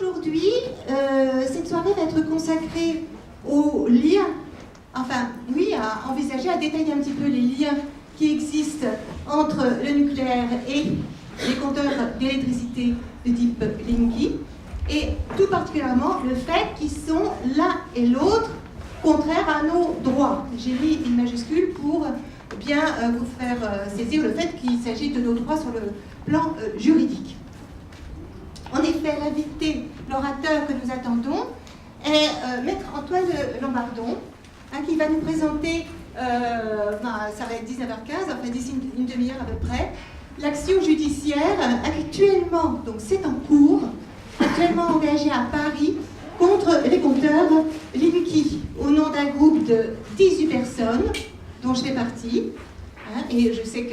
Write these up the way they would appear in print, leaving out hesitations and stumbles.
aujourd'hui, cette soirée va être consacrée aux liens, enfin, oui, à envisager, à détailler un petit peu les liens qui existent entre le nucléaire et les compteurs d'électricité de type Linky, et tout particulièrement le fait qu'ils sont l'un et l'autre contraires à nos droits. J'ai mis une majuscule pour bien vous faire saisir le fait qu'il s'agit de nos droits sur le plan juridique. En effet, l'invité, l'orateur que nous attendons, est Maître Antoine Lombardon, qui va nous présenter, ça va être 19h15, enfin d'ici une demi-heure à peu près, l'action judiciaire actuellement, donc c'est en cours, actuellement engagée à Paris contre les compteurs Linky, au nom d'un groupe de 18 personnes, dont je fais partie. Et je sais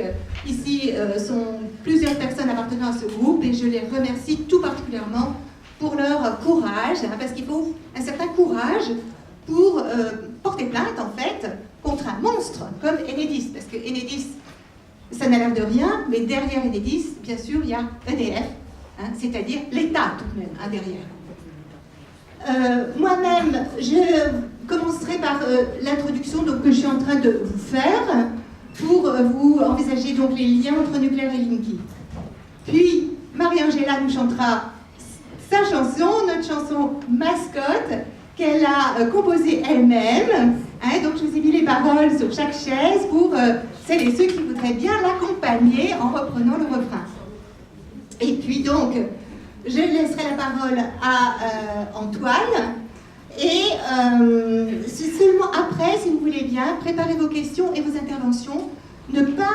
qu'ici sont plusieurs personnes appartenant à ce groupe et je les remercie tout particulièrement pour leur courage, parce qu'il faut un certain courage pour porter plainte en fait contre un monstre comme Enedis, parce que Enedis, ça n'a l'air de rien, mais derrière Enedis, bien sûr, il y a EDF, c'est-à-dire l'État tout de même derrière. Moi-même, je commencerai par l'introduction que je suis en train de vous faire pour vous envisager donc les liens entre nucléaire et Linky. Puis Marie-Angela nous chantera sa chanson, notre chanson mascotte, qu'elle a composée elle-même. Donc je vous ai mis les paroles sur chaque chaise pour celles et ceux qui voudraient bien l'accompagner en reprenant le refrain. Et puis donc, je laisserai la parole à Antoine. Et c'est seulement après, si vous voulez bien, préparez vos questions et vos interventions. Ne pas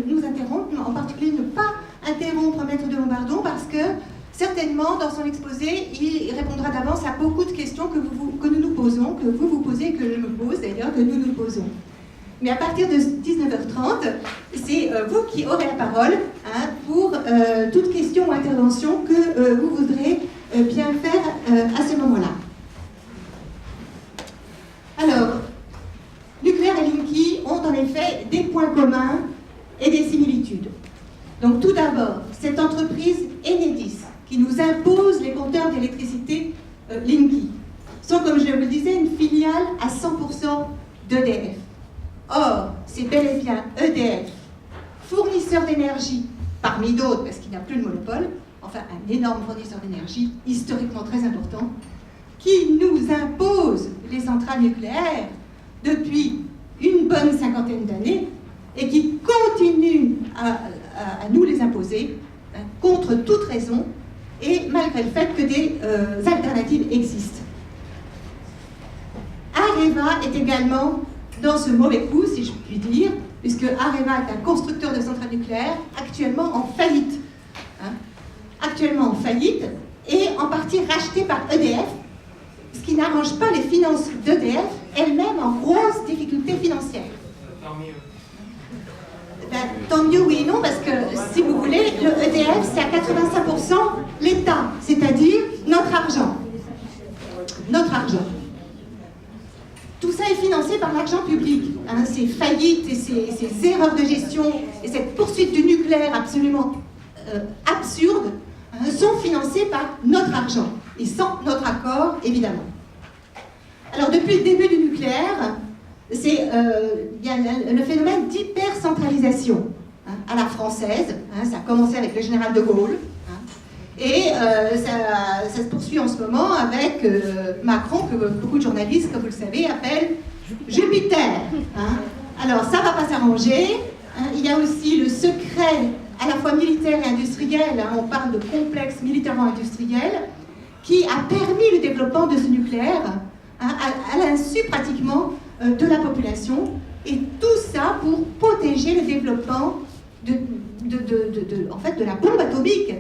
nous interrompre, en particulier ne pas interrompre Maître de Lombardon, parce que certainement, dans son exposé, il répondra d'avance à beaucoup de questions que nous nous posons, que vous vous posez, que je me pose d'ailleurs, que nous nous posons. Mais à partir de 19h30, c'est vous qui aurez la parole pour toute question ou intervention que vous voudrez bien faire à ce moment-là. Alors, nucléaire et Linky ont en effet des points communs et des similitudes. Donc tout d'abord, cette entreprise Enedis, qui nous impose les compteurs d'électricité Linky, sont, comme je vous le disais, une filiale à 100% d'EDF. Or, c'est bel et bien EDF, fournisseur d'énergie, parmi d'autres, parce qu'il n'a plus de monopole, enfin un énorme fournisseur d'énergie, historiquement très important, qui nous impose les centrales nucléaires depuis une bonne cinquantaine d'années et qui continue à nous les imposer contre toute raison et malgré le fait que des alternatives existent. Areva est également dans ce mauvais coup, si je puis dire, puisque Areva est un constructeur de centrales nucléaires actuellement en faillite. Actuellement en faillite et en partie racheté par EDF, ce qui n'arrange pas les finances d'EDF, elle-même en grosse difficulté financière. Tant mieux. Tant mieux oui et non, parce que si vous voulez, le EDF c'est à 85% l'État, c'est-à-dire notre argent. Notre argent. Tout ça est financé par l'argent public. Ces faillites et ces erreurs de gestion et cette poursuite du nucléaire absolument absurde sont financées par notre argent et sans notre accord, évidemment. Alors, depuis le début du nucléaire, il y a le phénomène d'hypercentralisation à la française. Ça a commencé avec le général de Gaulle. Et ça se poursuit en ce moment avec Macron, que beaucoup de journalistes, comme vous le savez, appellent Jupiter. Alors, ça ne va pas s'arranger. Il y a aussi le secret à la fois militaire et industriel, on parle de complexe militaro-industriel, qui a permis le développement de ce nucléaire à l'insu pratiquement de la population, et tout ça pour protéger le développement en fait, de la bombe atomique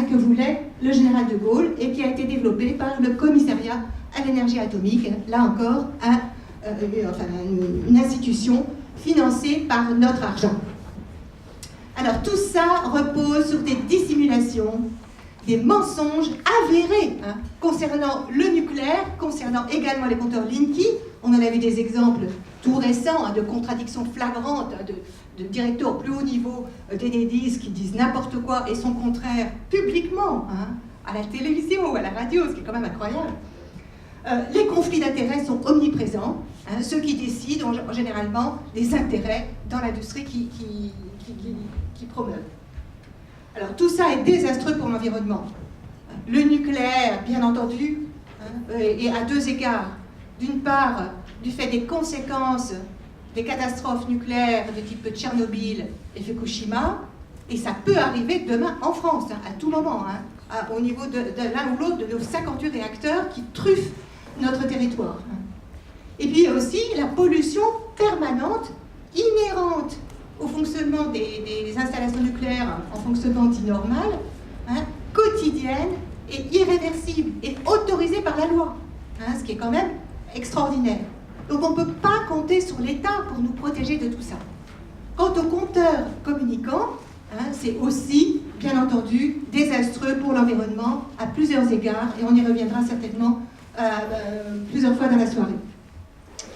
que voulait le général de Gaulle et qui a été développée par le commissariat à l'énergie atomique, là encore une institution financée par notre argent. Alors tout ça repose sur des dissimulations, des mensonges avérés concernant le nucléaire, concernant également les compteurs Linky. On en a vu des exemples tout récents de contradictions flagrantes de directeurs au plus haut niveau d'Enedis qui disent n'importe quoi et son contraire publiquement à la télévision ou à la radio, ce qui est quand même incroyable. Les conflits d'intérêts sont omniprésents, hein, ceux qui décident ont généralement des intérêts dans l'industrie qui promeuvent. Alors tout ça est désastreux pour l'environnement. Le nucléaire, bien entendu, hein, et à deux égards. D'une part, du fait des conséquences des catastrophes nucléaires de type Tchernobyl et Fukushima, et ça peut arriver demain en France, hein, à tout moment, hein, au niveau de l'un ou l'autre de nos 58 réacteurs qui truffent notre territoire. Et puis il y a aussi la pollution permanente, inhérente au fonctionnement des installations nucléaires en fonctionnement dit normal, hein, quotidienne et irréversible, et autorisée par la loi, hein, ce qui est quand même extraordinaire. Donc on ne peut pas compter sur l'État pour nous protéger de tout ça. Quant aux compteurs communicants, hein, c'est aussi, bien entendu, désastreux pour l'environnement à plusieurs égards, et on y reviendra certainement plusieurs fois dans la soirée.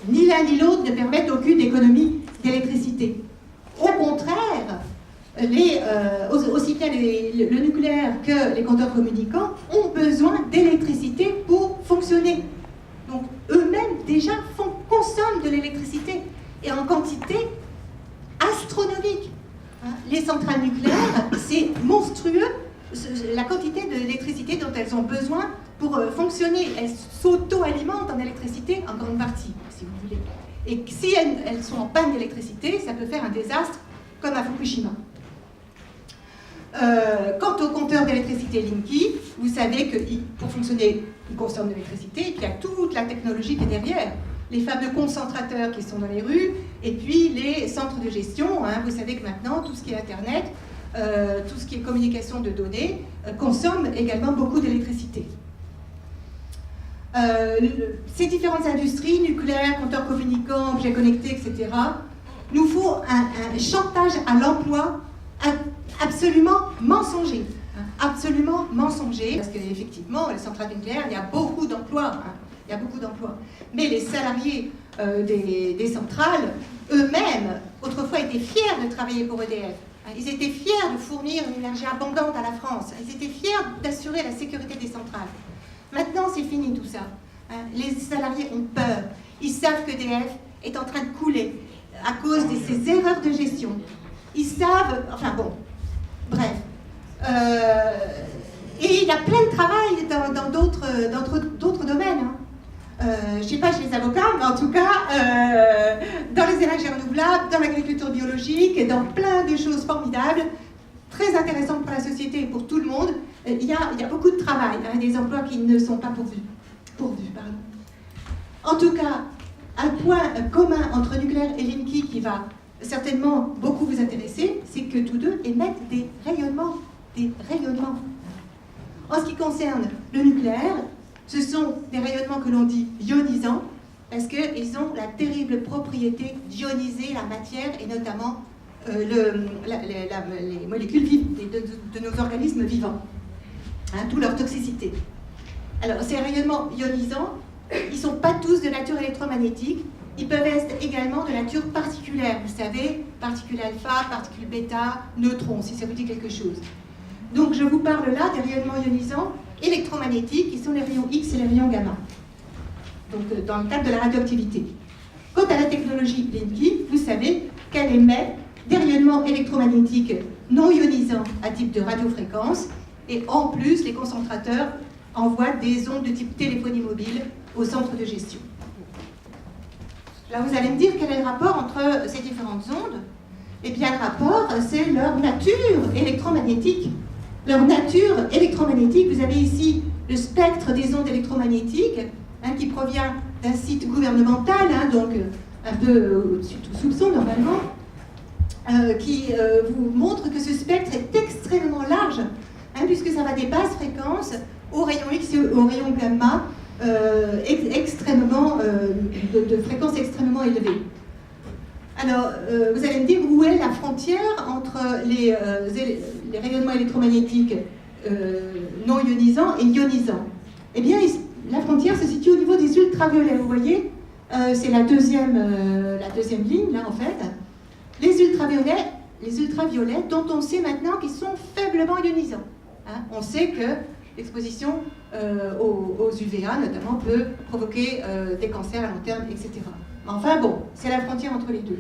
Ni l'un ni l'autre ne permettent aucune économie d'électricité. Au contraire, aussi bien le nucléaire que les compteurs communicants ont besoin d'électricité pour fonctionner. Donc eux-mêmes déjà consomment de l'électricité, et en quantité astronomique. Les centrales nucléaires, c'est monstrueux, la quantité d'électricité dont elles ont besoin pour fonctionner. Elles s'auto-alimentent en électricité en grande partie, si vous voulez. Et si elles sont en panne d'électricité, ça peut faire un désastre comme à Fukushima. Quant au compteur d'électricité Linky, vous savez que pour fonctionner, il consomme de l'électricité, et puis il y a toute la technologie qui est derrière. Les fameux concentrateurs qui sont dans les rues, et puis les centres de gestion. Hein. Vous savez que maintenant, tout ce qui est Internet, tout ce qui est communication de données, consomme également beaucoup d'électricité. Ces différentes industries, nucléaires, compteurs communicants, objets connectés, etc., nous faut un chantage à l'emploi absolument mensonger. Absolument mensonger, parce qu'effectivement, les centrales nucléaires, il y a beaucoup d'emplois. Hein. Il y a beaucoup d'emplois. Mais les salariés des centrales, eux-mêmes, autrefois étaient fiers de travailler pour EDF. Ils étaient fiers de fournir une énergie abondante à la France. Ils étaient fiers d'assurer la sécurité des centrales. Maintenant, c'est fini tout ça. Les salariés ont peur. Ils savent qu'EDF est en train de couler à cause de ses erreurs de gestion. Ils savent... Enfin bon, bref. Et il y a plein de travail dans d'autres domaines. Hein. Je ne sais pas chez les avocats, mais en tout cas, dans les énergies renouvelables, dans l'agriculture biologique, et dans plein de choses formidables, très intéressantes pour la société et pour tout le monde. Il y a beaucoup de travail, hein, des emplois qui ne sont pas pourvus. En tout cas, un point commun entre nucléaire et Linky qui va certainement beaucoup vous intéresser, c'est que tous deux émettent des rayonnements. En ce qui concerne le nucléaire, ce sont des rayonnements que l'on dit ionisants, parce qu'ils ont la terrible propriété d'ioniser la matière, et notamment les molécules vives de nos organismes vivants, hein, d'où leur toxicité. Alors, ces rayonnements ionisants, ils ne sont pas tous de nature électromagnétique, ils peuvent être également de nature particulière, vous savez, particules alpha, particules bêta, neutrons, si ça vous dit quelque chose. Donc, je vous parle là des rayonnements ionisants électromagnétiques, qui sont les rayons X et les rayons gamma, donc dans le cadre de la radioactivité. Quant à la technologie Linky, vous savez qu'elle émet des rayonnements électromagnétiques non ionisants à type de radiofréquence, et en plus, les concentrateurs envoient des ondes de type téléphonie mobile au centre de gestion. Là, vous allez me dire quel est le rapport entre ces différentes ondes. Eh bien, le rapport, c'est leur nature électromagnétique. Leur nature électromagnétique, vous avez ici le spectre des ondes électromagnétiques, hein, qui provient d'un site gouvernemental, hein, donc un peu au-dessus de tout soupçon normalement, qui vous montre que ce spectre est extrêmement large, hein, puisque ça va des basses fréquences aux rayons X et aux rayons gamma, extrêmement, de fréquences extrêmement élevées. Alors, vous allez me dire où est la frontière entre les rayonnements électromagnétiques non ionisants et ionisants. Eh bien, la frontière se situe au niveau des ultraviolets, vous voyez, c'est la deuxième ligne, là, en fait. Les ultraviolets dont on sait maintenant qu'ils sont faiblement ionisants. Hein. On sait que l'exposition aux UVA, notamment, peut provoquer des cancers à long terme, etc. Enfin bon, c'est la frontière entre les deux.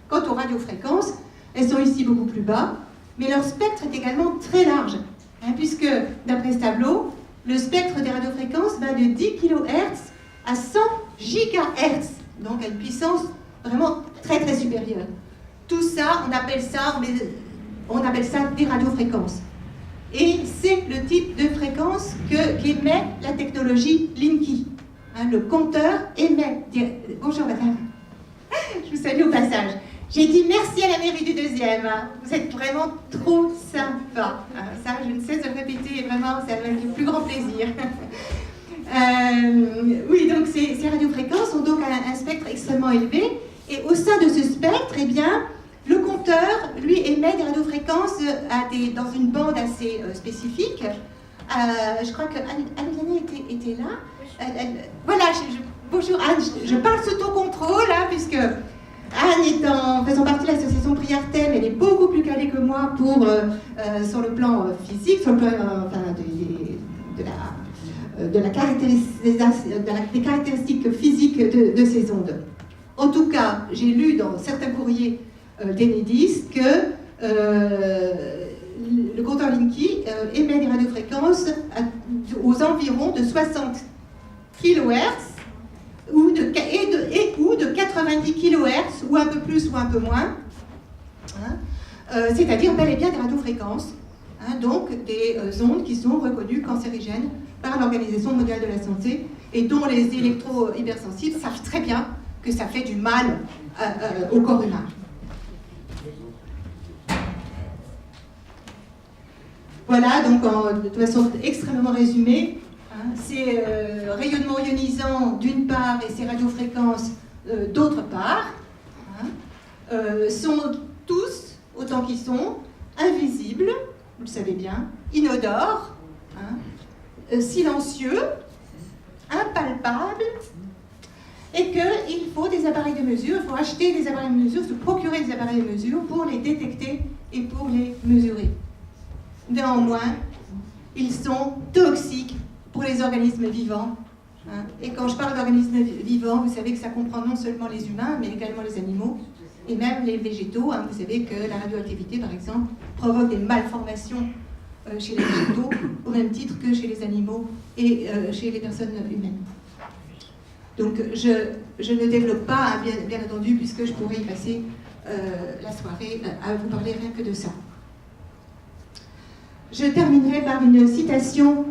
Quant aux radiofréquences, elles sont ici beaucoup plus bas, mais leur spectre est également très large, puisque, d'après ce tableau, le spectre des radiofréquences va de 10 kHz à 100 GHz, donc à une puissance vraiment très très supérieure. Tout ça, on appelle ça des radiofréquences. Et c'est le type de fréquence qu'émet la technologie Linky. Le compteur émet... Bonjour madame, je vous salue au passage. J'ai dit merci à la mairie du 2e. Vous êtes vraiment trop sympa. Ça, je ne cesse de le répéter, et vraiment, ça me fait le plus grand plaisir. Oui, donc ces radiofréquences ont donc un spectre extrêmement élevé. Et au sein de ce spectre, eh bien, le compteur, lui, émet des radiofréquences dans une bande assez spécifique. Je crois que Anne était là. Voilà, bonjour Anne, je parle sous ton contrôle, puisque Anne faisant partie de l'association Prière Thème, elle est beaucoup plus calée que moi sur le plan physique, sur le plan des caractéristiques physiques de ces ondes. En tout cas, j'ai lu dans certains courriers d'Enedis que le compteur Linky émet des radiofréquences aux environs de 60 kHz ou de 90 kHz, ou un peu plus ou un peu moins, c'est-à-dire bel et bien des radiofréquences, donc des ondes qui sont reconnues cancérigènes par l'Organisation mondiale de la santé et dont les électro-hypersensibles savent très bien que ça fait du mal au corps humain. Voilà, donc de façon extrêmement résumée, ces rayonnements ionisants d'une part et ces radiofréquences d'autre part sont tous, autant qu'ils sont, invisibles, vous le savez bien, inodores, silencieux, impalpables, et qu'il faut des appareils de mesure, il faut acheter des appareils de mesure, se procurer des appareils de mesure pour les détecter et pour les mesurer. Néanmoins, ils sont toxiques pour les organismes vivants. Et quand je parle d'organismes vivants, vous savez que ça comprend non seulement les humains, mais également les animaux, et même les végétaux. Vous savez que la radioactivité, par exemple, provoque des malformations chez les végétaux, au même titre que chez les animaux et chez les personnes humaines. Donc je ne développe pas, bien entendu, puisque je pourrais y passer la soirée à vous parler rien que de ça. Je terminerai par une citation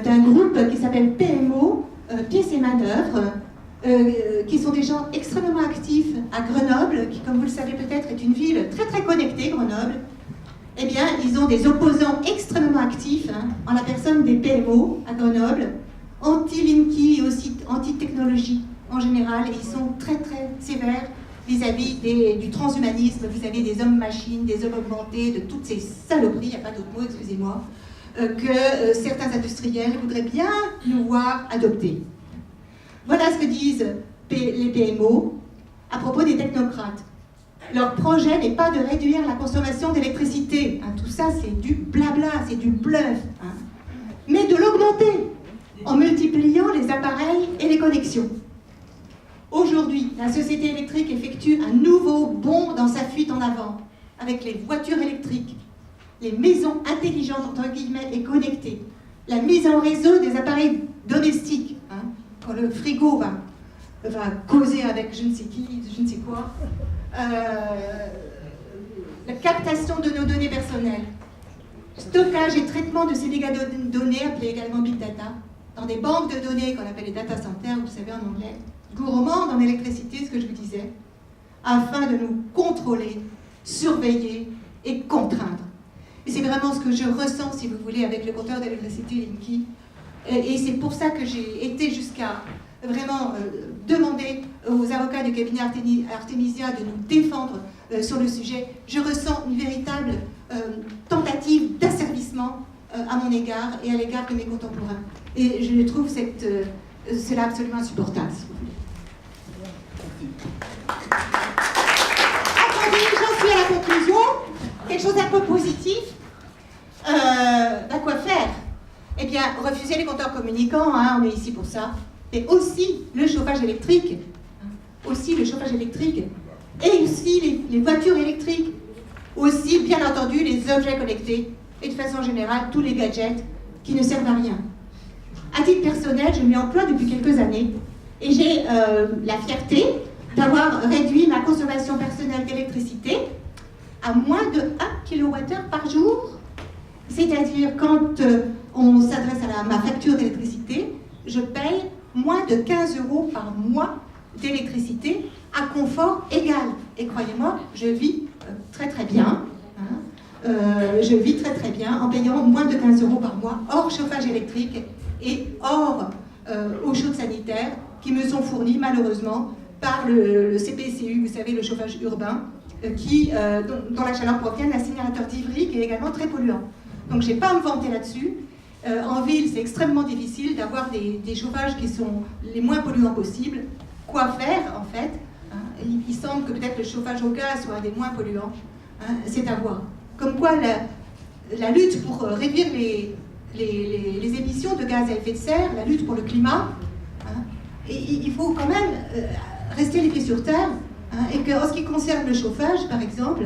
d'un groupe qui s'appelle PMO, Pièces et Manœuvres, qui sont des gens extrêmement actifs à Grenoble, qui, comme vous le savez peut-être, est une ville très très connectée, Grenoble. Eh bien, ils ont des opposants extrêmement actifs, en la personne des PMO à Grenoble, anti-Linky et aussi anti-technologie en général, et ils sont très très sévères vis-à-vis du transhumanisme, vis-à-vis des hommes-machines, des hommes augmentés, de toutes ces saloperies, il n'y a pas d'autre mot, excusez-moi, que certains industriels voudraient bien nous voir adopter. Voilà ce que disent les PMO à propos des technocrates. Leur projet n'est pas de réduire la consommation d'électricité, tout ça c'est du blabla, c'est du bluff, mais de l'augmenter en multipliant les appareils et les connexions. Aujourd'hui, la société électrique effectue un nouveau bond dans sa fuite en avant, avec les voitures électriques, les maisons intelligentes, entre guillemets, et connectées, la mise en réseau des appareils domestiques, quand le frigo va causer avec je ne sais qui, je ne sais quoi, la captation de nos données personnelles, stockage et traitement de ces données, appelés également Big Data, dans des banques de données qu'on appelle les data centers, vous savez en anglais, gourmandes en électricité, ce que je vous disais, afin de nous contrôler, surveiller et contraindre. Et c'est vraiment ce que je ressens, si vous voulez, avec le compteur d'électricité Linky. Et c'est pour ça que j'ai été jusqu'à vraiment demander aux avocats du cabinet Artemisia de nous défendre sur le sujet. Je ressens une véritable tentative d'asservissement à mon égard et à l'égard de mes contemporains. Et je trouve cela absolument insupportable, si vous voulez. Attendez, j'en suis à la conclusion. Quelque chose d'un peu positif. Quoi faire? Eh bien, bien, refuser les compteurs communicants, hein, on est ici pour ça, mais aussi le chauffage électrique, aussi le chauffage électrique, et aussi les voitures électriques, aussi, bien entendu, les objets connectés, et de façon générale, tous les gadgets qui ne servent à rien. À titre personnel, je m'y emploie depuis quelques années, et j'ai la fierté d'avoir réduit ma consommation personnelle d'électricité à moins de 1 kWh par jour. C'est-à-dire, quand on s'adresse à ma facture d'électricité, je paye moins de 15 € par mois d'électricité à confort égal. Et croyez-moi, je vis très très bien. Hein. Je vis très très bien en payant moins de 15 € par mois, hors chauffage électrique et hors eau chaude sanitaire qui me sont fournis malheureusement par le CPCU, vous savez, le chauffage urbain, dont la chaleur provient d'un incinérateur d'Ivry qui est également très polluant. Donc je n'ai pas à me vanter là-dessus. En ville, c'est extrêmement difficile d'avoir des chauffages qui sont les moins polluants possibles. Quoi faire, en fait, hein, il semble que peut-être le chauffage au gaz soit des moins polluants. Hein, c'est à voir. Comme quoi, la lutte pour réduire les émissions de gaz à effet de serre, la lutte pour le climat, hein, il faut quand même rester les pieds sur terre, hein, et qu'en ce qui concerne le chauffage, par exemple,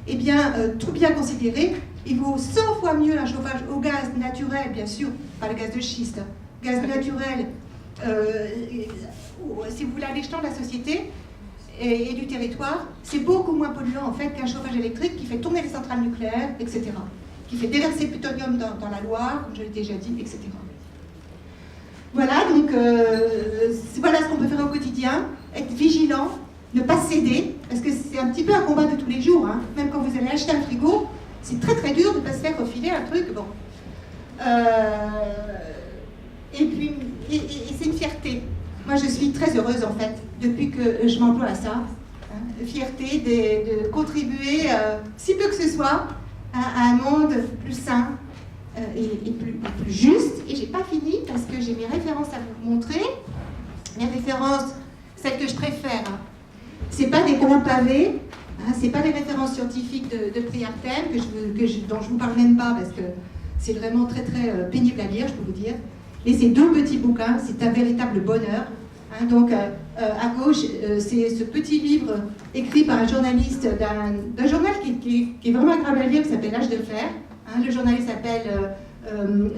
eh bien, tout bien considéré, il vaut 100 fois mieux un chauffage au gaz naturel, bien sûr, pas le gaz de schiste, gaz naturel, si vous voulez, à l'échelon de la société et du territoire, c'est beaucoup moins polluant en fait qu'un chauffage électrique qui fait tourner les centrales nucléaires, etc., qui fait déverser le plutonium dans la Loire, comme je l'ai déjà dit, etc. Voilà, donc voilà ce qu'on peut faire au quotidien, être vigilant, ne pas céder, parce que c'est un petit peu un combat de tous les jours, hein. Même quand vous allez acheter un frigo, c'est très très dur de ne pas se faire refiler un truc, bon. Et puis, c'est une fierté. Moi, je suis très heureuse, en fait, depuis que je m'emploie à ça. Hein, fierté de contribuer, si peu que ce soit, à un monde plus sain et plus juste. Et j'ai pas fini, parce que j'ai mes références à vous montrer. Mes références, celles que je préfère. Hein. C'est pas des gros pavés, hein, c'est pas des références scientifiques de prix Artem, dont je vous parle même pas, parce que c'est vraiment très très pénible à lire, je peux vous dire. Et ces 2 petits bouquins, c'est un véritable bonheur. Hein, donc, à gauche, c'est ce petit livre écrit par un journaliste d'un journal qui est vraiment agréable à lire, qui s'appelle L'Âge de Fer. Hein, le journaliste s'appelle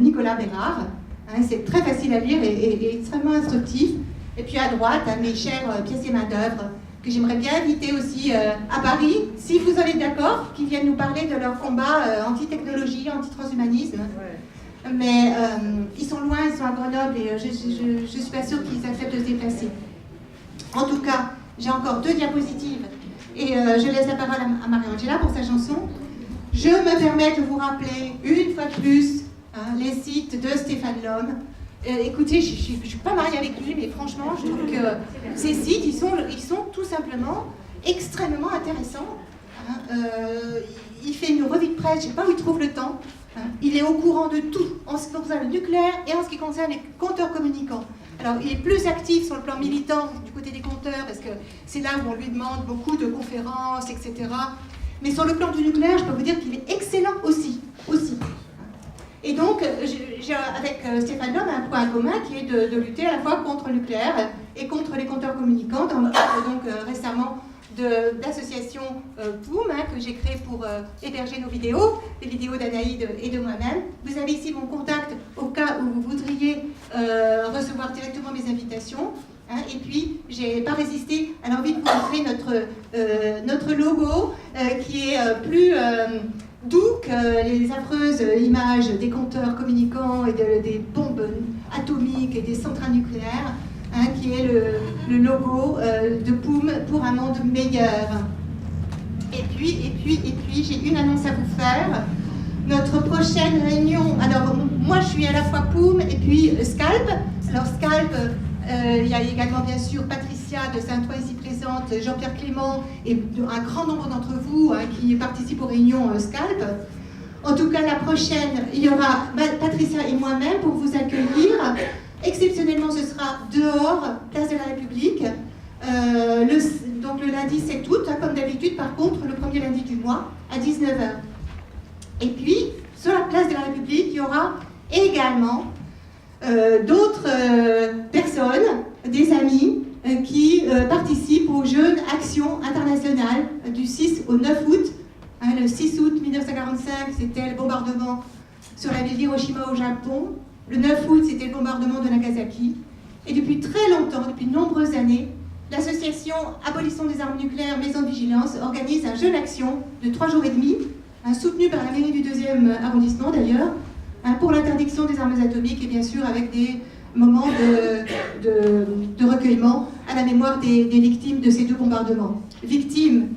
Nicolas Bérard. Hein, c'est très facile à lire et extrêmement instructif. Et puis à droite, hein, mes chères pièces et main-d'œuvre, que j'aimerais bien inviter aussi à Paris, si vous en êtes d'accord, qui viennent nous parler de leur combat anti-technologie, anti-transhumanisme. Ouais. Mais ils sont loin, ils sont à Grenoble et je ne suis pas sûre qu'ils acceptent de se déplacer. En tout cas, j'ai encore 2 diapositives et je laisse la parole à Marie-Angela pour sa chanson. Je me permets de vous rappeler une fois de plus hein, les sites de Stéphane Lhomme. Écoutez, je ne suis pas mariée avec lui, mais franchement, je trouve que ces sites, ils sont tout simplement extrêmement intéressants. Hein, il fait une revue de presse, je ne sais pas où il trouve le temps. Hein, il est au courant de tout, en ce qui concerne le nucléaire et en ce qui concerne les compteurs communicants. Alors, il est plus actif sur le plan militant du côté des compteurs, parce que c'est là où on lui demande beaucoup de conférences, etc. Mais sur le plan du nucléaire, je peux vous dire qu'il est excellent aussi. Et donc, j'ai avec Stéphane Lhomme un point commun qui est de lutter à la fois contre le nucléaire et contre les compteurs communicants, dans le cadre donc récemment d'association POUM, hein, que j'ai créée pour héberger nos vidéos, les vidéos d'Anaïde et de moi-même. Vous avez ici mon contact au cas où vous voudriez recevoir directement mes invitations. Hein, et puis, j'ai pas résisté à l'envie de vous montrer notre logo qui est plus doux que les affreuses images des compteurs communicants et des bombes atomiques et des centrales nucléaires. Hein, qui est le logo de POUM pour un monde meilleur. Et puis, j'ai une annonce à vous faire. Notre prochaine réunion, alors moi je suis à la fois POUM et puis Scalp. Alors Scalp, il y a également bien sûr Patricia de Saint-Ouen ici présente, Jean-Pierre Clément et un grand nombre d'entre vous hein, qui participent aux réunions Scalp. En tout cas, la prochaine, il y aura Patricia et moi-même pour vous accueillir. Exceptionnellement, ce sera dehors, place de la République, donc le lundi 7 août, hein, comme d'habitude, par contre, le premier lundi du mois, à 19h. Et puis, sur la place de la République, il y aura et également d'autres personnes, des amis, qui participent aux Jeunes Actions Internationales du 6 au 9 août. Le 6 août 1945, c'était le bombardement sur la ville d'Hiroshima au Japon. Le 9 août, c'était le bombardement de Nagasaki. Et depuis très longtemps, depuis de nombreuses années, l'association Abolition des armes nucléaires Maison de Vigilance organise un Jeune Action de 3 jours et demi, soutenu par la mairie du 2e arrondissement d'ailleurs, pour l'interdiction des armes atomiques et bien sûr avec des moments de recueillement à la mémoire des victimes de ces 2 bombardements. Victimes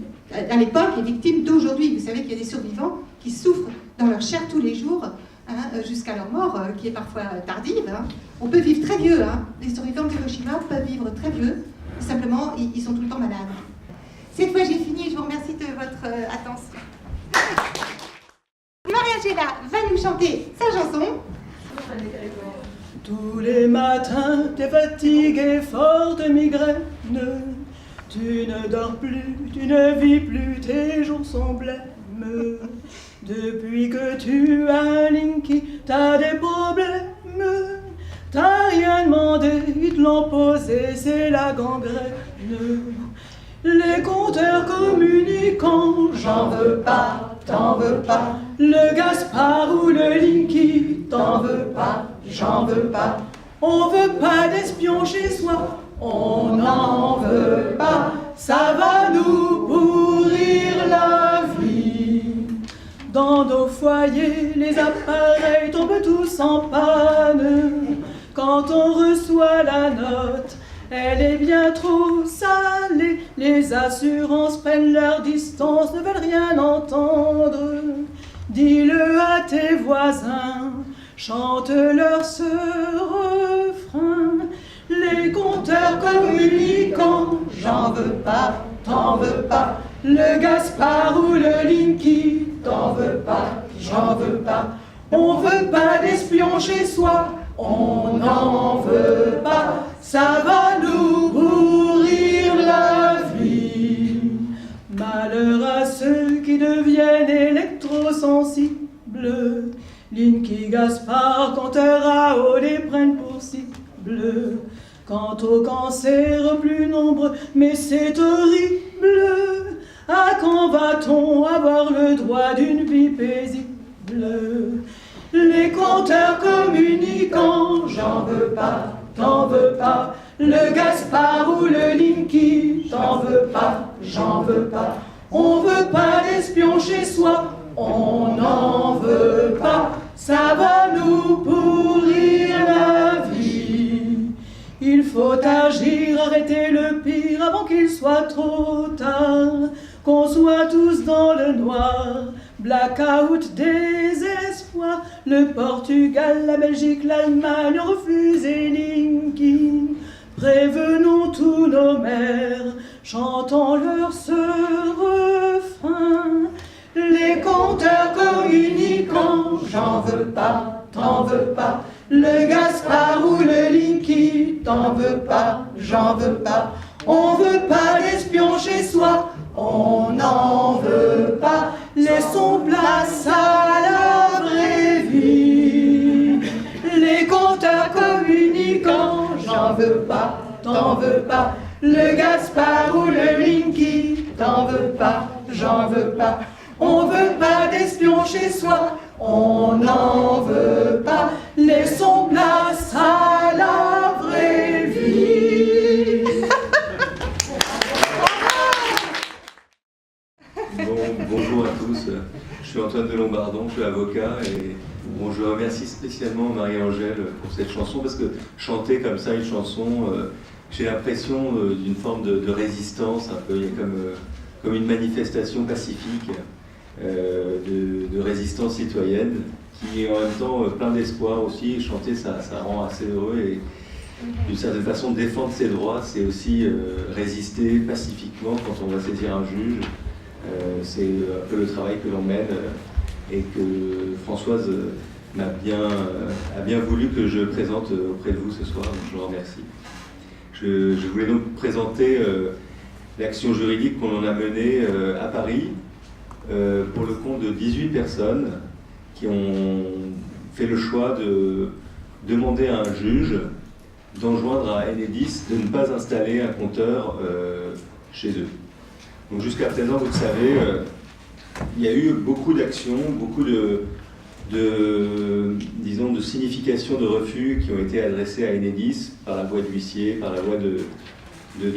à l'époque et victimes d'aujourd'hui. Vous savez qu'il y a des survivants qui souffrent dans leur chair tous les jours, jusqu'à leur mort, qui est parfois tardive. On peut vivre très vieux. Les survivants d'Hiroshima peuvent vivre très vieux. Simplement, ils sont tout le temps malades. Cette fois, j'ai fini. Je vous remercie de votre attention. Maria-Angela va nous chanter sa chanson. Tous les matins, t'es fatigué, fort de migraine. Tu ne dors plus, tu ne vis plus, tes jours sont blêmes. Depuis que tu as un Linky, t'as des problèmes. T'as rien demandé, ils te l'ont posé, c'est la gangrène. Les compteurs communicants, j'en veux pas, t'en veux pas. Le Gaspard ou le Linky, t'en veux pas, j'en veux pas. On veut pas d'espions chez soi, on n'en veut pas. Ça va nous pourrir la vie. Dans nos foyers, les appareils tombent tous en panne. Quand on reçoit la note, elle est bien trop salée. Les assurances prennent leur distance, ne veulent rien entendre. Dis-le à tes voisins, chante-leur ce refrain. Les compteurs communicants, j'en veux pas, t'en veux pas. Le Gaspard ou le Linky, t'en veux pas, j'en veux pas. On veut pas d'espions chez soi, on n'en veut pas. Ça va nous pourrir la vie. Malheur à ceux qui deviennent électrosensibles. Linky, Gaspard, compteur à eau les prennent pour cible. Quant au cancer, plus nombreux, mais c'est horrible. À quand va-t-on avoir le droit d'une vie paisible? Les compteurs communicants, j'en veux pas, t'en veux pas. Le Gaspard ou le Linky, t'en veux pas, j'en veux pas. On veut pas d'espions chez soi, on n'en veut pas. Ça va nous pourrir la vie. Il faut agir, arrêter le pire avant qu'il soit trop tard. Qu'on soit tous dans le noir, blackout, désespoir. Le Portugal, la Belgique, l'Allemagne ont refusé Linky. Prévenons tous nos mères, chantons-leur ce refrain. Les compteurs communicants, j'en veux pas, t'en veux pas. Le Gaspard ou le Linky, t'en veux pas, j'en veux pas. On veut pas d'espions chez soi, on n'en veut pas. Laissons place à la vraie vie. Les compteurs communicants, j'en veux pas, t'en veux pas. Le Gaspard ou le Linky, t'en veux pas, j'en veux pas. On veut pas d'espions chez soi, on n'en veut pas. Laissons place à la vraie vie. Bonjour à tous, je suis Antoine de Lombardon, je suis avocat et je remercie spécialement Marie-Angèle pour cette chanson parce que chanter comme ça une chanson, j'ai l'impression d'une forme de résistance, un peu, il y a comme une manifestation pacifique de résistance citoyenne qui est en même temps plein d'espoir aussi. Chanter ça rend assez heureux et d'une certaine façon défendre ses droits, c'est aussi résister pacifiquement quand on va saisir un juge. C'est un peu le travail que l'on mène et que Françoise a bien voulu que je présente auprès de vous ce soir, donc je vous remercie. Je voulais donc présenter l'action juridique qu'on a menée à Paris pour le compte de 18 personnes qui ont fait le choix de demander à un juge d'enjoindre à Enedis de ne pas installer un compteur chez eux. Donc jusqu'à présent, vous le savez, il y a eu beaucoup d'actions, beaucoup disons, de significations de refus qui ont été adressées à Enedis par la voie de l'huissier, par la voie de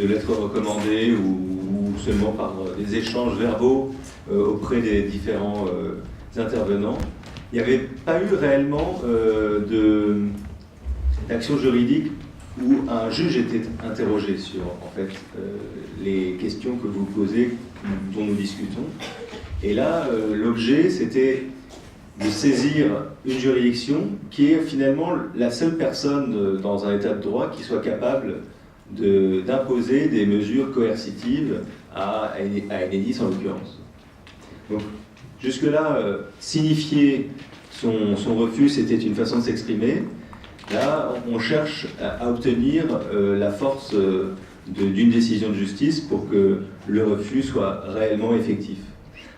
lettres recommandées ou seulement par des échanges verbaux auprès des différents intervenants. Il n'y avait pas eu réellement d'action juridique où un juge était interrogé sur en fait, les questions que vous posez, dont nous discutons. Et là, l'objet, c'était de saisir une juridiction qui est finalement la seule personne dans un état de droit qui soit capable d'imposer des mesures coercitives à Enedis en l'occurrence. Donc, jusque-là, signifier son refus, c'était une façon de s'exprimer. Là, on cherche à obtenir la force d'une décision de justice pour que le refus soit réellement effectif.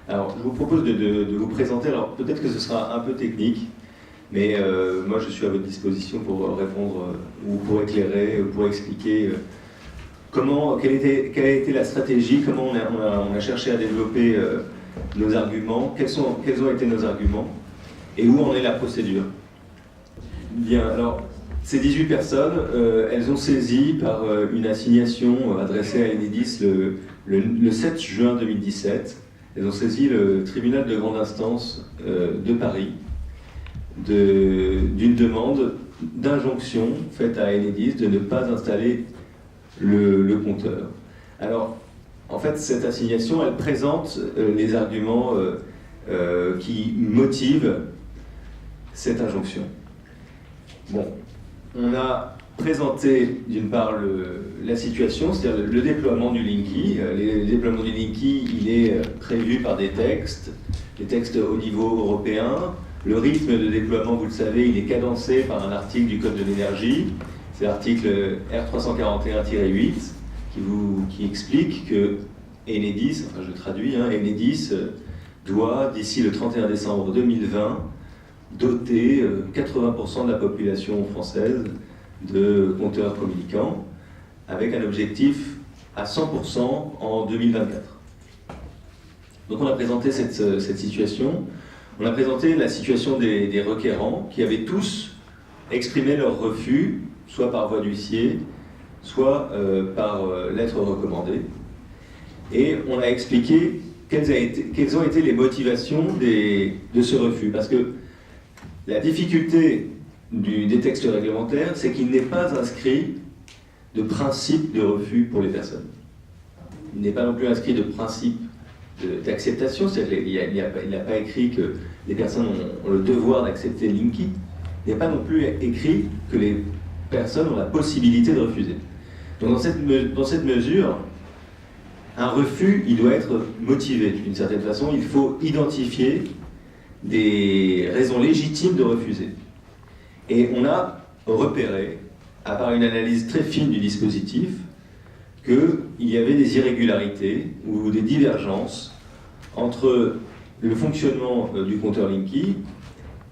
Alors, je vous propose de vous présenter, alors peut-être que ce sera un peu technique, mais moi je suis à votre disposition pour répondre ou pour éclairer, ou pour expliquer quelle a été la stratégie, comment on a cherché à développer nos arguments, quels ont été nos arguments, et où en est la procédure. Bien, alors, ces 18 personnes, elles ont saisi par une assignation adressée à Enedis le 7 juin 2017, elles ont saisi le tribunal de grande instance de Paris d'une demande d'injonction faite à Enedis de ne pas installer le compteur. Alors, en fait, cette assignation, elle présente les arguments qui motivent cette injonction. Bon, on a présenté d'une part la situation, c'est-à-dire le déploiement du Linky. Le déploiement du Linky, il est prévu par des textes au niveau européen. Le rythme de déploiement, vous le savez, il est cadencé par un article du Code de l'énergie. C'est l'article R341-8 qui explique que Enedis, enfin je traduis, Enedis doit, d'ici le 31 décembre 2020, doter 80% de la population française de compteurs communicants, avec un objectif à 100% en 2024. Donc on a présenté cette situation, on a présenté la situation des requérants qui avaient tous exprimé leur refus, soit par voie d'huissier, soit par lettre recommandée, et on a expliqué quelles ont été les motivations de ce refus, parce que la difficulté des textes réglementaires, c'est qu'il n'est pas inscrit de principe de refus pour les personnes. Il n'est pas non plus inscrit de principe d'acceptation, c'est-à-dire qu'il n'a pas écrit que les personnes ont le devoir d'accepter Linky. Il n'est pas non plus écrit que les personnes ont la possibilité de refuser. Donc dans cette mesure, un refus, il doit être motivé d'une certaine façon. Il faut identifier des raisons légitimes de refuser. Et on a repéré, à part une analyse très fine du dispositif, qu'il y avait des irrégularités ou des divergences entre le fonctionnement du compteur Linky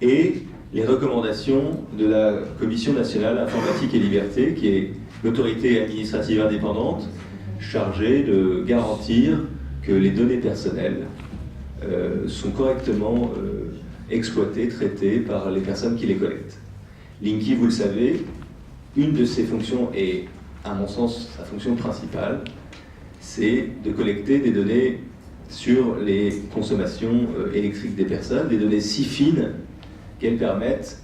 et les recommandations de la Commission nationale informatique et liberté, qui est l'autorité administrative indépendante chargée de garantir que les données personnelles sont correctement exploitées, traitées par les personnes qui les collectent. Linky, vous le savez, une de ses fonctions, et à mon sens sa fonction principale, c'est de collecter des données sur les consommations électriques des personnes, des données si fines qu'elles permettent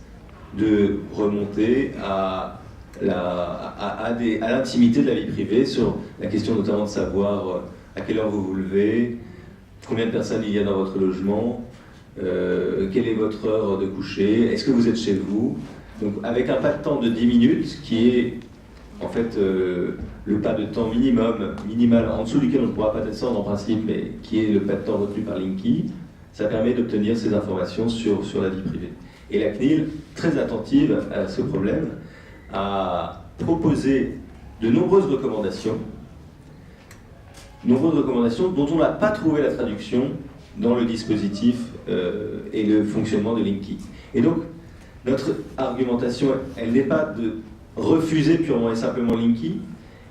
de remonter à l'intimité de la vie privée, sur la question notamment de savoir à quelle heure vous vous levez, combien de personnes il y a dans votre logement, quelle est votre heure de coucher, est-ce que vous êtes chez vous. Donc avec un pas de temps de 10 minutes, qui est en fait le pas de temps minimal en dessous duquel on ne pourra pas descendre en principe, mais qui est le pas de temps retenu par Linky, ça permet d'obtenir ces informations sur la vie privée. Et la CNIL, très attentive à ce problème, a proposé de nombreuses recommandations dont on n'a pas trouvé la traduction dans le dispositif et le fonctionnement de Linky. Et donc, notre argumentation, elle n'est pas de refuser purement et simplement Linky,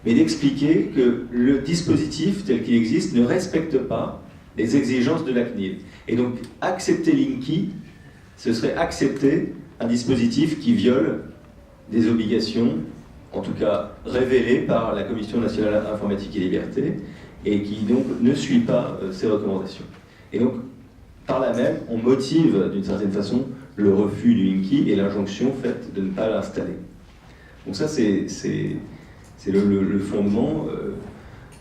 mais d'expliquer que le dispositif tel qu'il existe ne respecte pas les exigences de la CNIL. Et donc, accepter Linky, ce serait accepter un dispositif qui viole des obligations, en tout cas révélées par la Commission nationale informatique et liberté, et qui donc ne suit pas ces recommandations. Et donc, par là même, on motive d'une certaine façon le refus du Linky et l'injonction faite de ne pas l'installer. Donc ça, c'est le fondement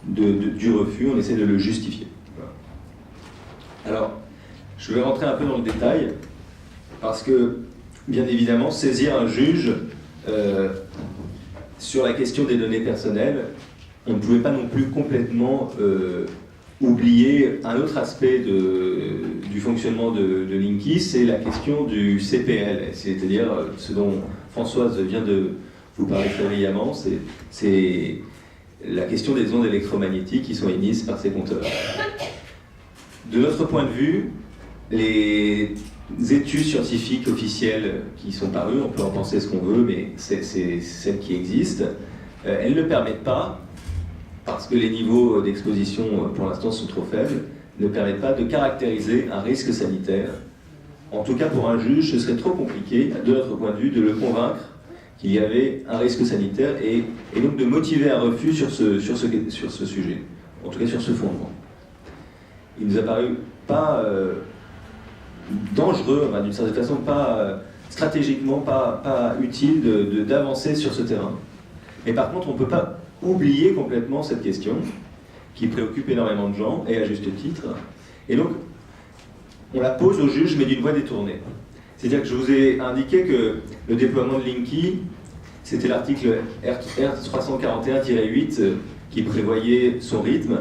du refus, on essaie de le justifier. Voilà. Alors, je vais rentrer un peu dans le détail, parce que, bien évidemment, saisir un juge sur la question des données personnelles, on ne pouvait pas non plus complètement oublier un autre aspect du fonctionnement de Linky, c'est la question du CPL, c'est-à-dire ce dont Françoise vient de vous parler très brillamment, c'est la question des ondes électromagnétiques qui sont émises par ces compteurs. De notre point de vue, les études scientifiques officielles qui sont parues, on peut en penser ce qu'on veut, mais c'est celles qui existent, elles ne permettent pas, parce que les niveaux d'exposition pour l'instant sont trop faibles, ne permettent pas de caractériser un risque sanitaire. En tout cas, pour un juge, ce serait trop compliqué, de notre point de vue, de le convaincre qu'il y avait un risque sanitaire et donc de motiver un refus sur ce sujet, en tout cas sur ce fondement. Il nous a paru pas dangereux, enfin, d'une certaine façon, pas stratégiquement, pas utile d'avancer sur ce terrain. Mais par contre, on ne peut pas oublier complètement cette question qui préoccupe énormément de gens, et à juste titre. Et donc, on la pose au juge, mais d'une voie détournée. C'est-à-dire que je vous ai indiqué que le déploiement de Linky, c'était l'article R341-8 qui prévoyait son rythme.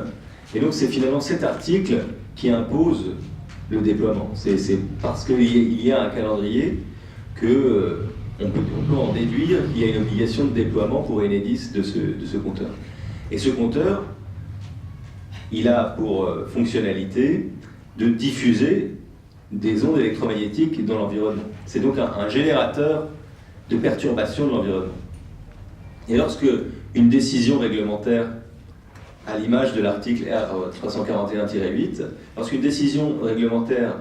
Et donc, c'est finalement cet article qui impose le déploiement. C'est parce qu'il y a un calendrier que on peut en déduire qu'il y a une obligation de déploiement pour Enedis de ce compteur. Et ce compteur, il a pour fonctionnalité de diffuser des ondes électromagnétiques dans l'environnement. C'est donc un générateur de perturbation de l'environnement. Et lorsque une décision réglementaire, à l'image de l'article R341-8, lorsqu'une décision réglementaire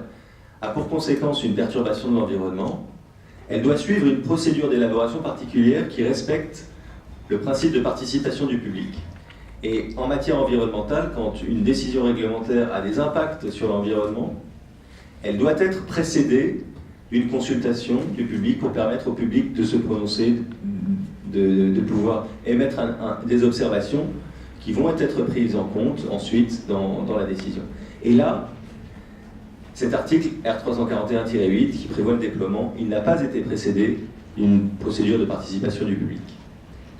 a pour conséquence une perturbation de l'environnement, elle doit suivre une procédure d'élaboration particulière qui respecte le principe de participation du public. Et en matière environnementale, quand une décision réglementaire a des impacts sur l'environnement, elle doit être précédée d'une consultation du public pour permettre au public de se prononcer, de pouvoir émettre des observations qui vont être prises en compte ensuite dans la décision. Et là, cet article R341-8 qui prévoit le déploiement, il n'a pas été précédé d'une procédure de participation du public.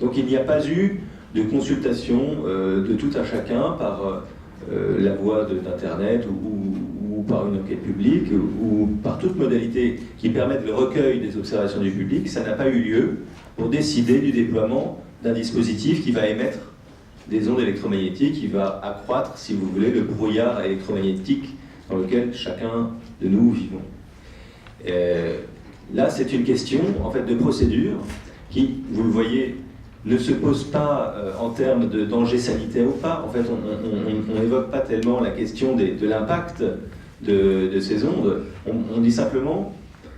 Donc il n'y a pas eu de consultation de tout un chacun par la voie d'Internet ou par une enquête publique ou par toute modalité qui permette le recueil des observations du public. Ça n'a pas eu lieu pour décider du déploiement d'un dispositif qui va émettre des ondes électromagnétiques, qui va accroître, si vous voulez, le brouillard électromagnétique dans lequel chacun de nous vivons. Là, c'est une question en fait, de procédure qui, vous le voyez, ne se pose pas en termes de danger sanitaire ou pas. En fait, on n'évoque pas tellement la question de l'impact de ces ondes. On dit simplement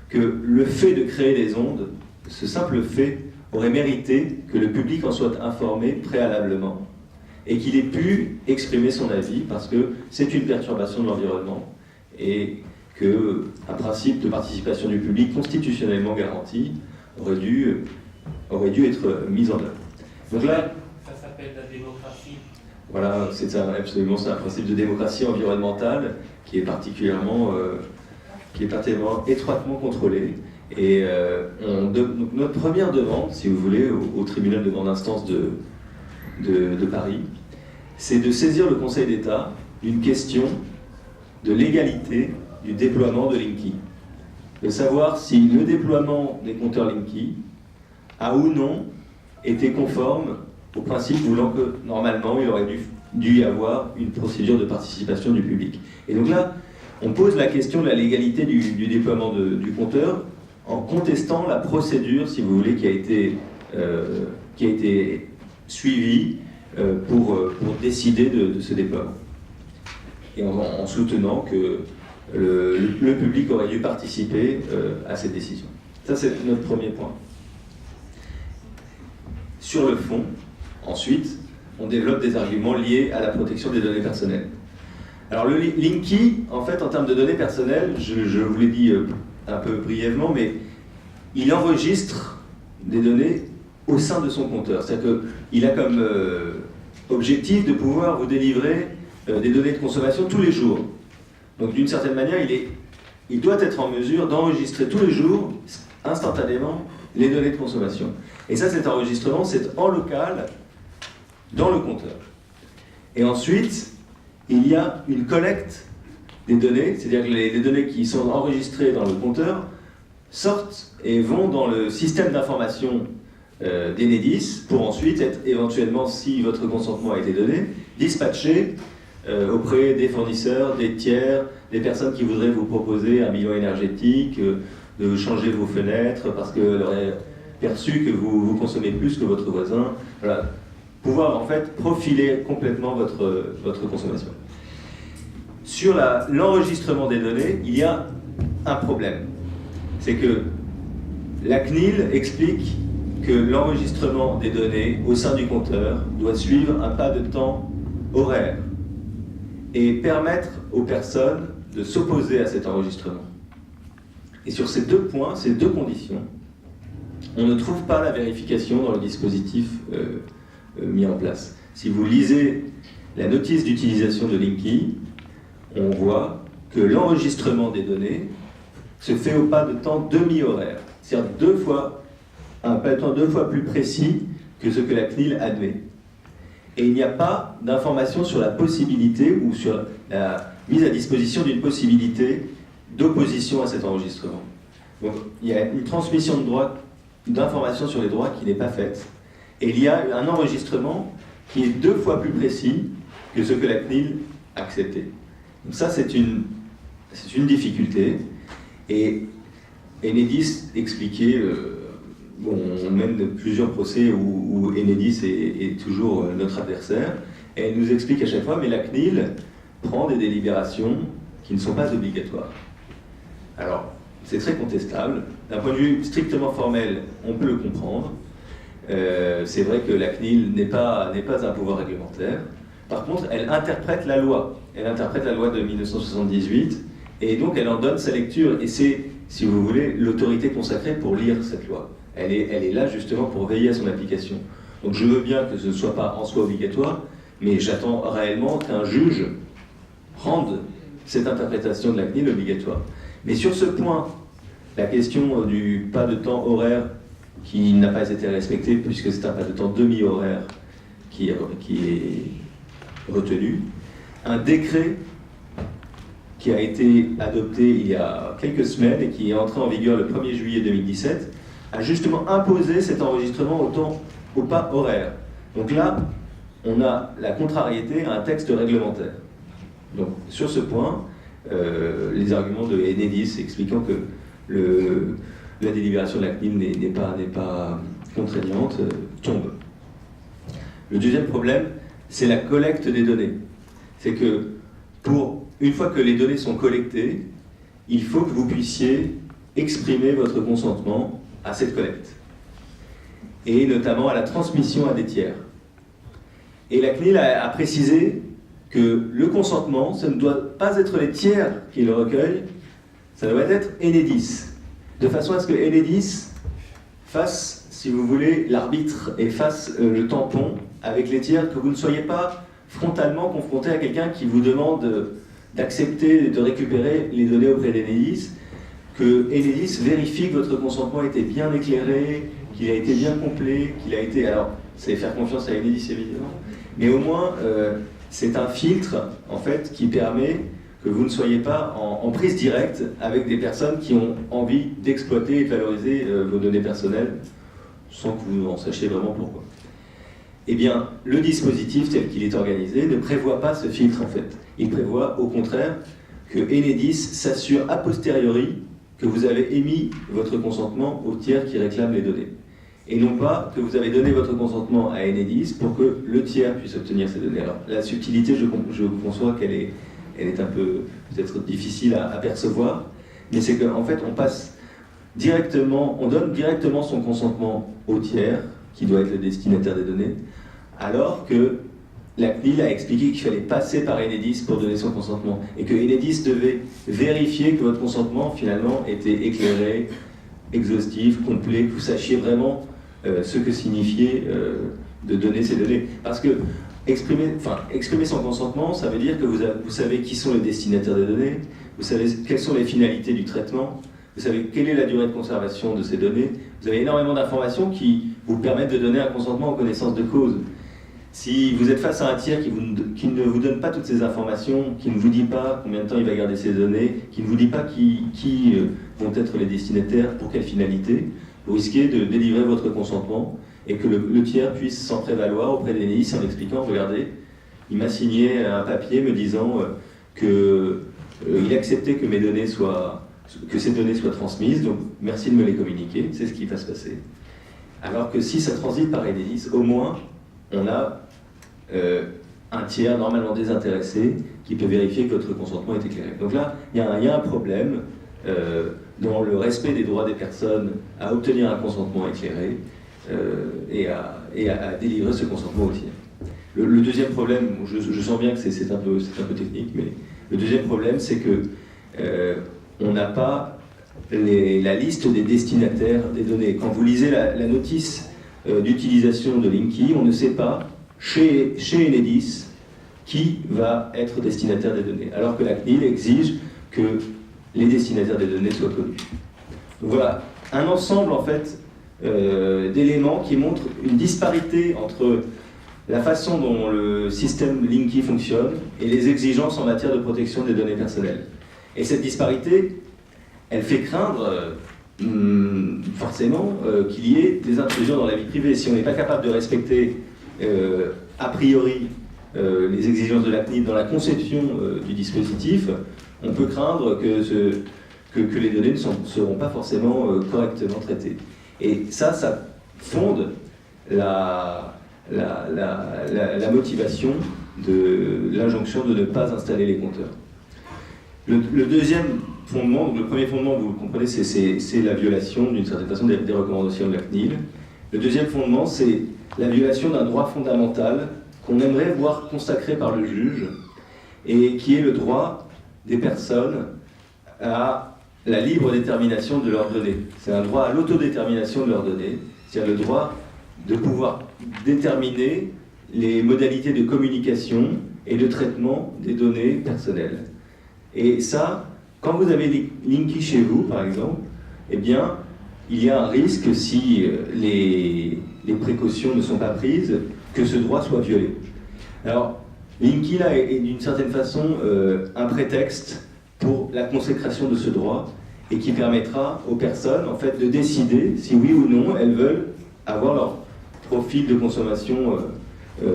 que le fait de créer des ondes, ce simple fait, aurait mérité que le public en soit informé préalablement et qu'il ait pu exprimer son avis parce que c'est une perturbation de l'environnement et qu'un principe de participation du public constitutionnellement garanti aurait dû être mis en œuvre. Donc là, ça s'appelle la démocratie. Voilà, c'est absolument un principe de démocratie environnementale qui est particulièrement étroitement contrôlé. Et donc notre première demande, si vous voulez, au tribunal de grande instance de Paris, c'est de saisir le Conseil d'État d'une question de légalité du déploiement de Linky. De savoir si le déploiement des compteurs Linky a ou non été conforme au principe voulant que normalement il aurait dû y avoir une procédure de participation du public. Et donc là, on pose la question de la légalité du déploiement du compteur en contestant la procédure, si vous voulez, qui a été suivie pour décider de ce déploiement. Et en soutenant que le public aurait dû participer à cette décision. Ça, c'est notre premier point. Sur le fond, ensuite, on développe des arguments liés à la protection des données personnelles. Alors le Linky, en fait, en termes de données personnelles, je vous l'ai dit un peu brièvement, mais il enregistre des données au sein de son compteur. C'est-à-dire qu'il a comme objectif de pouvoir vous délivrer des données de consommation tous les jours. Donc d'une certaine manière, il doit être en mesure d'enregistrer tous les jours, instantanément, les données de consommation. Et ça, cet enregistrement, c'est en local, dans le compteur. Et ensuite, il y a une collecte des données, c'est-à-dire que les données qui sont enregistrées dans le compteur sortent et vont dans le système d'information d'Enedis pour ensuite être éventuellement, si votre consentement a été donné, dispatché auprès des fournisseurs, des tiers, des personnes qui voudraient vous proposer un bilan énergétique, de changer vos fenêtres parce qu'elles auraient perçu que vous consommez plus que votre voisin. Voilà. Pouvoir en fait profiler complètement votre consommation. Sur l'enregistrement des données, il y a un problème. C'est que la CNIL explique que l'enregistrement des données au sein du compteur doit suivre un pas de temps horaire et permettre aux personnes de s'opposer à cet enregistrement. Et sur ces deux points, ces deux conditions, on ne trouve pas la vérification dans le dispositif mis en place. Si vous lisez la notice d'utilisation de Linky, on voit que l'enregistrement des données se fait au pas de temps demi-horaire, c'est-à-dire un pas de temps 2 fois plus précis que ce que la CNIL admet. Et il n'y a pas d'information sur la possibilité ou sur la mise à disposition d'une possibilité d'opposition à cet enregistrement. Donc il y a une transmission de droits, d'informations sur les droits qui n'est pas faite. Et il y a un enregistrement qui est 2 fois plus précis que ce que la CNIL a accepté. Donc ça, c'est une difficulté. Et Enedis expliquait, on mène plusieurs procès où Enedis est toujours notre adversaire, et elle nous explique à chaque fois, mais la CNIL prend des délibérations qui ne sont pas obligatoires. Alors, c'est très contestable. D'un point de vue strictement formel, on peut le comprendre. C'est vrai que la CNIL n'est pas un pouvoir réglementaire. Par contre, elle interprète la loi. Elle interprète la loi de 1978, et donc elle en donne sa lecture. Et c'est, si vous voulez, l'autorité consacrée pour lire cette loi. Elle est là justement pour veiller à son application. Donc je veux bien que ce ne soit pas en soi obligatoire, mais j'attends réellement qu'un juge rende cette interprétation de la CNIL obligatoire. Mais sur ce point, la question du pas de temps horaire qui n'a pas été respecté, puisque c'est un pas de temps demi-horaire qui est retenu, un décret qui a été adopté il y a quelques semaines et qui est entré en vigueur le 1er juillet 2017, a justement imposé cet enregistrement au pas horaire. Donc là, on a la contrariété à un texte réglementaire. Donc sur ce point, les arguments de Enedis expliquant que la délibération de la CNIL n'est pas contraignante tombent. Le deuxième problème, c'est la collecte des données. C'est que une fois que les données sont collectées, il faut que vous puissiez exprimer votre consentement à cette collecte, et notamment à la transmission à des tiers. Et la CNIL a précisé que le consentement, ça ne doit pas être les tiers qui le recueillent, ça doit être Enedis, de façon à ce que Enedis fasse, si vous voulez, l'arbitre et fasse le tampon avec les tiers, que vous ne soyez pas frontalement confronté à quelqu'un qui vous demande d'accepter de récupérer les données auprès d'Enedis, que Enedis vérifie que votre consentement a été bien éclairé, qu'il a été bien complet, qu'il a été... Alors, c'est faire confiance à Enedis, évidemment, mais au moins, c'est un filtre, en fait, qui permet que vous ne soyez pas en prise directe avec des personnes qui ont envie d'exploiter et de valoriser vos données personnelles, sans que vous en sachiez vraiment pourquoi. Eh bien, le dispositif tel qu'il est organisé ne prévoit pas ce filtre, en fait. Il prévoit, au contraire, que Enedis s'assure a posteriori que vous avez émis votre consentement au tiers qui réclame les données. Et non pas que vous avez donné votre consentement à Enedis pour que le tiers puisse obtenir ces données. Alors, la subtilité, je conçois qu'elle est un peu peut-être difficile à percevoir, mais c'est qu'en fait, on donne directement son consentement au tiers, qui doit être le destinataire des données, alors que la CNIL a expliqué qu'il fallait passer par Enedis pour donner son consentement, et que Enedis devait vérifier que votre consentement, finalement, était éclairé, exhaustif, complet, que vous sachiez vraiment ce que signifiait de donner ces données. Parce que exprimer son consentement, ça veut dire que vous savez qui sont les destinataires des données, vous savez quelles sont les finalités du traitement, vous savez quelle est la durée de conservation de ces données, vous avez énormément d'informations qui vous permettent de donner un consentement en connaissance de cause. Si vous êtes face à un tiers qui ne vous donne pas toutes ces informations, qui ne vous dit pas combien de temps il va garder ces données, qui ne vous dit pas qui vont être les destinataires, pour quelle finalité, vous risquez de délivrer votre consentement et que le tiers puisse s'en prévaloir auprès d'Enedis en expliquant, regardez, il m'a signé un papier me disant qu'il acceptait que ces données soient transmises, donc merci de me les communiquer, c'est ce qui va se passer. Alors que si ça transite par Enedis, au moins, on a un tiers normalement désintéressé qui peut vérifier que votre consentement est éclairé. Donc là, il y a un problème dans le respect des droits des personnes à obtenir un consentement éclairé et à délivrer ce consentement au tiers. Le deuxième problème, je sens bien que c'est un peu technique, mais le deuxième problème, c'est que on n'a pas la liste des destinataires des données. Quand vous lisez la notice d'utilisation de Linky, on ne sait pas, chez Enedis, qui va être destinataire des données, alors que la CNIL exige que les destinataires des données soient connus. Donc voilà, un ensemble en fait d'éléments qui montrent une disparité entre la façon dont le système Linky fonctionne et les exigences en matière de protection des données personnelles. Et cette disparité, elle fait craindre forcément qu'il y ait des intrusions dans la vie privée. Si on n'est pas capable de respecter a priori les exigences de la CNIL dans la conception du dispositif, on peut craindre que les données ne seront pas forcément correctement traitées. Et ça fonde la motivation de l'injonction de ne pas installer les compteurs. Le deuxième fondement, donc le premier fondement, vous le comprenez, c'est la violation d'une certaine façon des recommandations de la CNIL. Le deuxième fondement, c'est la violation d'un droit fondamental qu'on aimerait voir consacré par le juge et qui est le droit des personnes à la libre détermination de leurs données. C'est un droit à l'autodétermination de leurs données, c'est-à-dire le droit de pouvoir déterminer les modalités de communication et de traitement des données personnelles. Et ça, quand vous avez Linky chez vous, par exemple, eh bien, il y a un risque, si les précautions ne sont pas prises, que ce droit soit violé. Alors, Linky, là, est d'une certaine façon un prétexte pour la consécration de ce droit et qui permettra aux personnes, en fait, de décider si oui ou non elles veulent avoir leur profil de consommation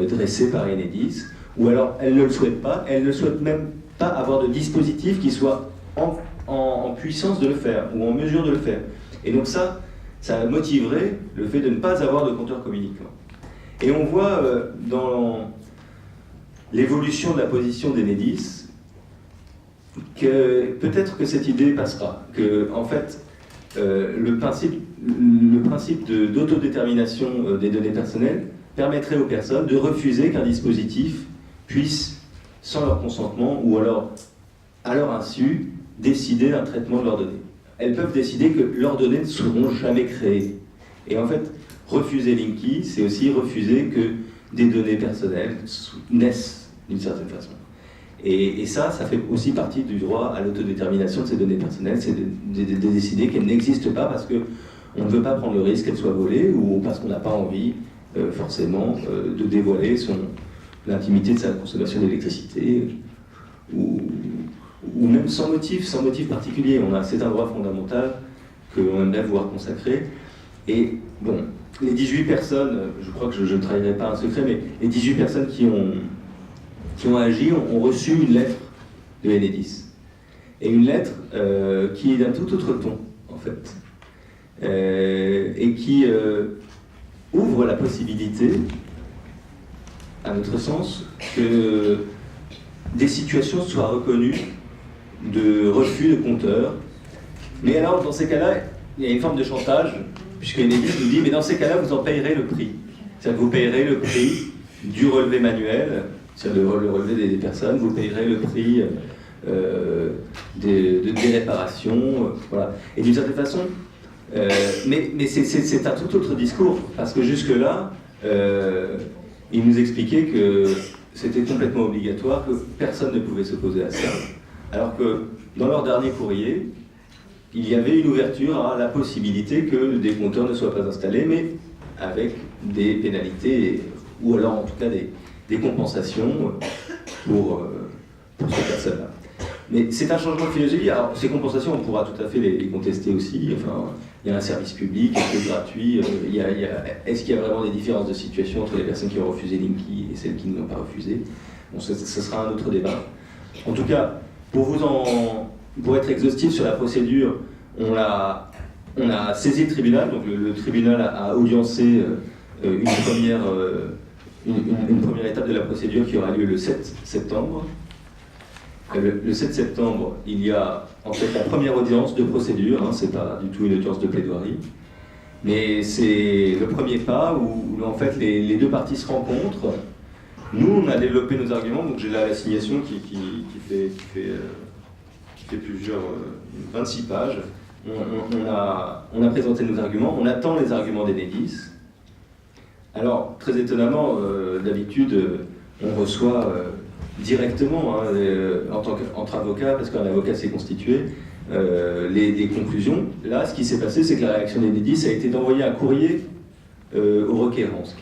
dressé par Enedis, ou alors elles ne le souhaitent pas, elles ne souhaitent même pas avoir de dispositif qui soit en puissance de le faire, ou en mesure de le faire. Et donc ça motiverait le fait de ne pas avoir de compteur communicant. Et on voit dans l'évolution de la position d'Enedis que peut-être que cette idée passera, que en fait le principe d'autodétermination des données personnelles permettrait aux personnes de refuser qu'un dispositif puisse, sans leur consentement ou alors à leur insu, décider d'un traitement de leurs données. Elles peuvent décider que leurs données ne seront jamais créées. Et en fait, refuser Linky, c'est aussi refuser que des données personnelles naissent d'une certaine façon. Et ça fait aussi partie du droit à l'autodétermination de ces données personnelles, c'est de décider qu'elles n'existent pas parce qu'on ne veut pas prendre le risque qu'elles soient volées ou parce qu'on n'a pas envie forcément de dévoiler l'intimité de sa consommation d'électricité ou même sans motif particulier. C'est un droit fondamental qu'on aimerait voir consacré. Et bon, les 18 personnes, je crois que je ne trahirai pas un secret, mais les 18 personnes qui ont agi ont reçu une lettre de Enedis. et une lettre qui est d'un tout autre ton, en fait, et qui ouvre la possibilité, à notre sens, que des situations soient reconnues de refus de compteur. Mais alors, dans ces cas-là, il y a une forme de chantage, puisque Enedis nous dit, mais dans ces cas-là, vous en payerez le prix. C'est-à-dire que vous payerez le prix du relevé manuel, c'est-à-dire le relevé des personnes, vous payerez le prix des réparations, voilà. Et d'une certaine façon, mais c'est un tout autre discours, parce que jusque-là, il nous expliquait que c'était complètement obligatoire, que personne ne pouvait s'opposer à ça, alors que dans leur dernier courrier, il y avait une ouverture à la possibilité que des compteurs ne soient pas installés, mais avec des pénalités, ou alors en tout cas des compensations pour ces personnes-là. Mais c'est un changement de philosophie. Alors, ces compensations, on pourra tout à fait les contester aussi. Enfin, il y a un service public, est-ce que c'est gratuit, est-ce qu'il y a vraiment des différences de situation entre les personnes qui ont refusé Linky et celles qui ne l'ont pas refusé? Bon, ce sera un autre débat. En tout cas, pour être exhaustif sur la procédure, on a saisi le tribunal, donc le tribunal a audiencé une première étape de la procédure qui aura lieu le 7 septembre. Le 7 septembre, il y a en fait la première audience de procédure, hein, c'est pas du tout une audience de plaidoirie, mais c'est le premier pas où en fait les deux parties se rencontrent. Nous, on a développé nos arguments, donc j'ai là l'assignation qui fait plusieurs 26 pages. On a présenté nos arguments, on attend les arguments d'Enedis. Alors, très étonnamment, d'habitude, on reçoit directement, hein, entre avocats, parce qu'un avocat s'est constitué, les conclusions. Là, ce qui s'est passé, c'est que la réaction d'Enedis a été d'envoyer un courrier au requérant, ce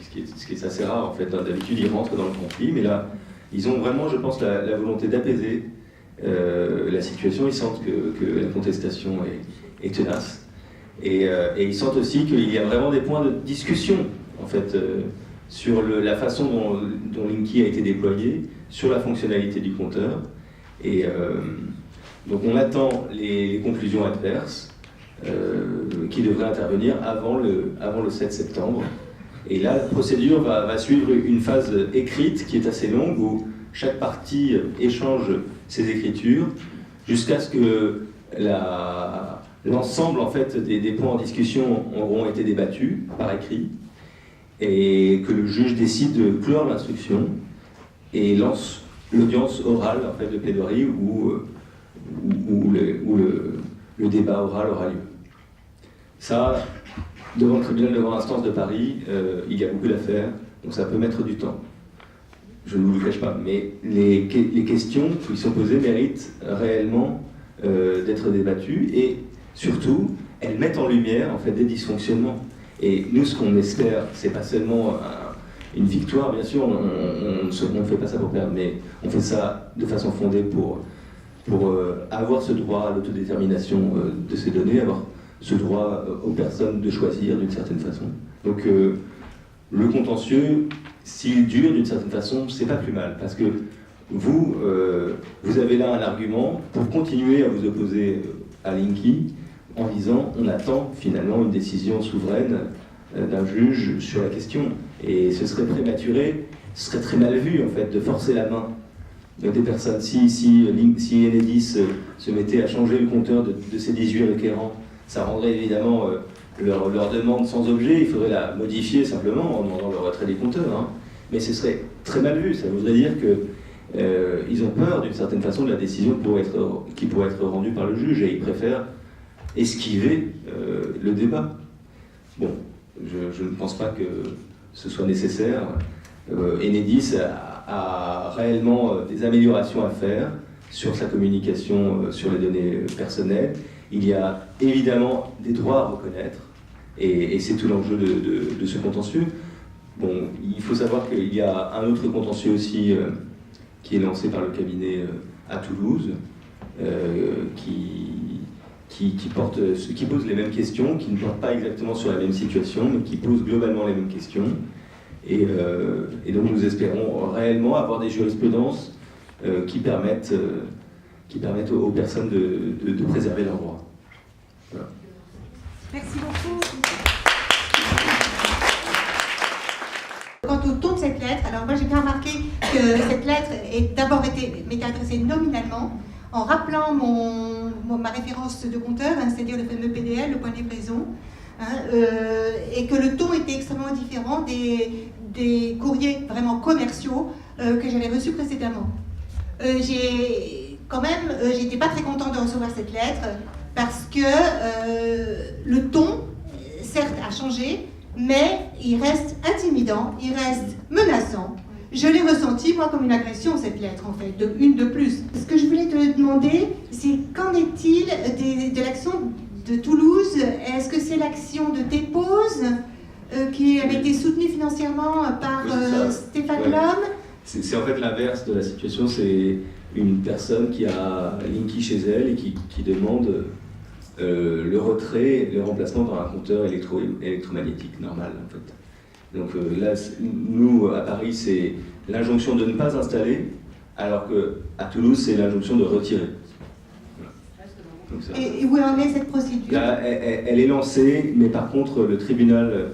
qui est assez rare en fait. D'habitude, ils rentrent dans le conflit, mais là, ils ont vraiment, je pense, la volonté d'apaiser la situation. Ils sentent que la contestation est tenace. Et ils sentent aussi qu'il y a vraiment des points de discussion, en fait, sur la façon dont Linky a été déployé, sur la fonctionnalité du compteur. Et donc on attend les conclusions adverses qui devraient intervenir avant le 7 septembre. Et là, la procédure va suivre une phase écrite qui est assez longue, où chaque partie échange ses écritures, jusqu'à ce que l'ensemble en fait, des points en discussion auront été débattus par écrit, et que le juge décide de clore l'instruction et lance l'audience orale en fait, de plaidoirie où le débat oral aura lieu. Ça, devant le tribunal, devant l'instance de Paris, il y a beaucoup d'affaires, donc ça peut mettre du temps. Je ne vous le cache pas, mais les questions qui sont posées méritent réellement d'être débattues, et surtout, elles mettent en lumière en fait, des dysfonctionnements. Et nous, ce qu'on espère, c'est pas seulement une victoire, bien sûr, on ne fait pas ça pour perdre, mais on fait ça de façon fondée pour avoir ce droit à l'autodétermination de ces données, avoir ce droit aux personnes de choisir d'une certaine façon. Donc le contentieux, s'il dure d'une certaine façon, c'est pas plus mal, parce que vous avez là un argument pour continuer à vous opposer à Linky, en disant on attend finalement une décision souveraine d'un juge sur la question. Et ce serait prématuré, ce serait très mal vu en fait de forcer la main des personnes. Si Enedis se mettait à changer le compteur de ces 18 requérants, ça rendrait évidemment leur demande sans objet, il faudrait la modifier simplement en demandant le retrait des compteurs. Hein. Mais ce serait très mal vu, ça voudrait dire qu'ils ont peur d'une certaine façon de la décision qui pourrait être rendue par le juge, et ils préfèrent esquiver le débat. Bon, je ne pense pas que ce soit nécessaire. Enedis a réellement des améliorations à faire sur sa communication sur les données personnelles. Il y a évidemment des droits à reconnaître, et c'est tout l'enjeu de ce contentieux. Bon, il faut savoir qu'il y a un autre contentieux aussi qui est lancé par le cabinet à Toulouse, qui pose les mêmes questions, qui ne porte pas exactement sur la même situation, mais qui pose globalement les mêmes questions. Et donc nous espérons réellement avoir des jurisprudences qui permettent qui permettent aux personnes de préserver leurs droits. Voilà. Merci beaucoup. Quant au ton de cette lettre, alors moi j'ai bien remarqué que cette lettre m'était adressée nominalement, en rappelant ma référence de compteur, hein, c'est-à-dire le fameux PDL, le point de livraison, hein, et que le ton était extrêmement différent des courriers vraiment commerciaux que j'avais reçus précédemment. J'étais pas très contente de recevoir cette lettre parce que le ton, certes, a changé, mais il reste intimidant, il reste menaçant. Je l'ai ressenti, moi, comme une agression, cette lettre, en fait, une de plus. Ce que je voulais te demander, c'est qu'en est-il de l'action de Toulouse? Est-ce que c'est l'action de Dépose qui avait été soutenue financièrement par Stéphane Lhomme? C'est en fait l'inverse de la situation, c'est une personne qui a Linky chez elle et qui demande le retrait, le remplacement par un compteur électromagnétique normal, en fait. Donc là, nous, à Paris, c'est l'injonction de ne pas installer, alors qu'à Toulouse, c'est l'injonction de retirer. Voilà. Et où en est cette procédure? Là, elle est lancée, mais par contre, le tribunal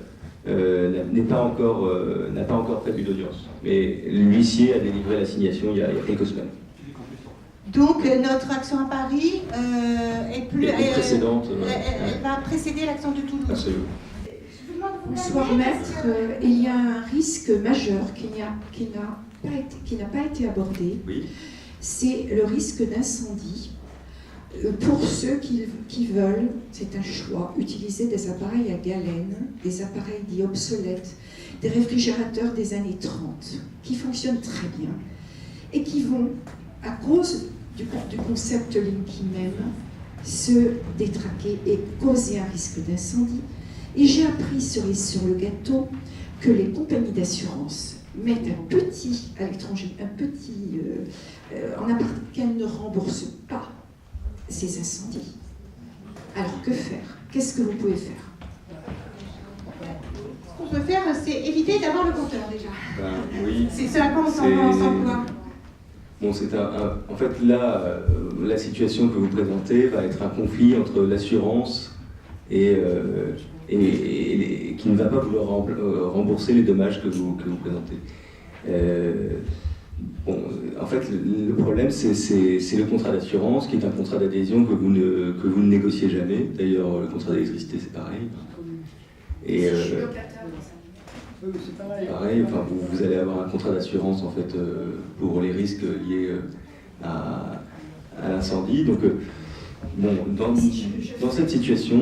n'a pas encore prévu d'audience. Mais l'huissier a délivré l'assignation il y a quelques semaines. Donc notre action à Paris est plus précédente. Elle va précéder l'action de Toulouse. Absolument. Bonsoir maître, il y a un risque majeur qui n'a pas été abordé. Oui. C'est le risque d'incendie. Pour ceux qui veulent, c'est un choix, utiliser des appareils à galène, des appareils dits obsolètes, des réfrigérateurs des années 30, qui fonctionnent très bien, et qui vont, à cause du concept Linky même, se détraquer et causer un risque d'incendie. Et j'ai appris cerise sur le gâteau que les compagnies d'assurance mettent un petit à l'étranger, en appart qu'elles ne remboursent pas ces incendies. Alors que faire? Qu'est-ce que vous pouvez faire? Ce qu'on peut faire, c'est éviter d'avoir le compteur déjà. Oui. C'est ce à quoi on s'emploie. Bon, en fait, là, la situation que vous présentez va être un conflit entre l'assurance et qui ne va pas vouloir rembourser les dommages que vous présentez. Bon, en fait, le problème, c'est le contrat d'assurance, qui est un contrat d'adhésion que vous ne négociez jamais. D'ailleurs, le contrat d'électricité, c'est pareil. Et pareil, enfin, vous allez avoir un contrat d'assurance, en fait, pour les risques liés à l'incendie. Donc, bon, dans cette situation,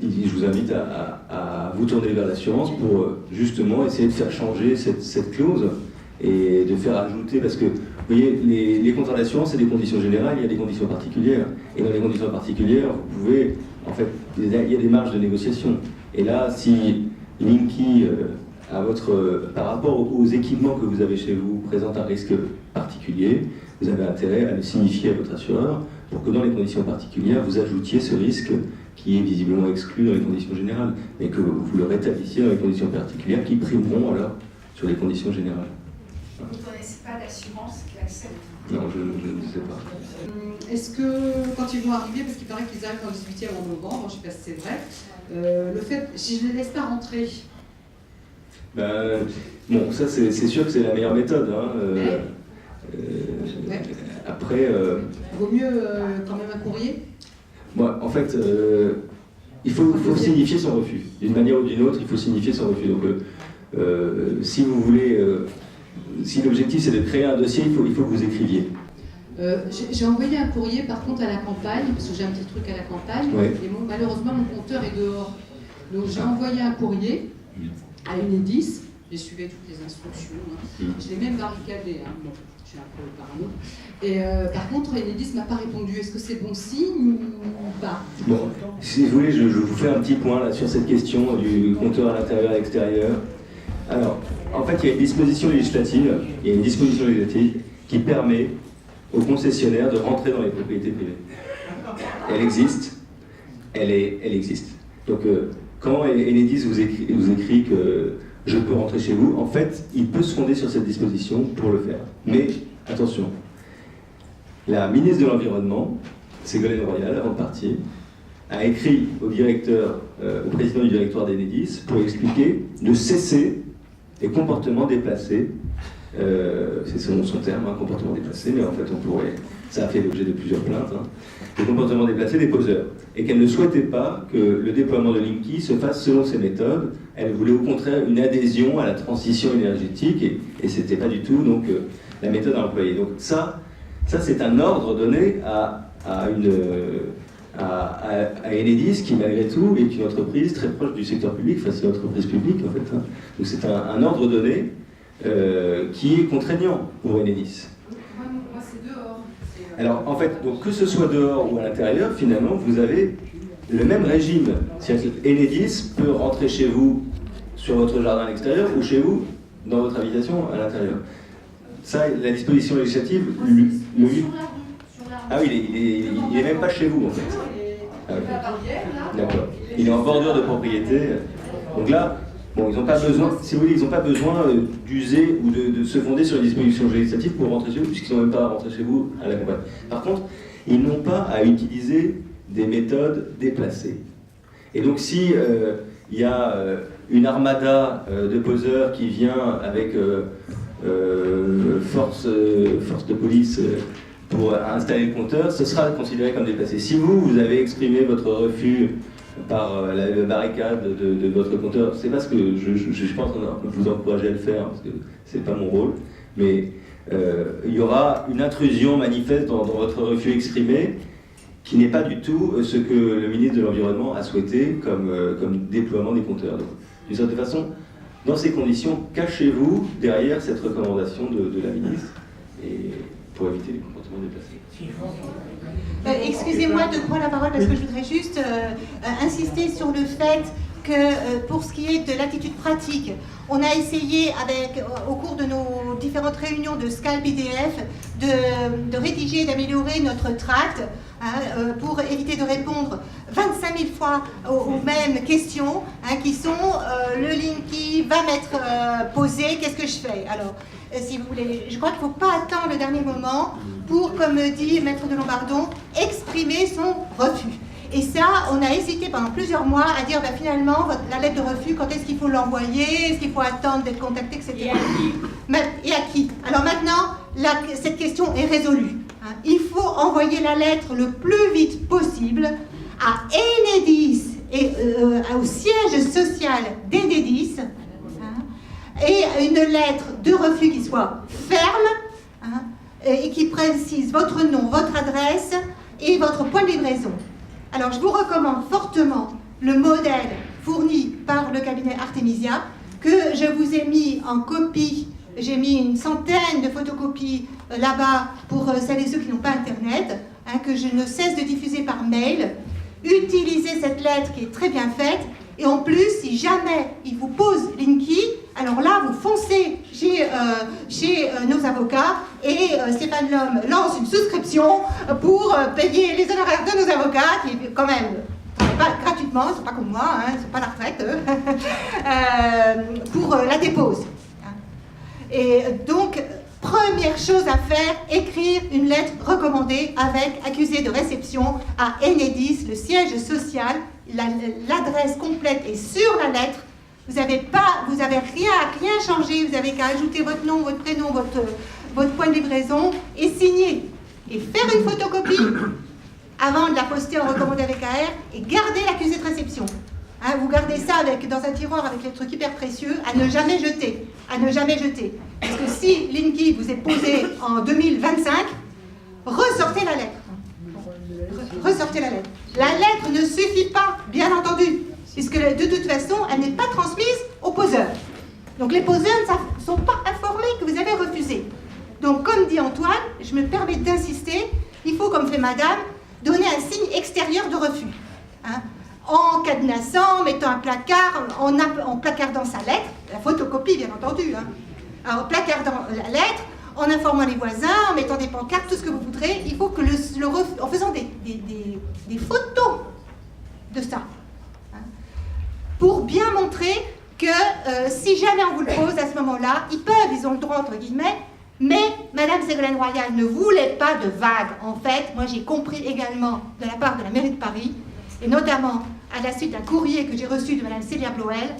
je vous invite à vous tourner vers l'assurance pour justement essayer de faire changer cette clause et de faire ajouter, parce que vous voyez, les contrats d'assurance, c'est des conditions générales, il y a des conditions particulières. Et dans les conditions particulières, vous pouvez, en fait, il y a des marges de négociation. Et là, si Linky, par rapport aux équipements que vous avez chez vous, présente un risque particulier, vous avez intérêt à le signifier à votre assureur pour que dans les conditions particulières, vous ajoutiez ce risque qui est visiblement exclu dans les conditions générales, mais que vous le rétablissiez dans les conditions particulières qui primeront alors sur les conditions générales. Vous ne connaissez pas d'assurance qui accepte? Non, je ne sais pas. Est-ce que, quand ils vont arriver, parce qu'il paraît qu'ils arrivent dans le 18e en novembre, je ne sais pas si c'est vrai, le fait, si je ne les laisse pas rentrer... Bon, ça c'est sûr que c'est la meilleure méthode. Hein. Après... Vaut mieux quand même un courrier? Moi, en fait, il faut signifier son refus. D'une manière ou d'une autre, il faut signifier son refus. Donc, si vous voulez... si l'objectif c'est de créer un dossier, il faut que vous écriviez. J'ai envoyé un courrier par contre à la campagne, parce que j'ai un petit truc à la campagne, ouais. Et malheureusement mon compteur est dehors. Donc j'ai envoyé un courrier à Enedis, j'ai suivi toutes les instructions, hein. Je l'ai même barricadé, hein. Bon, je suis un peu parano. Et par contre Enedis ne m'a pas répondu, est-ce que c'est bon signe ou pas? Bon, si vous voulez, je vous fais un petit point là, sur cette question du compteur à l'intérieur et à l'extérieur. Alors, en fait, il y a une disposition législative qui permet aux concessionnaires de rentrer dans les propriétés privées. Elle existe, elle existe. Donc, quand Enedis vous écrit que je peux rentrer chez vous, en fait, il peut se fonder sur cette disposition pour le faire. Mais, attention, la ministre de l'Environnement, Ségolène Royal, avant de partir, a écrit au président du directoire d'Enedis pour expliquer de cesser les comportements déplacés. C'est son terme, hein, comportement déplacé, mais en fait ça a fait l'objet de plusieurs plaintes, hein, les comportements déplacés des poseurs, et qu'elle ne souhaitait pas que le déploiement de Linky se fasse selon ces méthodes. Elle voulait au contraire une adhésion à la transition énergétique, et c'était pas du tout donc la méthode à employer. Donc ça c'est un ordre donné à Enedis, qui malgré tout est une entreprise très proche du secteur public, enfin c'est une entreprise publique en fait, hein. Donc c'est un ordre donné qui est contraignant pour Enedis. Moi c'est dehors. Alors en fait, donc, que ce soit dehors ou à l'intérieur, finalement vous avez le même régime. C'est-à-dire que Enedis peut rentrer chez vous sur votre jardin à l'extérieur ou chez vous dans votre habitation à l'intérieur. Ça, la disposition législative Ah oui, il est même pas chez vous en fait. Ah, okay. D'accord. Il est en bordure de propriété. Donc là, bon, ils n'ont pas besoin, si vous voulez, ils n'ont pas besoin d'user ou de se fonder sur les dispositions législatives pour rentrer chez vous, puisqu'ils n'ont même pas à rentrer chez vous à la campagne. Par contre, ils n'ont pas à utiliser des méthodes déplacées. Et donc si il y a une armada de poseurs qui vient avec force de police pour installer le compteur, ce sera considéré comme déplacé. Si vous avez exprimé votre refus par la barricade de votre compteur, c'est parce que je ne suis pas en train de vous encourager à le faire, parce que c'est pas mon rôle, mais il y aura une intrusion manifeste dans votre refus exprimé, qui n'est pas du tout ce que le ministre de l'Environnement a souhaité comme déploiement des compteurs. Donc, d'une certaine façon, dans ces conditions, cachez-vous derrière cette recommandation de la ministre et pour éviter les comportements déplacés. Excusez-moi de prendre la parole parce que je voudrais juste insister sur le fait que pour ce qui est de l'attitude pratique, on a essayé au cours de nos différentes réunions de SCAL PDF de rédiger et d'améliorer notre tract pour éviter de répondre 25 000 fois aux mêmes questions qui sont le Linky va m'être posé, qu'est-ce que je fais? Alors, si vous voulez, je crois qu'il ne faut pas attendre le dernier moment pour, comme dit Maître de Lombardon, exprimer son refus. Et ça, on a hésité pendant plusieurs mois à dire finalement, la lettre de refus, quand est-ce qu'il faut l'envoyer, est-ce qu'il faut attendre d'être contacté, etc. Et à qui? Et à qui? Alors maintenant, cette question est résolue. Il faut envoyer la lettre le plus vite possible à Enedis et au siège social d'Enedis, et une lettre de refus qui soit ferme et qui précise votre nom, votre adresse et votre point de livraison. Alors je vous recommande fortement le modèle fourni par le cabinet Artemisia que je vous ai mis en copie. J'ai mis une centaine de photocopies là-bas pour celles et ceux qui n'ont pas Internet, que je ne cesse de diffuser par mail. Utilisez cette lettre qui est très bien faite. Et en plus, si jamais il vous pose Linky, alors là, vous foncez chez nos avocats et Stéphane Lhomme lance une souscription pour payer les honoraires de nos avocats, qui quand même pas gratuitement, ils ne sont pas comme moi, ils ne sont pas à la retraite, pour la dépose. Et donc, première chose à faire, écrire une lettre recommandée avec accusé de réception à Enedis, le siège social. L'adresse complète est sur la lettre. Vous n'avez rien changé. Vous n'avez qu'à ajouter votre nom, votre prénom, votre point de livraison et signer. Et faire une photocopie avant de la poster en recommandé avec AR et garder l'accusé de réception. Vous gardez ça dans un tiroir avec les trucs hyper précieux, à ne jamais jeter. À ne jamais jeter. Parce que si Linky vous est posé en 2025, ressortez la lettre. Ressortez la lettre. La lettre ne suffit pas, bien entendu, puisque de toute façon, elle n'est pas transmise aux poseurs. Donc les poseurs ne sont pas informés que vous avez refusé. Donc comme dit Antoine, je me permets d'insister, il faut, comme fait Madame, donner un signe extérieur de refus. En cadenassant, en mettant un placard, en placardant sa lettre, la photocopie bien entendu, en placardant la lettre, en informant les voisins, en mettant des pancartes, tout ce que vous voudrez, il faut que en faisant des photos de ça, pour bien montrer que si jamais on vous le pose à ce moment-là, ils ont le droit, entre guillemets, Mais Madame Ségolène Royal ne voulait pas de vagues. En fait, moi j'ai compris également de la part de la mairie de Paris, et notamment à la suite d'un courrier que j'ai reçu de Madame Célia Bloel,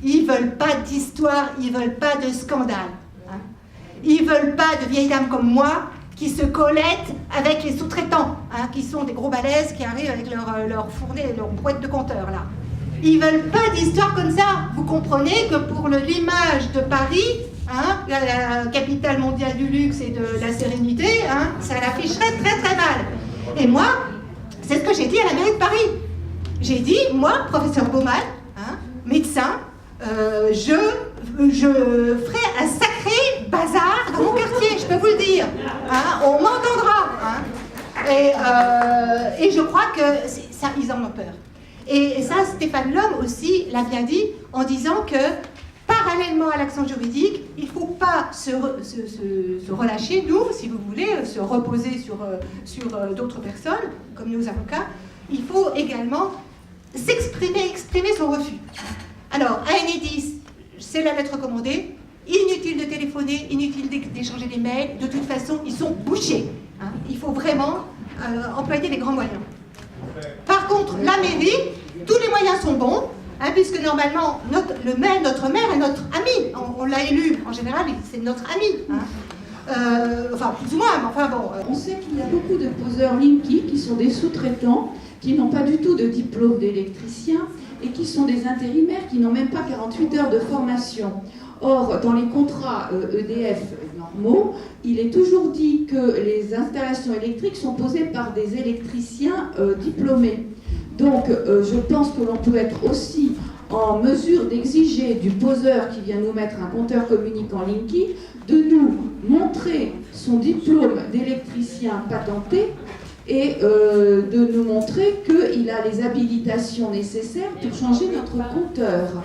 ils ne veulent pas d'histoire, ils ne veulent pas de scandale. Hein. Ils ne veulent pas de vieilles dames comme moi qui se collettent avec les sous-traitants, hein, qui sont des gros balèzes qui arrivent avec leur fournet, leur boîte de compteurs là. Ils ne veulent pas d'histoire comme ça. Vous comprenez que pour l'image de Paris, hein, la capitale mondiale du luxe et de la sérénité, hein, ça l'afficherait très très mal. Et moi, c'est ce que j'ai dit à la mairie de Paris. J'ai dit, moi, professeur Baumann, hein, médecin, je ferai un sacré bazar dans mon quartier, je peux vous le dire. Hein, on m'entendra. Hein. Et je crois que ça, ils en ont peur. Et ça, Stéphane Lhomme aussi l'a bien dit en disant que parallèlement à l'action juridique, il ne faut pas se relâcher, nous, si vous voulez, se reposer sur d'autres personnes, comme nos avocats. Il faut également exprimer son refus. Alors, à Enedis, c'est la lettre recommandée. Inutile de téléphoner, inutile d'échanger des mails. De toute façon, ils sont bouchés. Hein. Il faut vraiment employer les grands moyens. Par contre, la mairie, tous les moyens sont bons, hein, puisque normalement, notre maire est notre ami. On l'a élu, en général, c'est notre ami. Hein. Enfin, plus ou moins, mais enfin bon. On sait qu'il y a beaucoup de poseurs Linky qui sont des sous-traitants, qui n'ont pas du tout de diplôme d'électricien et qui sont des intérimaires qui n'ont même pas 48 heures de formation. Or, dans les contrats EDF normaux, il est toujours dit que les installations électriques sont posées par des électriciens diplômés. Donc, je pense que l'on peut être aussi en mesure d'exiger du poseur qui vient nous mettre un compteur communicant Linky de nous montrer son diplôme d'électricien patenté et de nous montrer qu'il a les habilitations nécessaires pour changer notre compteur.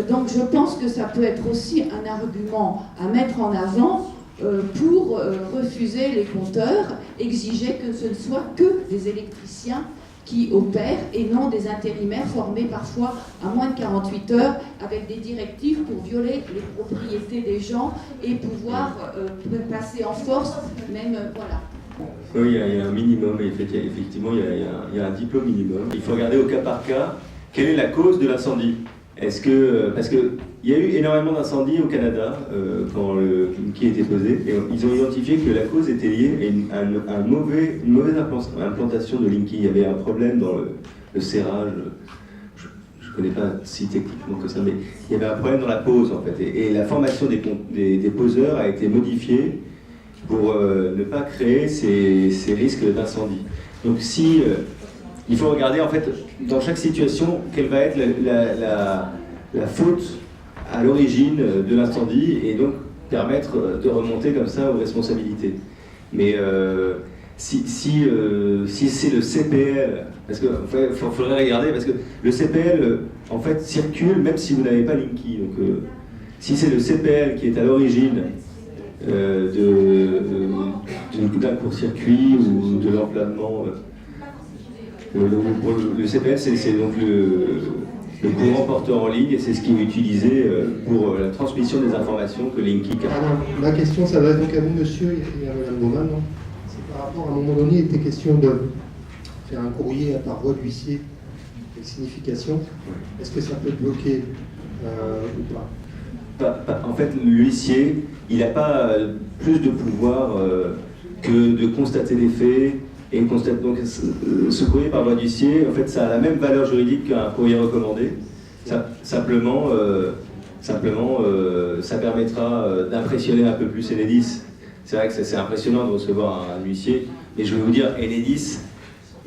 Donc je pense que ça peut être aussi un argument à mettre en avant pour refuser les compteurs, exiger que ce ne soit que des électriciens qui opèrent et non des intérimaires formés parfois à moins de 48 heures avec des directives pour violer les propriétés des gens et pouvoir passer en force, même voilà. Oui, il y a un minimum, effectivement, il y a un diplôme minimum. Il faut regarder au cas par cas quelle est la cause de l'incendie. Parce qu'il y a eu énormément d'incendies au Canada quand le Linky était posé, et ils ont identifié que la cause était liée à une mauvaise implantation de Linky. Il y avait un problème dans le serrage, je ne connais pas si techniquement que ça, mais il y avait un problème dans la pose en fait, et la formation des poseurs a été modifiée pour ne pas créer ces risques d'incendie. Donc il faut regarder en fait dans chaque situation quelle va être la faute à l'origine de l'incendie et donc permettre de remonter comme ça aux responsabilités. Mais si c'est le CPL, parce qu'il faudrait regarder, parce que le CPL en fait circule même si vous n'avez pas Linky. Donc si c'est le CPL qui est à l'origine d'un court-circuit ou de l'enflammement, le CPL c'est donc le courant porteur en ligne et c'est ce qui est utilisé pour la transmission des informations que Linky capte. Ma question s'adresse donc à vous, monsieur, et à Mme Baumann. C'est par rapport, à un moment donné, il était question de faire un courrier par voie d'huissier avec signification. Est-ce que ça peut bloquer ou pas? En fait, l'huissier, il n'a pas plus de pouvoir que de constater les faits. Et constate donc ce courrier par voie d'huissier, en fait, ça a la même valeur juridique qu'un courrier recommandé. Simplement, ça permettra d'impressionner un peu plus Enedis. C'est vrai que c'est impressionnant de recevoir un huissier, mais je vais vous dire, Enedis,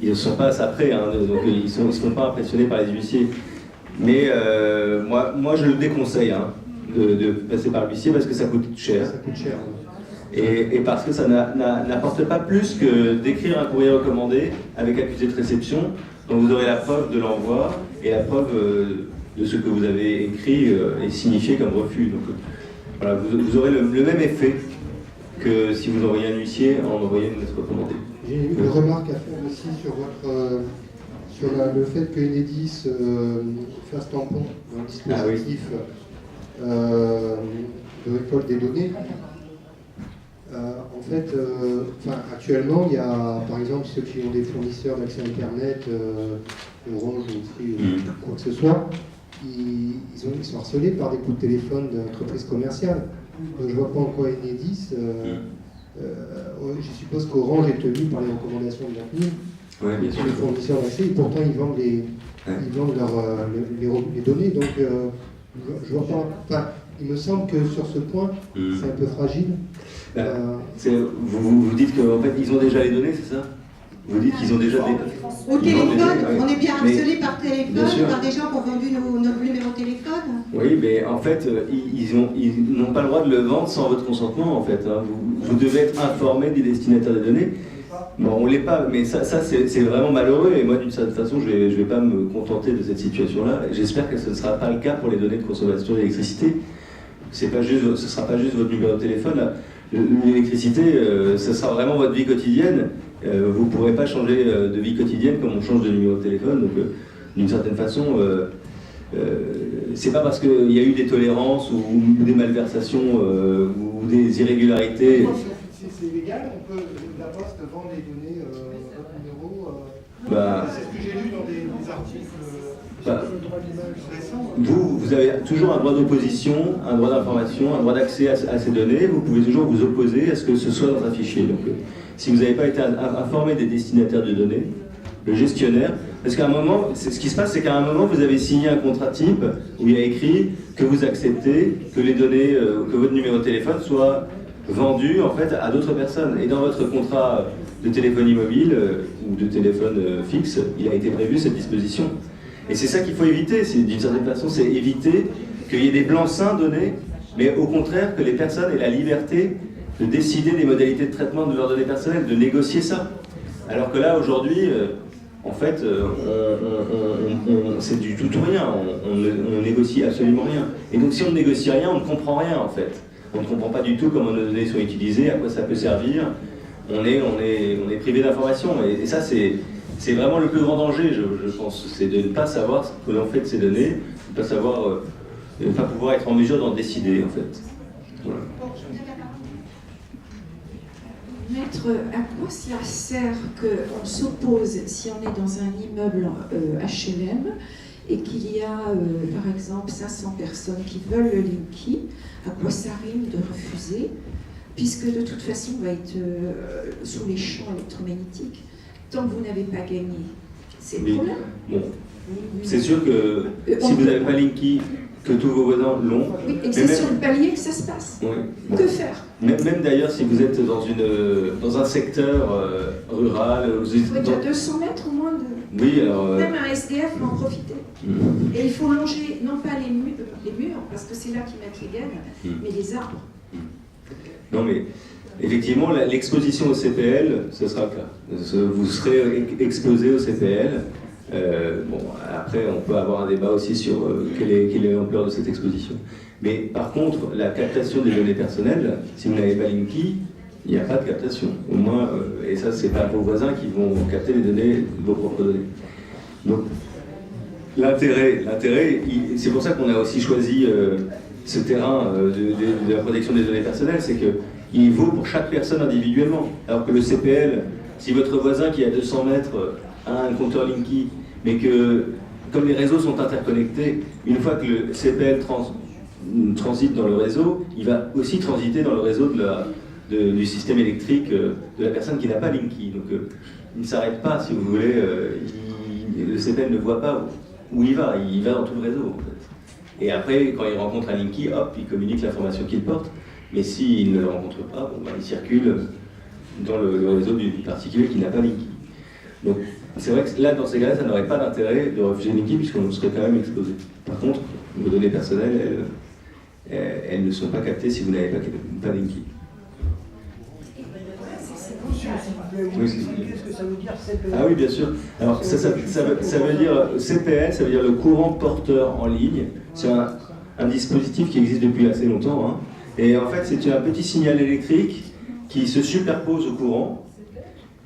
ils ne sont pas après, hein, donc ils ne seront pas impressionnés par les huissiers. Mais moi, je le déconseille hein, de passer par l'huissier parce que ça coûte cher. Ça coûte cher. Et parce que ça n'apporte pas plus que d'écrire un courrier recommandé avec accusé de réception, dont vous aurez la preuve de l'envoi et la preuve de ce que vous avez écrit et signifié comme refus. Donc voilà, vous aurez le même effet que si vous envoyez un huissier en envoyant une lettre recommandée. J'ai une remarque à faire aussi sur le fait que Enedis fasse tampon dans le dispositif de récolte des données. En fait, actuellement, il y a, par exemple, ceux qui ont des fournisseurs d'accès Internet, Orange ou Free ou quoi que ce soit, ils sont harcelés par des coups de téléphone d'entreprises commerciales. Donc, je ne vois pas en quoi Enedis. Je suppose qu'Orange est tenu par les recommandations de l'ACNIL. Ouais, bien sûr. Les fournisseurs d'accès, et pourtant ils vendent les données. Donc, je vois pas. Enfin, il me semble que sur ce point, c'est un peu fragile. Vous dites qu'en fait, ils ont déjà les données, c'est ça? Vous dites qu'ils ont déjà des... Au téléphone, on est bien harcelé Mais, par téléphone, par des gens qui ont vendu notre numéro de téléphone. Oui, mais en fait, ils n'ont pas le droit de le vendre sans votre consentement, en fait. Hein. Vous devez être informé des destinataires des données. Bon, on ne l'est pas, mais ça c'est vraiment malheureux, et moi, d'une certaine façon, je ne vais pas me contenter de cette situation-là. J'espère que ce ne sera pas le cas pour les données de consommation d'électricité. Ce ne sera pas juste votre numéro de téléphone. L'électricité, ce sera vraiment votre vie quotidienne. Vous ne pourrez pas changer de vie quotidienne comme on change de numéro de téléphone. Donc, d'une certaine façon, c'est pas parce qu'il y a eu des tolérances ou des malversations ou des irrégularités. C'est légal, on peut la Poste vendre les données, votre numéro. C'est ce que j'ai lu dans des articles. Vous avez toujours un droit d'opposition, un droit d'information, un droit d'accès à ces données. Vous pouvez toujours vous opposer à ce que ce soit dans un fichier. Donc, si vous n'avez pas été informé des destinataires de données, le gestionnaire, parce qu'à un moment, ce qui se passe, c'est qu'à un moment, vous avez signé un contrat type où il y a écrit que vous acceptez que les données, que votre numéro de téléphone soit vendu en fait à d'autres personnes. Et dans votre contrat de téléphonie mobile ou de téléphone fixe, il a été prévu cette disposition. Et c'est ça qu'il faut éviter, d'une certaine façon, c'est éviter qu'il y ait des blancs-seings donnés, mais au contraire que les personnes aient la liberté de décider des modalités de traitement de leurs données personnelles, de négocier ça. Alors que là, aujourd'hui, en fait, c'est du tout ou rien, on ne négocie absolument rien. Et donc si on ne négocie rien, on ne comprend rien en fait. On ne comprend pas du tout comment nos données sont utilisées, à quoi ça peut servir. On est privé d'informations. Et ça, c'est vraiment le plus grand danger, je pense. C'est de ne pas savoir ce que l'on fait de ces données, de ne pas pouvoir être en mesure d'en décider, en fait. Voilà. Maître, à quoi cela sert qu'on s'oppose si on est dans un immeuble HLM et qu'il y a, par exemple, 500 personnes qui veulent le Linky? À quoi ça rime de refuser? Puisque de toute façon, on va être sous les champs électromagnétiques. Tant que vous n'avez pas gagné, c'est le problème. Bon. C'est sûr que si vous n'avez pas Linky, que tous vos voisins l'ont. Oui, et que c'est sur le palier que ça se passe. Oui, bon. Que faire? Même d'ailleurs, si vous êtes dans un secteur rural, vous êtes Il faut être à 200 mètres au moins de... Oui, alors... Même un SDF va en profiter. Et il faut longer, non pas les murs, parce que c'est là qu'ils mettent les gaines, mais les arbres. Non, mais effectivement, l'exposition au CPL, ce sera le cas. Vous serez exposé au CPL. Bon, après, on peut avoir un débat aussi sur quelle est l'ampleur de cette exposition. Mais par contre, la captation des données personnelles, si vous n'avez pas Linky, il n'y a pas de captation. Au moins, et ça, c'est pas vos voisins qui vont capter les données, vos propres données. Donc, l'intérêt, c'est pour ça qu'on a aussi choisi ce terrain de la protection des données personnelles, c'est qu'il vaut pour chaque personne individuellement. Alors que le CPL, si votre voisin qui est à 200 mètres a un compteur Linky, mais que, comme les réseaux sont interconnectés, une fois que le CPL transite dans le réseau, il va aussi transiter dans le réseau du système électrique de la personne qui n'a pas Linky. Donc il ne s'arrête pas, si vous voulez, le CPL ne voit pas où il va dans tout le réseau en fait. Et après, quand il rencontre un Linky, hop, il communique l'information qu'il porte. Mais s'il ne le rencontre pas, bon, il circule dans le réseau du particulier qui n'a pas Linky. Donc c'est vrai que là, dans ces cas-là, ça n'aurait pas d'intérêt de refuser Linky puisqu'on serait quand même exposé. Par contre, vos données personnelles, elles ne sont pas captées si vous n'avez pas Linky. Qu'est-ce que ça veut dire CPL? Ah oui, bien sûr. Alors ça veut dire CPL, ça veut dire le courant porteur en ligne. C'est un dispositif qui existe depuis assez longtemps. Hein. Et en fait, c'est un petit signal électrique qui se superpose au courant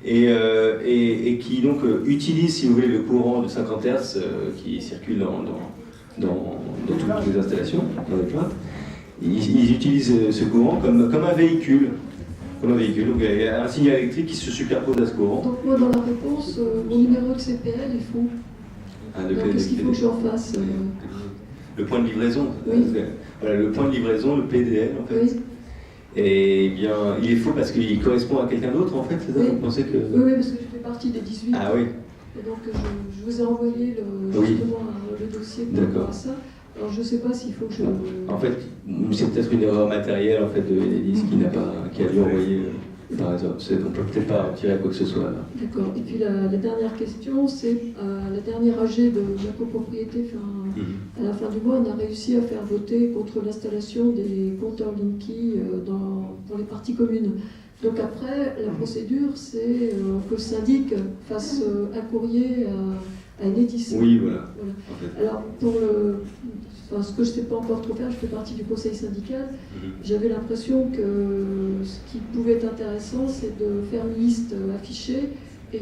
et qui donc utilise, si vous voulez, le courant de 50 Hz qui circule dans toutes les installations, dans les plaintes. Ils utilisent ce courant comme un véhicule. comme un véhicule. Donc il y a un signal électrique qui se superpose à ce courant. Donc moi dans la réponse, mon numéro de CPL est faux. Donc qu'est-ce qu'il faut que j'en fasse Le point de livraison. Oui. Voilà, le point de livraison, le PDL en fait. Oui. Et bien, il est faux parce qu'il correspond à quelqu'un d'autre en fait, c'est ça? Oui. Vous pensez que... Oui, parce que je fais partie des 18. Ah oui. Et donc je vous ai envoyé justement le dossier par rapport à ça. Alors je ne sais pas s'il faut que je... En fait, c'est peut-être une erreur matérielle en fait de Enedis qui a dû envoyer par hasard. On peut peut-être pas en tirer quoi que ce soit là. D'accord. Et puis la dernière question, c'est la dernière AG de la copropriété. À la fin du mois, on a réussi à faire voter contre l'installation des compteurs Linky pour les parties communes. Donc après, la procédure, c'est que le syndic fasse un courrier à Enedis. Oui, voilà. En fait. Alors, ce que je ne sais pas encore trop faire, je fais partie du conseil syndical. J'avais l'impression que ce qui pouvait être intéressant, c'est de faire une liste affichée et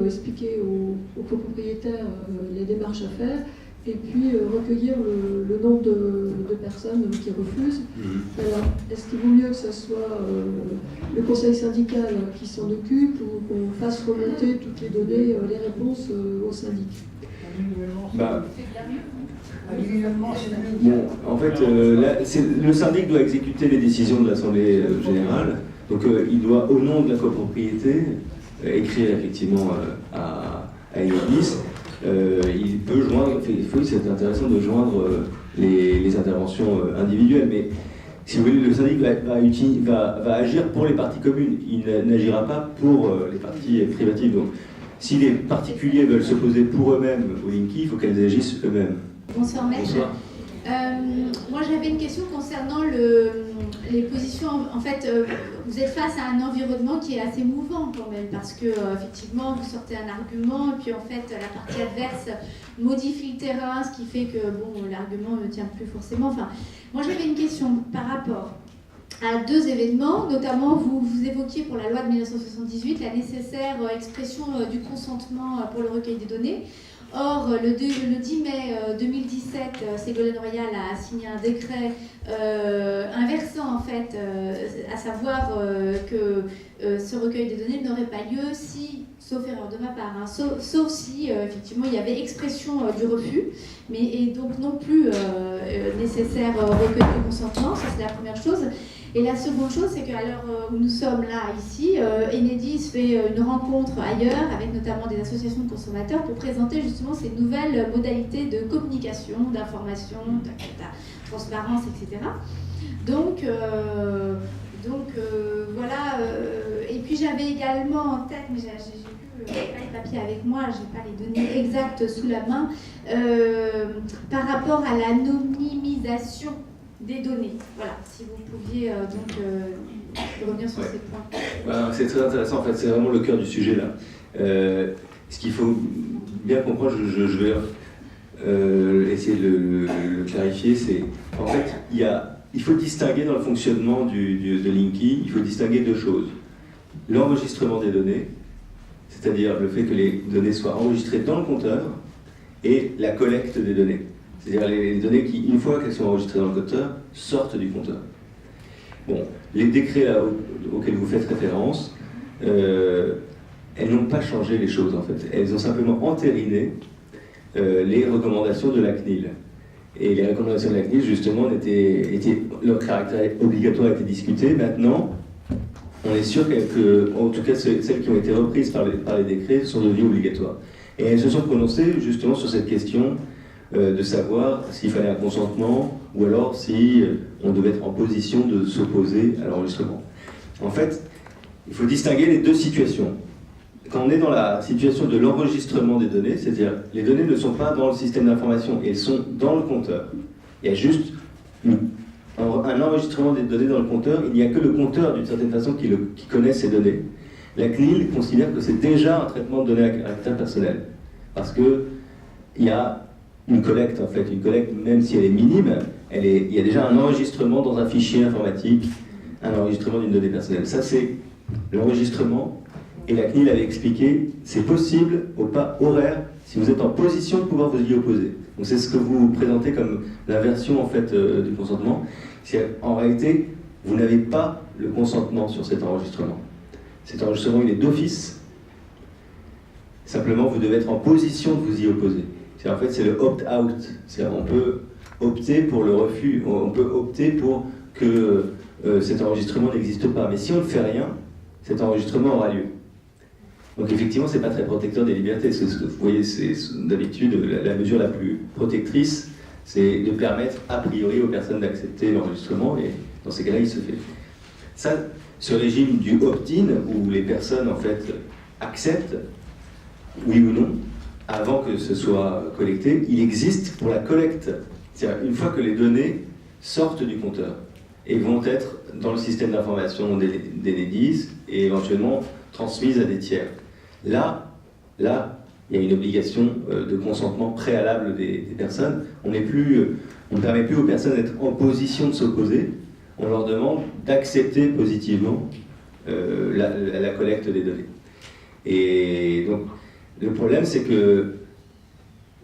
expliquer aux copropriétaires les démarches à faire. Et puis recueillir le nombre de personnes qui refusent. Alors, est-ce qu'il vaut mieux que ce soit le conseil syndical qui s'en occupe ou qu'on fasse remonter toutes les données, les réponses au syndic? Bon, en fait, le syndic doit exécuter les décisions de l'Assemblée générale. Donc il doit, au nom de la copropriété, écrire effectivement à Enedis. Il peut joindre, c'est intéressant de joindre les interventions individuelles, mais si vous voulez, le syndic va agir pour les parties communes, il n'agira pas pour les parties privatives. Donc, si les particuliers veulent s'opposer pour eux-mêmes au Linky, il faut qu'elles agissent eux-mêmes. Bonsoir maître. Bonsoir. Moi j'avais une question concernant les positions. En fait, vous êtes face à un environnement qui est assez mouvant quand même, parce que effectivement vous sortez un argument et puis en fait la partie adverse modifie le terrain, ce qui fait que bon, l'argument ne tient plus forcément. Enfin, moi j'avais une question par rapport à deux événements, notamment vous évoquiez pour la loi de 1978 la nécessaire expression du consentement pour le recueil des données. Or, le 10 mai 2017, Ségolène Royal a signé un décret inversant, en fait, à savoir que ce recueil des données n'aurait pas lieu si, sauf erreur de ma part, hein, sauf si, effectivement, il y avait expression du refus, et donc non plus nécessaire recueil de consentement, ça c'est la première chose. Et la seconde chose, c'est qu'à l'heure où nous sommes là, ici, Enedis fait une rencontre ailleurs, avec notamment des associations de consommateurs, pour présenter justement ces nouvelles modalités de communication, d'information, de transparence, etc. Donc voilà. Et puis j'avais également en tête, mais j'ai pas les papiers avec moi, j'ai pas les données exactes sous la main, par rapport à l'anonymisation des données. Voilà, si vous pouviez revenir sur ces points. Voilà, c'est très intéressant, en fait, c'est vraiment le cœur du sujet là. Ce qu'il faut bien comprendre, je vais essayer de le clarifier, c'est en fait, il faut distinguer dans le fonctionnement de Linky, il faut distinguer deux choses. L'enregistrement des données, c'est-à-dire le fait que les données soient enregistrées dans le compteur, et la collecte des données. C'est-à-dire les données qui, une fois qu'elles sont enregistrées dans le compteur, sortent du compteur. Bon, les décrets là, auxquels vous faites référence, elles n'ont pas changé les choses en fait. Elles ont simplement entériné les recommandations de la CNIL. Et les recommandations de la CNIL, justement, leur caractère obligatoire était discuté. Maintenant, on est sûr que, en tout cas, celles qui ont été reprises par les décrets sont devenues obligatoires. Et elles se sont prononcées justement sur cette question de savoir s'il fallait un consentement ou alors si on devait être en position de s'opposer à l'enregistrement. En fait, il faut distinguer les deux situations. Quand on est dans la situation de l'enregistrement des données, c'est-à-dire les données ne sont pas dans le système d'information, elles sont dans le compteur. Il y a juste un enregistrement des données dans le compteur, il n'y a que le compteur d'une certaine façon qui connaît ces données. La CNIL considère que c'est déjà un traitement de données à caractère personnel, parce qu'il y a une collecte, en fait, une collecte, même si elle est minime, il y a déjà un enregistrement dans un fichier informatique, un enregistrement d'une donnée personnelle. Ça, c'est l'enregistrement, et la CNIL avait expliqué, c'est possible au pas horaire, si vous êtes en position de pouvoir vous y opposer. Donc c'est ce que vous présentez comme l'inversion, en fait, du consentement. C'est en réalité, vous n'avez pas le consentement sur cet enregistrement. Cet enregistrement, il est d'office. Simplement, vous devez être en position de vous y opposer. En fait, c'est le opt-out. On peut opter pour le refus. On peut opter pour que cet enregistrement n'existe pas. Mais si on ne fait rien, cet enregistrement aura lieu. Donc effectivement, c'est pas très protecteur des libertés. Vous voyez, c'est d'habitude la mesure la plus protectrice, c'est de permettre a priori aux personnes d'accepter l'enregistrement, et dans ces cas-là, il se fait. Ça, ce régime du opt-in, où les personnes en fait acceptent, oui ou non, avant que ce soit collecté, il existe pour la collecte. C'est-à-dire une fois que les données sortent du compteur et vont être dans le système d'information d'Enedis et éventuellement transmises à des tiers. Là, il y a une obligation de consentement préalable des personnes. On ne permet plus aux personnes d'être en position de s'opposer. On leur demande d'accepter positivement la collecte des données. Et donc, le problème, c'est que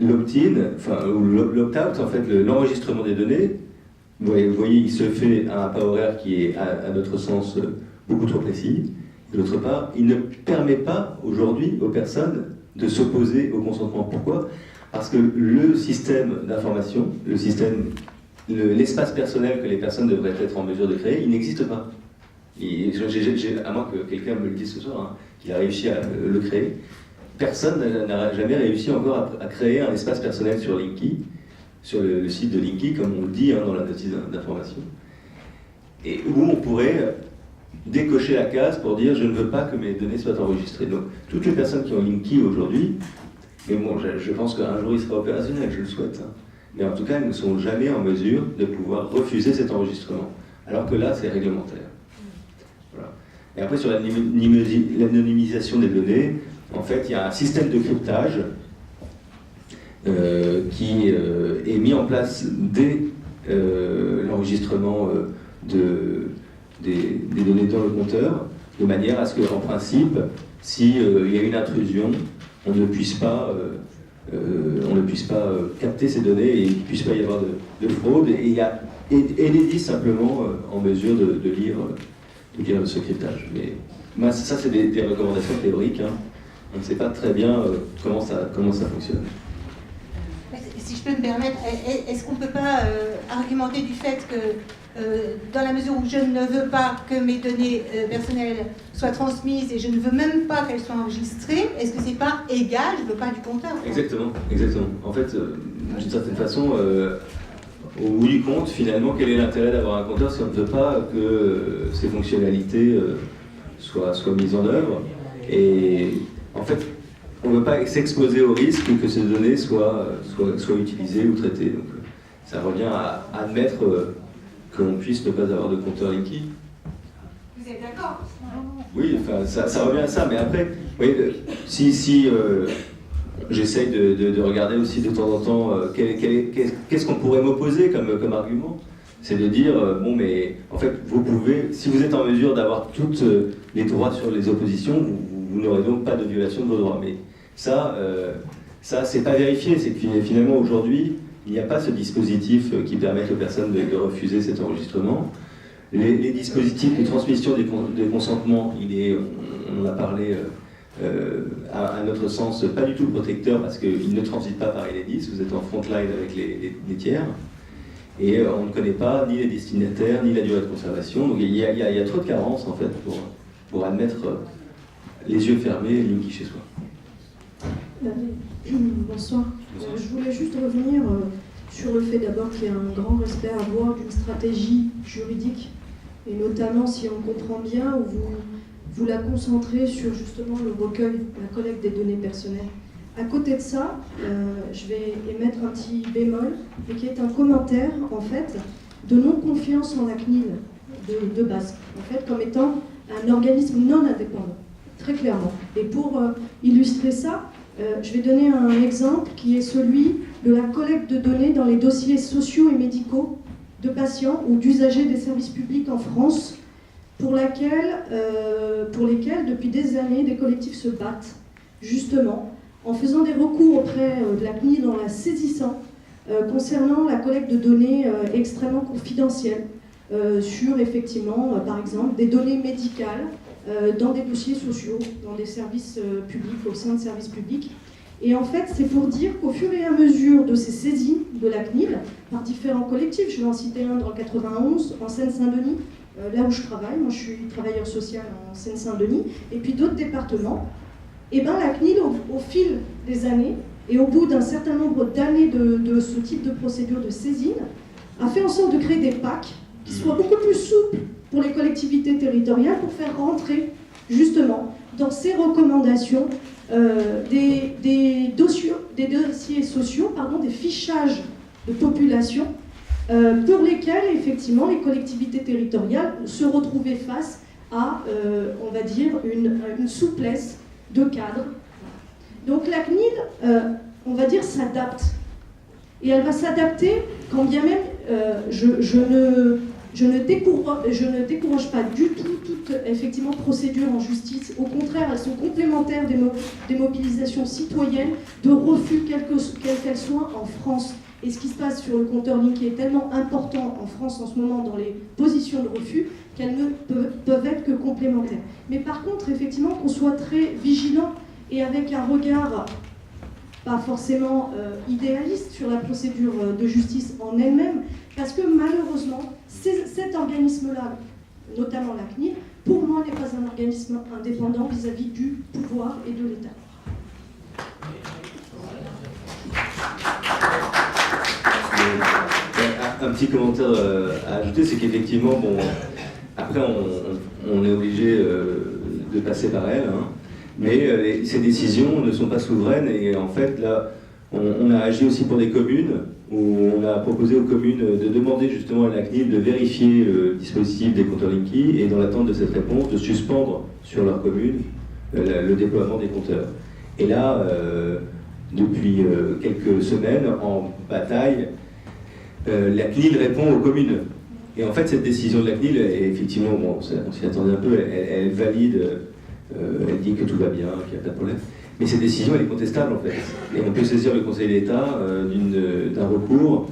l'opt-in, ou l'opt-out, en fait, l'enregistrement des données, vous voyez, il se fait à un pas horaire qui est, à notre sens, beaucoup trop précis. D'autre part, il ne permet pas aujourd'hui aux personnes de s'opposer au consentement. Pourquoi ? Parce que le système d'information, l'espace personnel que les personnes devraient être en mesure de créer, il n'existe pas. À moins que quelqu'un me le dise ce soir, qu'il a réussi à le créer, personne n'a jamais réussi encore à créer un espace personnel sur Linky, sur le site de Linky, comme on le dit dans la notice d'information, et où on pourrait décocher la case pour dire « je ne veux pas que mes données soient enregistrées ». Donc, toutes les personnes qui ont Linky aujourd'hui, mais bon, je pense qu'un jour il sera opérationnel, je le souhaite, mais en tout cas, elles ne sont jamais en mesure de pouvoir refuser cet enregistrement, alors que là, c'est réglementaire. Voilà. Et après, sur l'anonymisation des données, en fait, il y a un système de cryptage qui est mis en place dès l'enregistrement des données dans le compteur, de manière à ce qu'en principe, s'il y a une intrusion, on ne puisse pas capter ces données et il ne puisse pas y avoir de fraude. Et il y a Enedis simplement en mesure de lire ce cryptage. Mais ça, c'est des recommandations théoriques. On ne sait pas très bien comment ça fonctionne. Si je peux me permettre, est-ce qu'on ne peut pas argumenter du fait que dans la mesure où je ne veux pas que mes données personnelles soient transmises et je ne veux même pas qu'elles soient enregistrées, est-ce que c'est pas égal, je ne veux pas du compteur? Exactement. En fait, d'une certaine façon, au bout du compte, finalement, quel est l'intérêt d'avoir un compteur si on ne veut pas que ces fonctionnalités soient mises en œuvre? Et en fait, on ne veut pas s'exposer au risque que ces données soient utilisées ou traitées. Donc, ça revient à admettre qu'on puisse ne pas avoir de compteur Linky. Vous êtes d'accord? Oui, enfin, ça revient à ça, mais après, oui, si j'essaye de regarder aussi de temps en temps qu'est-ce qu'on pourrait m'opposer comme argument, c'est de dire, bon, mais en fait, vous pouvez, si vous êtes en mesure d'avoir tous les droits sur les oppositions, vous n'aurez donc pas de violation de vos droits. Mais ça c'est pas vérifié, c'est que finalement, aujourd'hui, il n'y a pas ce dispositif qui permette aux personnes de refuser cet enregistrement. Les dispositifs de transmission des consentements, on en a parlé à notre sens, pas du tout protecteur parce qu'ils ne transitent pas par Enedis, vous êtes en front line avec les tiers, et on ne connaît pas ni les destinataires, ni la durée de conservation, donc il y a trop de carences en fait pour admettre les yeux fermés Linky chez soi. Bonsoir. Je voulais juste revenir sur le fait d'abord qu'il y a un grand respect à avoir d'une stratégie juridique, et notamment si on comprend bien, où vous la concentrez sur justement le recueil, la collecte des données personnelles. À côté de ça, je vais émettre un petit bémol, et qui est un commentaire en fait de non-confiance en la CNIL de base, en fait comme étant un organisme non indépendant, très clairement. Et pour illustrer ça, je vais donner un exemple qui est celui de la collecte de données dans les dossiers sociaux et médicaux de patients ou d'usagers des services publics en France, pour lesquels, depuis des années, des collectifs se battent, justement, en faisant des recours auprès de la CNIL, en la saisissant, concernant la collecte de données extrêmement confidentielles, sur effectivement, par exemple, des données médicales dans des dossiers sociaux, dans des services publics, au sein de services publics. Et en fait, c'est pour dire qu'au fur et à mesure de ces saisines de la CNIL, par différents collectifs, je vais en citer un dans le 91, en Seine-Saint-Denis, là où je travaille, moi je suis travailleur social en Seine-Saint-Denis, et puis d'autres départements, et bien la CNIL, au fil des années, et au bout d'un certain nombre d'années de ce type de procédure de saisine, a fait en sorte de créer des PAC qui soient beaucoup plus souples pour les collectivités territoriales pour faire rentrer justement dans ces recommandations des dossiers sociaux, des fichages de population pour lesquels effectivement les collectivités territoriales se retrouvaient face à, on va dire, une souplesse de cadre. Donc la CNIL, on va dire, s'adapte. Et elle va s'adapter quand bien même je ne décourage pas du tout toute effectivement procédure en justice. Au contraire, elles sont complémentaires des mobilisations citoyennes de refus, quelles qu'elles soient en France. Et ce qui se passe sur le compteur Linky est tellement important en France en ce moment dans les positions de refus qu'elles ne peuvent être que complémentaires. Mais par contre, effectivement, qu'on soit très vigilant et avec un regard pas forcément idéaliste sur la procédure de justice en elle-même, parce que malheureusement, cet organisme-là, notamment la CNIL, pour moi n'est pas un organisme indépendant vis-à-vis du pouvoir et de l'État. Un petit commentaire à ajouter, c'est qu'effectivement, bon, après on est obligé de passer par elle, hein, mais ces décisions ne sont pas souveraines et en fait là, on a agi aussi pour des communes où on a proposé aux communes de demander justement à la CNIL de vérifier le dispositif des compteurs Linky et dans l'attente de cette réponse, de suspendre sur leur commune le déploiement des compteurs. Et là, depuis quelques semaines, en bataille, la CNIL répond aux communes. Et en fait, cette décision de la CNIL, effectivement, bon, on s'y attendait un peu, elle valide, elle dit que tout va bien, qu'il n'y a pas de problème. Mais cette décision, elle est contestable, en fait. Et on peut saisir le Conseil d'État d'un recours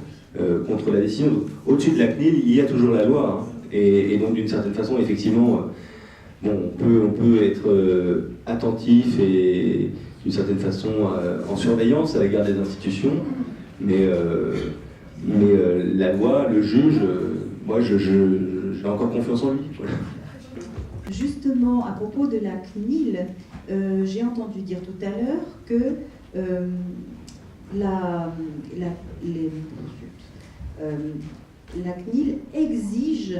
contre la décision. Au-dessus de la CNIL, il y a toujours la loi. Hein. Et donc, d'une certaine façon, effectivement, bon, on peut être attentif et, d'une certaine façon, en surveillance à l'égard des institutions, mais la loi, le juge, moi j'ai encore confiance en lui. Voilà. Justement, à propos de la CNIL, j'ai entendu dire tout à l'heure que la CNIL exige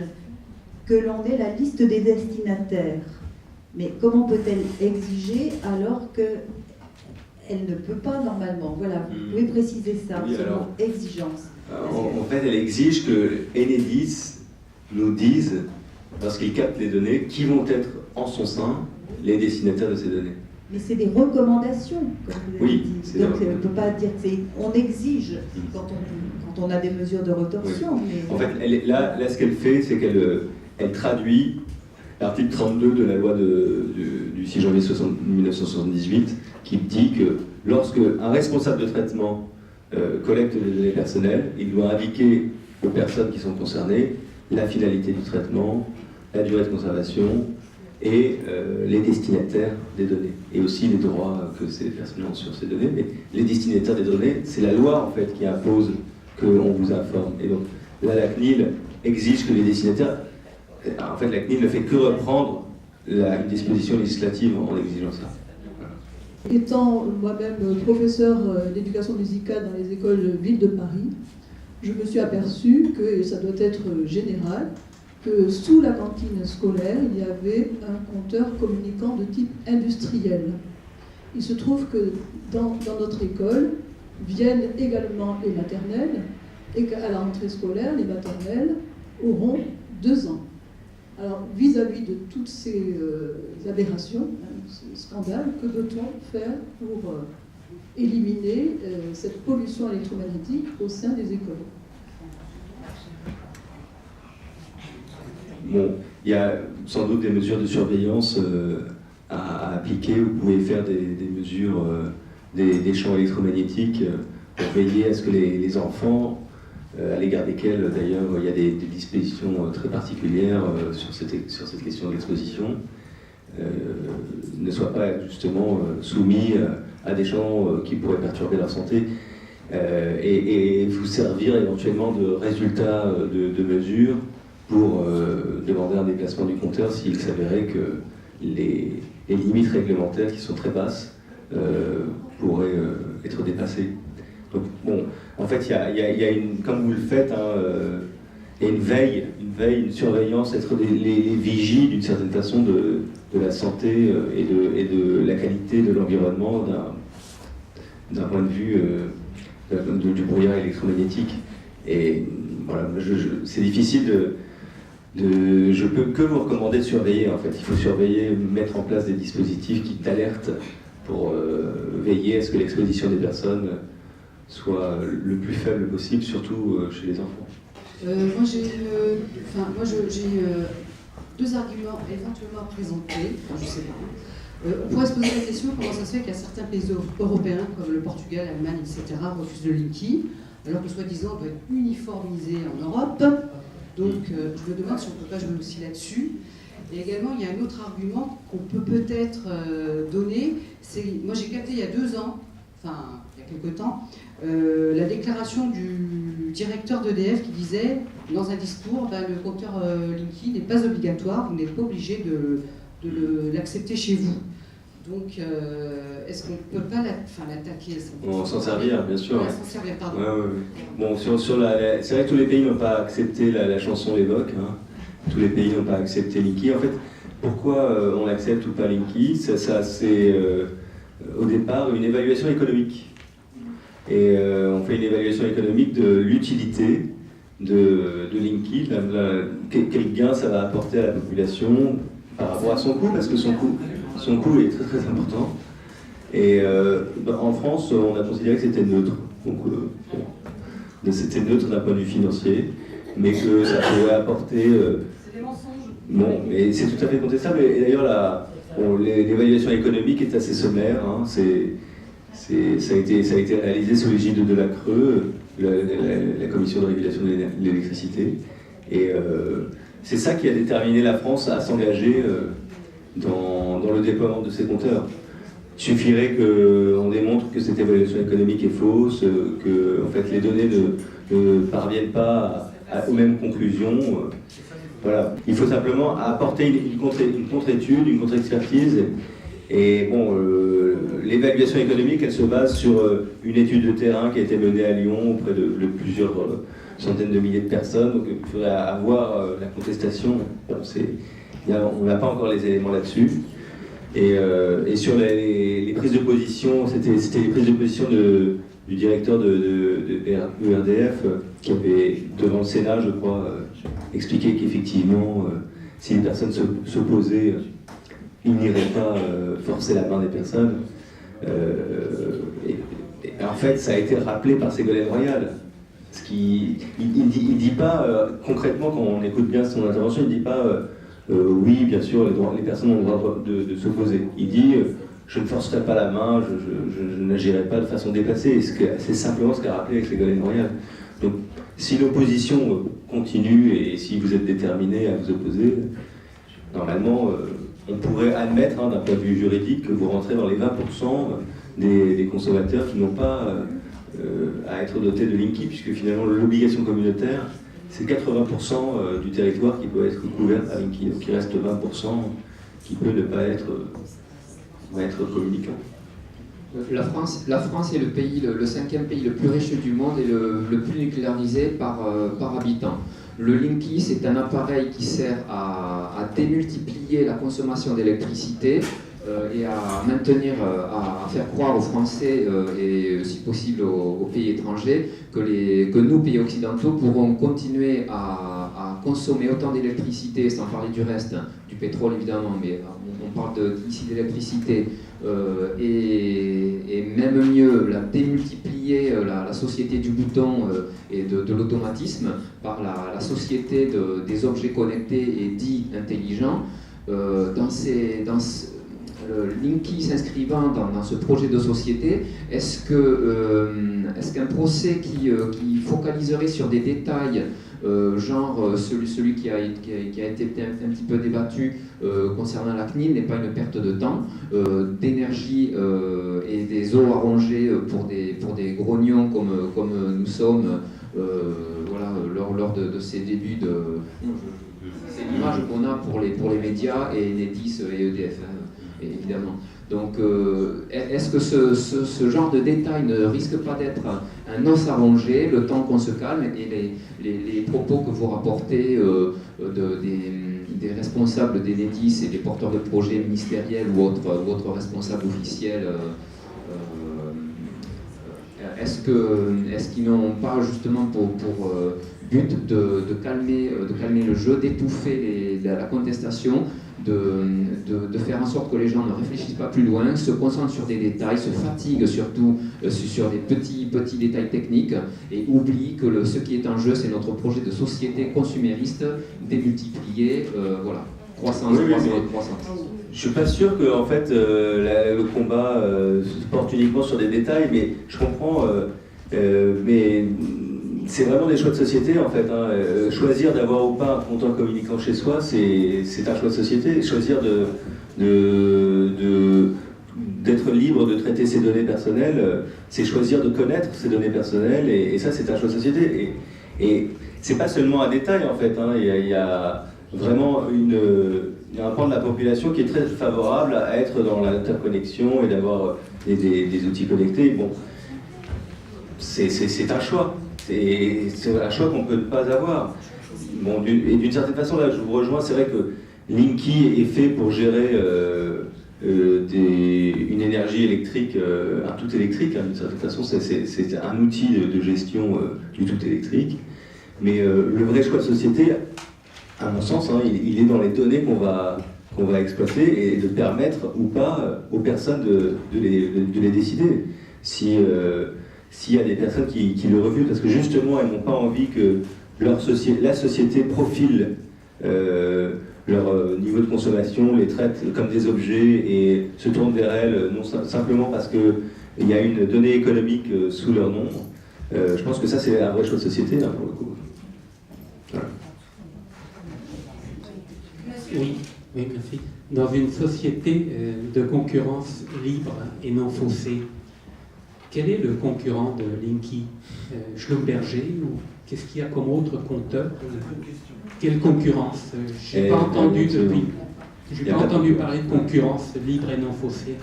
que l'on ait la liste des destinataires. Mais comment peut-elle exiger alors qu'elle ne peut pas normalement? Voilà, vous pouvez préciser ça, oui, selon exigence. En fait, elle exige que Enedis nous dise, lorsqu'il capte les données, qui vont être en son sein les destinataires de ces données. Mais c'est des recommandations, comme vous l'avez dit. Donc on ne peut pas dire qu'on exige quand on a des mesures de rétorsion. Oui. Mais... En fait, là, ce qu'elle fait, c'est qu'elle traduit l'article 32 de la loi du 6 janvier 1978, qui dit que lorsque un responsable de traitement collecte des données personnelles, il doit indiquer aux personnes qui sont concernées la finalité du traitement, la durée de conservation et les destinataires des données, et aussi les droits que ces personnes ont sur ces données. Mais les destinataires des données, c'est la loi en fait qui impose qu'on vous informe. Et donc là, la CNIL exige que les destinataires... En fait, la CNIL ne fait que reprendre une disposition législative en exigeant ça. Étant moi-même professeur d'éducation musicale dans les écoles de ville de Paris, je me suis aperçu que, et ça doit être général, que sous la cantine scolaire, il y avait un compteur communicant de type industriel. Il se trouve que dans notre école viennent également les maternelles, et qu'à la rentrée scolaire, les maternelles auront 2 ans. Alors, vis-à-vis de toutes ces aberrations, ce scandale, que peut-on faire pour éliminer cette pollution électromagnétique au sein des écoles? Bon, il y a sans doute des mesures de surveillance à appliquer. Vous pouvez faire des mesures, des champs électromagnétiques pour veiller à ce que les enfants, à l'égard desquels d'ailleurs il y a des dispositions très particulières sur cette question de l'exposition, ne soient pas justement soumis à des gens qui pourraient perturber leur santé et vous servir éventuellement de résultats de mesures pour demander un déplacement du compteur s'il s'avérait que les limites réglementaires qui sont très basses pourraient être dépassées. Donc, bon, en fait, il y a une, comme vous le faites, il y a une veille, une surveillance, être les vigies d'une certaine façon de la santé et de la qualité de l'environnement d'un point de vue du brouillard électromagnétique. Et voilà, c'est difficile je peux que vous recommander de surveiller en fait. Il faut surveiller, mettre en place des dispositifs qui t'alertent pour veiller à ce que l'exposition des personnes soit le plus faible possible, surtout chez les enfants. Moi j'ai deux arguments éventuellement à présenter, je sais pas. On pourrait se poser la question comment ça se fait qu'il y a certains pays européens comme le Portugal, l'Allemagne, etc. refusent le Linky, alors que soi-disant on doit être uniformisé en Europe. Donc je me demande si on ne peut pas jouer aussi là-dessus. Et également, il y a un autre argument qu'on peut peut-être donner. Moi j'ai capté il y a 2 ans, enfin il y a quelque temps, la déclaration du directeur d'EDF qui disait, dans un discours, le compteur Linky n'est pas obligatoire, vous n'êtes pas obligé de l'accepter chez vous. Donc, est-ce qu'on ne peut pas l'attaquer? On s'en servir, bien sûr. Ouais, s'en servir, pardon. Bon, c'est vrai que tous les pays n'ont pas accepté la chanson L'évoque. Hein. Tous les pays n'ont pas accepté Linky. En fait, pourquoi on accepte ou pas Linky? Ça c'est au départ une évaluation économique. Et on fait une évaluation économique de l'utilité de Linky, quel gain ça va apporter à la population par rapport à son coût, parce que son coût est très très important. Et en France, on a considéré que c'était neutre. Donc, c'était neutre d'un point de vue financier, mais que ça pouvait apporter... C'est des mensonges. Bon, mais c'est tout à fait contestable. Et d'ailleurs, l'évaluation économique est assez sommaire. Hein. Ça a été réalisé sous l'égide de la CRE, la Commission de régulation de l'électricité. Et c'est ça qui a déterminé la France à s'engager dans le déploiement de ces compteurs. Il suffirait qu'on démontre que cette évaluation économique est fausse, que en fait, les données ne parviennent pas aux mêmes conclusions. Voilà. Il faut simplement apporter une contre-étude, une contre-expertise. Et bon, l'évaluation économique, elle se base sur une étude de terrain qui a été menée à Lyon auprès de plusieurs centaines de milliers de personnes. Donc il faudrait avoir la contestation. Bon, on n'a pas encore les éléments là-dessus. Et sur les prises de position, c'était les prises de position du directeur de ERDF qui avait, devant le Sénat, je crois, expliqué qu'effectivement, si les personnes s'opposaient, il n'irait pas forcer la main des personnes. Et en fait, ça a été rappelé par Ségolène Royal. Il ne dit pas, concrètement, quand on écoute bien son intervention, il ne dit pas oui, bien sûr, les personnes ont le droit de s'opposer. Il dit je ne forcerai pas la main, je n'agirai pas de façon déplacée. C'est simplement ce qu'a rappelé avec Ségolène Royal. Donc, si l'opposition continue et si vous êtes déterminé à vous opposer, normalement, on pourrait admettre, d'un point de vue juridique, que vous rentrez dans les 20% des consommateurs qui n'ont pas à être dotés de Linky, puisque finalement l'obligation communautaire, c'est 80% du territoire qui peut être couvert par Linky. Donc il reste 20% qui peut ne pas être communicant. La France est le 5e pays le plus riche du monde et le plus nucléarisé par habitant. Le Linky, c'est un appareil qui sert à démultiplier la consommation d'électricité et à maintenir, à faire croire aux Français et si possible aux pays étrangers que nous, pays occidentaux, pourrons continuer à consommer autant d'électricité, sans parler du reste, du pétrole évidemment, mais on parle ici d'électricité, et même mieux, la démultiplier la société du bouton et de l'automatisme par la société Linky s'inscrivant dans ce projet de société, est-ce qu'un procès qui focaliserait sur des détails, genre celui qui a été un petit peu débattu concernant la CNIL, n'est pas une perte de temps, d'énergie et des os à ronger pour des grognons comme nous sommes voilà, lors de ces débuts de... C'est l'image qu'on a pour les médias et Enedis et EDF, hein, évidemment. Donc, est-ce que ce genre de détail ne risque pas d'être un os à ronger le temps qu'on se calme et les propos que vous rapportez des responsables d'Enedis et des porteurs de projets ministériels ou autres responsables officiels est-ce qu'ils n'ont pas justement pour but de calmer le jeu, d'étouffer la contestation, de faire en sorte que les gens ne réfléchissent pas plus loin, se concentrent sur des détails, se fatiguent surtout sur des petits détails techniques et oublient que ce qui est en jeu, c'est notre projet de société consumériste démultiplié, voilà, croissance. Je suis pas sûr que en fait le combat se porte uniquement sur des détails, mais je comprends. Mais c'est vraiment des choix de société en fait. Hein. Choisir d'avoir ou pas un compteur communicant chez soi, c'est un choix de société. Choisir d'être libre de traiter ses données personnelles, c'est choisir de connaître ses données personnelles, et ça c'est un choix de société. Et c'est pas seulement un détail en fait. Hein. Il y a vraiment il y a un pan de la population qui est très favorable à être dans l'interconnexion et d'avoir des outils connectés. Bon, c'est un choix. C'est un choix qu'on ne peut pas avoir. Bon, et d'une certaine façon, là, je vous rejoins, c'est vrai que Linky est fait pour gérer une énergie électrique, un tout électrique. Hein, d'une certaine façon, c'est un outil de gestion du tout électrique. Mais le vrai choix de société, à mon sens, hein, il est dans les données qu'on va exploiter et de permettre ou pas aux personnes de les décider. S'il y a des personnes qui le refusent parce que justement elles n'ont pas envie que la société profile leur niveau de consommation, les traite comme des objets et se tourne vers elles, non simplement parce qu'il y a une donnée économique sous leur nom, je pense que ça c'est un vrai choix de société là, pour le coup. Voilà. Oui, merci. Dans une société de concurrence libre et non faussée, quel est le concurrent de Linky? Schlumberger ou qu'est-ce qu'il y a comme autre compteur? Quelle concurrence? Je n'ai pas entendu depuis. Je n'ai pas entendu parler de concurrence libre et non faussée.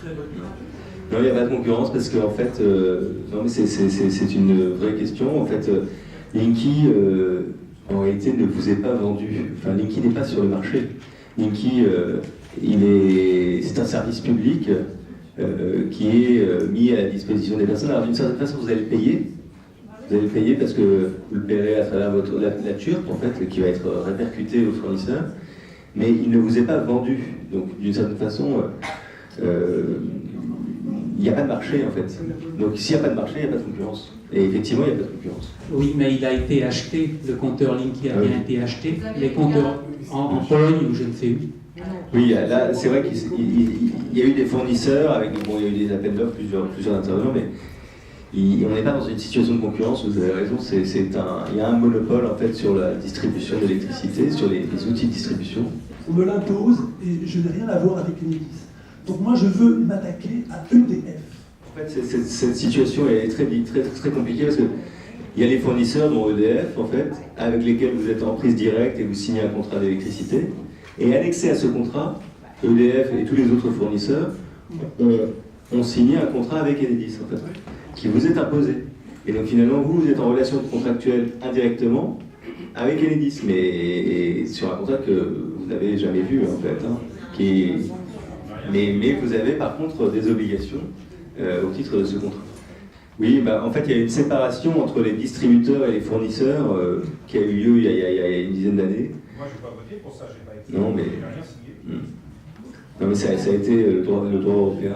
Non, il n'y a pas de concurrence parce qu'en fait, non mais c'est une vraie question. En fait, Linky en réalité ne vous est pas vendu. Enfin, Linky n'est pas sur le marché. Linky, c'est un service public qui est mis à la disposition des personnes. Alors d'une certaine façon, vous allez le payer. Vous allez le payer parce que vous le paierez à travers la TURP, en fait, qui va être répercutée aux fournisseurs. Mais il ne vous est pas vendu. Donc d'une certaine façon, il n'y a pas de marché, en fait. Donc s'il n'y a pas de marché, il n'y a pas de concurrence. Et effectivement, il n'y a pas de concurrence. Oui, mais il a été acheté, le compteur Linky a bien été acheté. Les compteurs en Pologne ou je ne sais où. Oui, là, c'est vrai qu'il y a eu des fournisseurs, avec, bon, il y a eu des appels d'offres, plusieurs intervenants, mais on n'est pas dans une situation de concurrence, vous avez raison, il y a un monopole en fait sur la distribution d'électricité, sur les outils de distribution. On me l'impose et je n'ai rien à voir avec Enedis. Donc moi je veux m'attaquer à EDF. En fait, cette situation est très compliquée parce que il y a les fournisseurs, dont EDF, en fait, avec lesquels vous êtes en prise directe et vous signez un contrat d'électricité. Et annexé à ce contrat, EDF et tous les autres fournisseurs ont signé un contrat avec Enedis, en fait, qui vous est imposé. Et donc finalement, vous êtes en relation contractuelle indirectement avec Enedis, mais sur un contrat que vous n'avez jamais vu, en fait. Hein, mais vous avez par contre des obligations au titre de ce contrat. Oui, bah, en fait, il y a une séparation entre les distributeurs et les fournisseurs qui a eu lieu il y a une dizaine d'années. Moi, je n'ai pas voté pour ça, j'ai pas été. Non, mais Rien signé. Non, mais ça a été le droit européen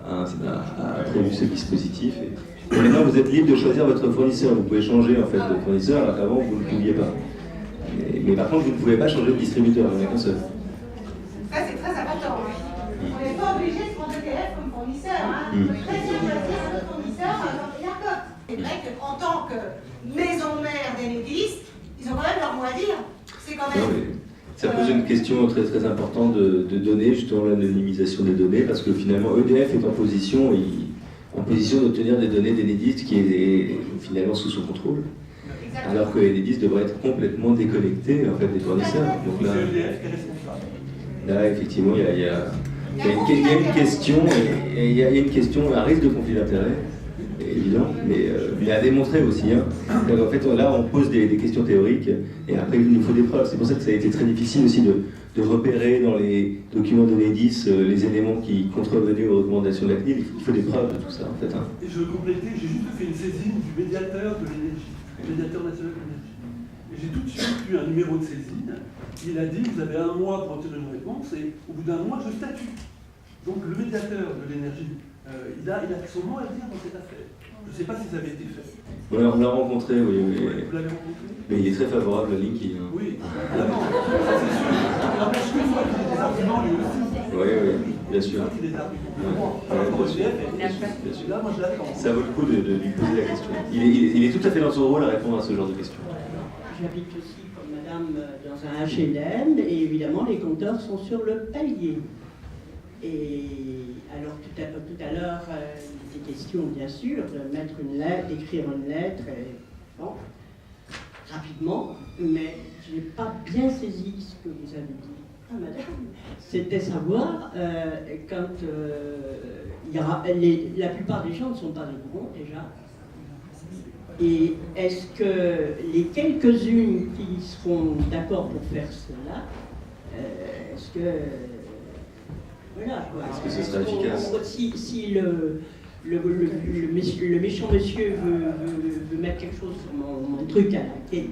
a prévu ce dispositif. Et maintenant, vous êtes libre de choisir votre fournisseur. Vous pouvez changer en fait de fournisseur, alors qu'avant vous ne pouviez pas. Mais par contre, vous ne pouvez pas changer de distributeur. Il n'y en a qu'un seul. Ça, c'est très important. On n'est pas obligé de un fournisseur il y a cote. C'est vrai qu'en tant que maison mère d'Enedis, ils ont quand même leur mot à dire. C'est quand même... Ça pose une question très, très importante de données, justement l'anonymisation des données, parce que finalement EDF est en position d'obtenir des données d'Enedis qui est finalement sous son contrôle. Alors que Enedis devrait être complètement déconnecté en fait, des fournisseurs. Donc là, effectivement, il y a une question, et il y a une question, un risque de conflit d'intérêts, évident, mais à démontrer aussi. Hein. Donc, en fait, là, on pose des questions théoriques, et après, il nous faut des preuves. C'est pour ça que ça a été très difficile aussi de repérer dans les documents d'Enedis les éléments qui contrevenaient aux recommandations de la CNIL. Il faut des preuves de tout ça, en fait. Hein. Et je veux compléter, j'ai juste fait une saisine du médiateur de l'énergie, médiateur national de l'énergie. Et j'ai tout de suite eu un numéro de saisine. Il a dit, vous avez 1 mois pour obtenir une réponse, et au bout d'1 mois, je statue. Donc le médiateur de l'énergie, il a son mot à dire dans cette affaire. Je ne sais pas si ça avait été fait. Ouais, on l'a rencontré, oui. Vous l'avez rencontré? Mais il est très favorable à Linky. Hein. Oui, évidemment. Ça c'est sûr. Il n'empêche que moi, j'ai des arguments lui aussi. Oui, bien sûr. Il a des arguments. Par rapport au SDF, là, moi je l'attends. Ça vaut le coup de lui poser la question. Il est tout à fait dans son rôle à répondre à ce genre de questions. J'habite aussi, comme madame, dans un HLM, et évidemment, les compteurs sont sur le palier. Et alors, tout à l'heure, il était question, bien sûr, de mettre une lettre, d'écrire une lettre, bon, rapidement, mais je n'ai pas bien saisi ce que vous avez dit. Ah, madame, c'était savoir, quand la plupart des gens ne sont pas au courant, déjà. Et est-ce que les quelques-unes qui seront d'accord pour faire cela, est-ce que... Voilà, quoi. Est-ce que ce serait efficace? Si le méchant monsieur veut mettre quelque chose sur mon truc qui est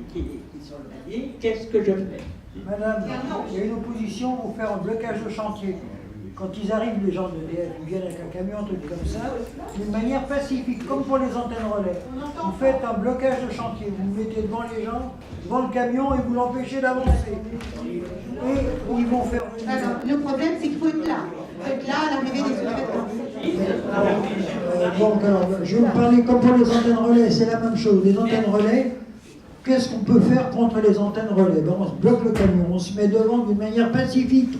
sur le palier, qu'est-ce que je fais? Madame, il y a une opposition pour faire un blocage de chantier. Quand ils arrivent, les gens de DF, ils viennent avec un camion, tout comme ça, d'une manière pacifique, comme pour les antennes relais. Vous faites un blocage de chantier, vous vous mettez devant les gens, devant le camion, et vous l'empêchez d'avancer. Et ils vont faire... Alors, le problème, c'est qu'il faut être là. Il faut être là à l'arrivée des sous-traitants. Donc, alors, je vais vous parler comme pour les antennes relais, c'est la même chose. Les antennes relais, qu'est-ce qu'on peut faire contre les antennes relais? Ben, on se bloque le camion, on se met devant d'une manière pacifique.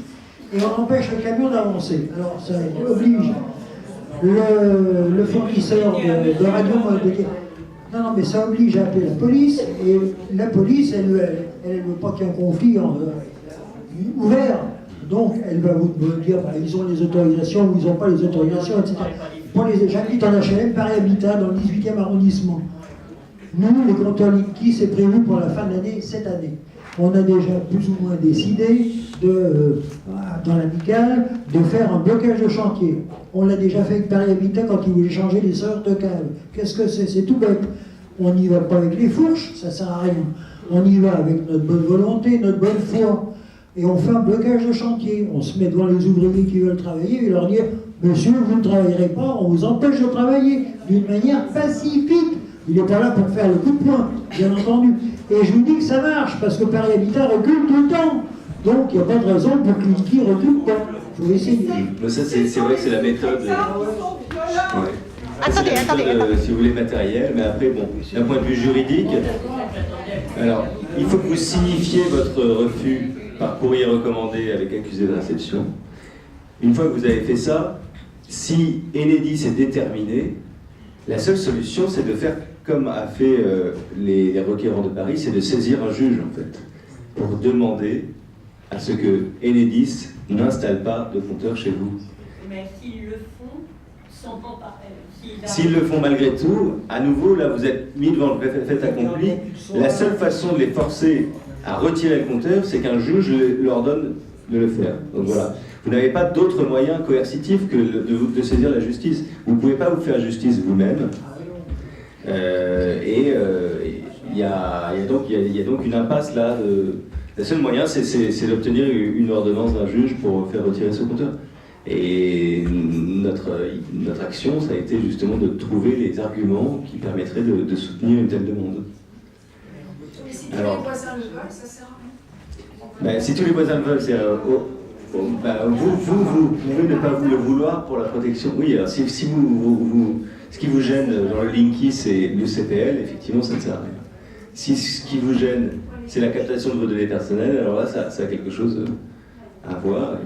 Et on empêche le camion d'avancer. Alors ça oblige le fournisseur de radio de dire non, mais ça oblige à appeler la police, et la police, elle ne veut pas qu'il y ait un conflit ouvert. Donc elle va vous dire ils ont les autorisations ou ils n'ont pas les autorisations, etc. J'habite en HLM, Paris-Habitat, dans le 18e arrondissement. Nous, les compteurs Linky, c'est prévu pour la fin de l'année, cette année. On a déjà plus ou moins décidé, dans l'amicale, de faire un blocage de chantier. On l'a déjà fait avec Paris-Habitat quand ils voulaient changer les sœurs de cave. Qu'est-ce que c'est? C'est tout bête. On n'y va pas avec les fourches, ça ne sert à rien. On y va avec notre bonne volonté, notre bonne foi. Et on fait un blocage de chantier. On se met devant les ouvriers qui veulent travailler et leur dire « Monsieur, vous ne travaillerez pas, on vous empêche de travailler d'une manière pacifique. » Il n'est pas là pour faire le coup de poing, bien entendu. Et je vous dis que ça marche, parce que Paris-Habitat recule tout le temps. Donc il n'y a pas de raison pour que Linky recule pas. Il faut essayer. Mais ça, c'est vrai que c'est la méthode. Attendez. Si vous voulez, matériel, mais après, bon, d'un point de vue juridique, alors, il faut que vous signifiez votre refus par courrier recommandé avec accusé de réception. Une fois que vous avez fait ça, si Enedis est déterminé, la seule solution, c'est de faire comme a fait les requérants de Paris, c'est de saisir un juge, en fait, pour demander à ce que Enedis n'installe pas de compteur chez vous. Mais s'ils le font, sans pareil. S'ils le font malgré tout, à nouveau, là, vous êtes mis devant le fait accompli. La seule façon de les forcer à retirer le compteur, c'est qu'un juge leur donne de le faire. Donc voilà. Vous n'avez pas d'autre moyen coercitif que de saisir la justice. Vous ne pouvez pas vous faire justice vous-même. Il y a donc une impasse là. Le seul moyen, c'est d'obtenir une ordonnance d'un juge pour faire retirer ce compteur. Et notre action, ça a été justement de trouver les arguments qui permettraient de soutenir une telle demande. Mais si tous les voisins le veulent, ça sert à rien. Si tous les voisins le veulent, c'est Bon, vous pouvez ne pas vous le vouloir pour la protection. Oui, alors si ce qui vous gêne dans le Linky, c'est le CPL, effectivement, ça ne sert à rien. Si ce qui vous gêne, c'est la captation de vos données personnelles, alors là, ça a quelque chose à voir.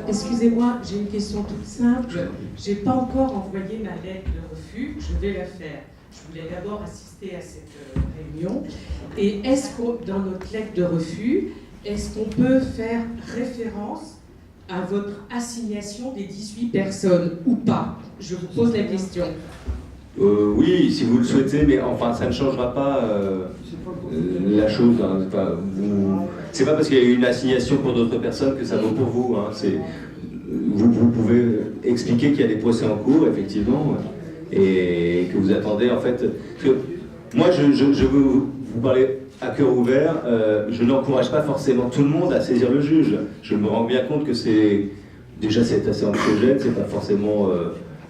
Excusez-moi, j'ai une question toute simple. J'ai pas encore envoyé ma lettre de refus, je vais la faire. Je voulais d'abord assister à cette réunion. Et est-ce que dans notre lettre de refus, est-ce qu'on peut faire référence à votre assignation des 18 personnes ou pas? Je vous pose la question. Oui, si vous le souhaitez, mais enfin, ça ne changera pas la chose. Hein. C'est pas parce qu'il y a eu une assignation pour d'autres personnes que ça vaut pour vous. Hein. Vous pouvez expliquer qu'il y a des procès en cours, effectivement, et que vous attendez, en fait... Que, moi, je veux vous parler à cœur ouvert. Je n'encourage pas forcément tout le monde à saisir le juge. Je me rends bien compte que c'est assez anxiogène, c'est pas forcément...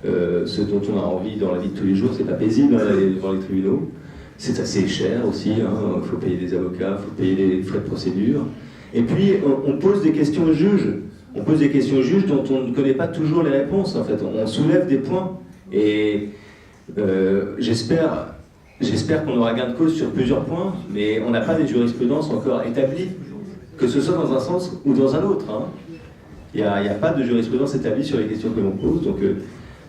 ce dont on a envie dans la vie de tous les jours, c'est pas paisible d'aller devant les tribunaux. C'est assez cher aussi, il faut payer des avocats, il faut payer des frais de procédure. Et puis, on pose des questions aux juges. On pose des questions aux juges dont on ne connaît pas toujours les réponses, en fait. On soulève des points. Et j'espère qu'on aura gain de cause sur plusieurs points, mais on n'a pas des jurisprudences encore établies, que ce soit dans un sens ou dans un autre. Hein. Il n'y a pas de jurisprudence établie sur les questions que l'on pose. Donc,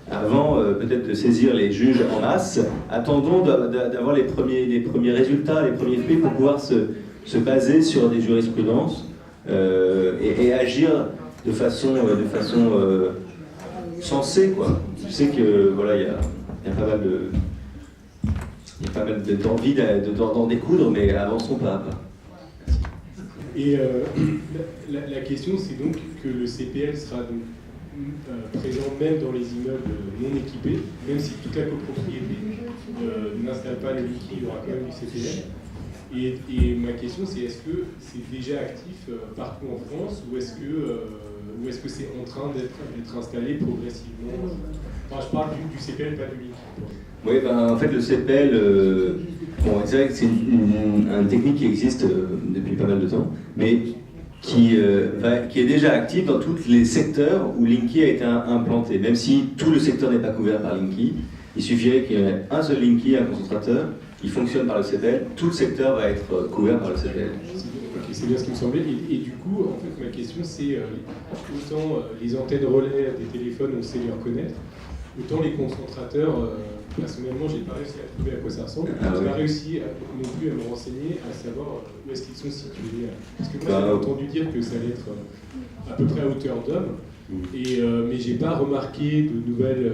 avant peut-être de saisir les juges en masse, attendons d'avoir les premiers résultats, les premiers faits pour pouvoir se baser sur des jurisprudences et agir de façon sensée, quoi. Je sais que voilà, il y a pas mal d'envie d'en découdre, mais avançons pas à pas. Et la question, c'est donc que le CPL sera donc présent même dans les immeubles non équipés, même si toute la copropriété n'installe pas le Linky, il y aura quand même du CPL. Et ma question, c'est est-ce que c'est déjà actif partout en France ou est-ce que c'est en train d'être installé progressivement? Enfin, je parle du CPL, pas du Linky. Oui, en fait, le CPL, c'est vrai que c'est une technique qui existe depuis pas mal de temps, mais qui est déjà active dans tous les secteurs où Linky a été implanté. Même si tout le secteur n'est pas couvert par Linky, il suffirait qu'il y ait un seul Linky, un concentrateur, qui fonctionne par le CPL, tout le secteur va être couvert par le CPL. C'est bien ce qui me semblait. Et du coup, en fait, ma question, c'est autant les antennes relais des téléphones, on sait les reconnaître, autant les concentrateurs, personnellement, j'ai pas réussi à trouver à quoi ça ressemble. J'ai pas réussi non plus à me renseigner, à savoir où est-ce qu'ils sont situés. Parce que moi, j'avais entendu dire que ça allait être à peu près à hauteur d'homme, mais j'ai pas remarqué de nouvelles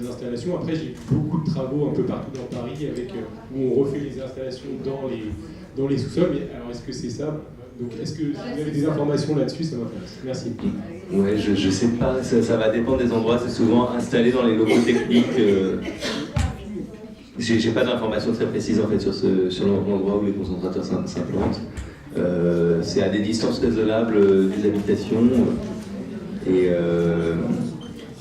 installations. Après, j'ai eu beaucoup de travaux un peu partout dans Paris où on refait les installations dans les sous-sols. Mais alors, est-ce que c'est ça? Donc, est-ce que vous avez des informations là-dessus? Ça m'intéresse. Merci. Ouais, je sais pas, ça va dépendre des endroits. C'est souvent installé dans les locaux techniques. J'ai pas d'informations très précises en fait sur l'endroit où les concentrateurs s'implantent. C'est à des distances raisonnables des habitations. Et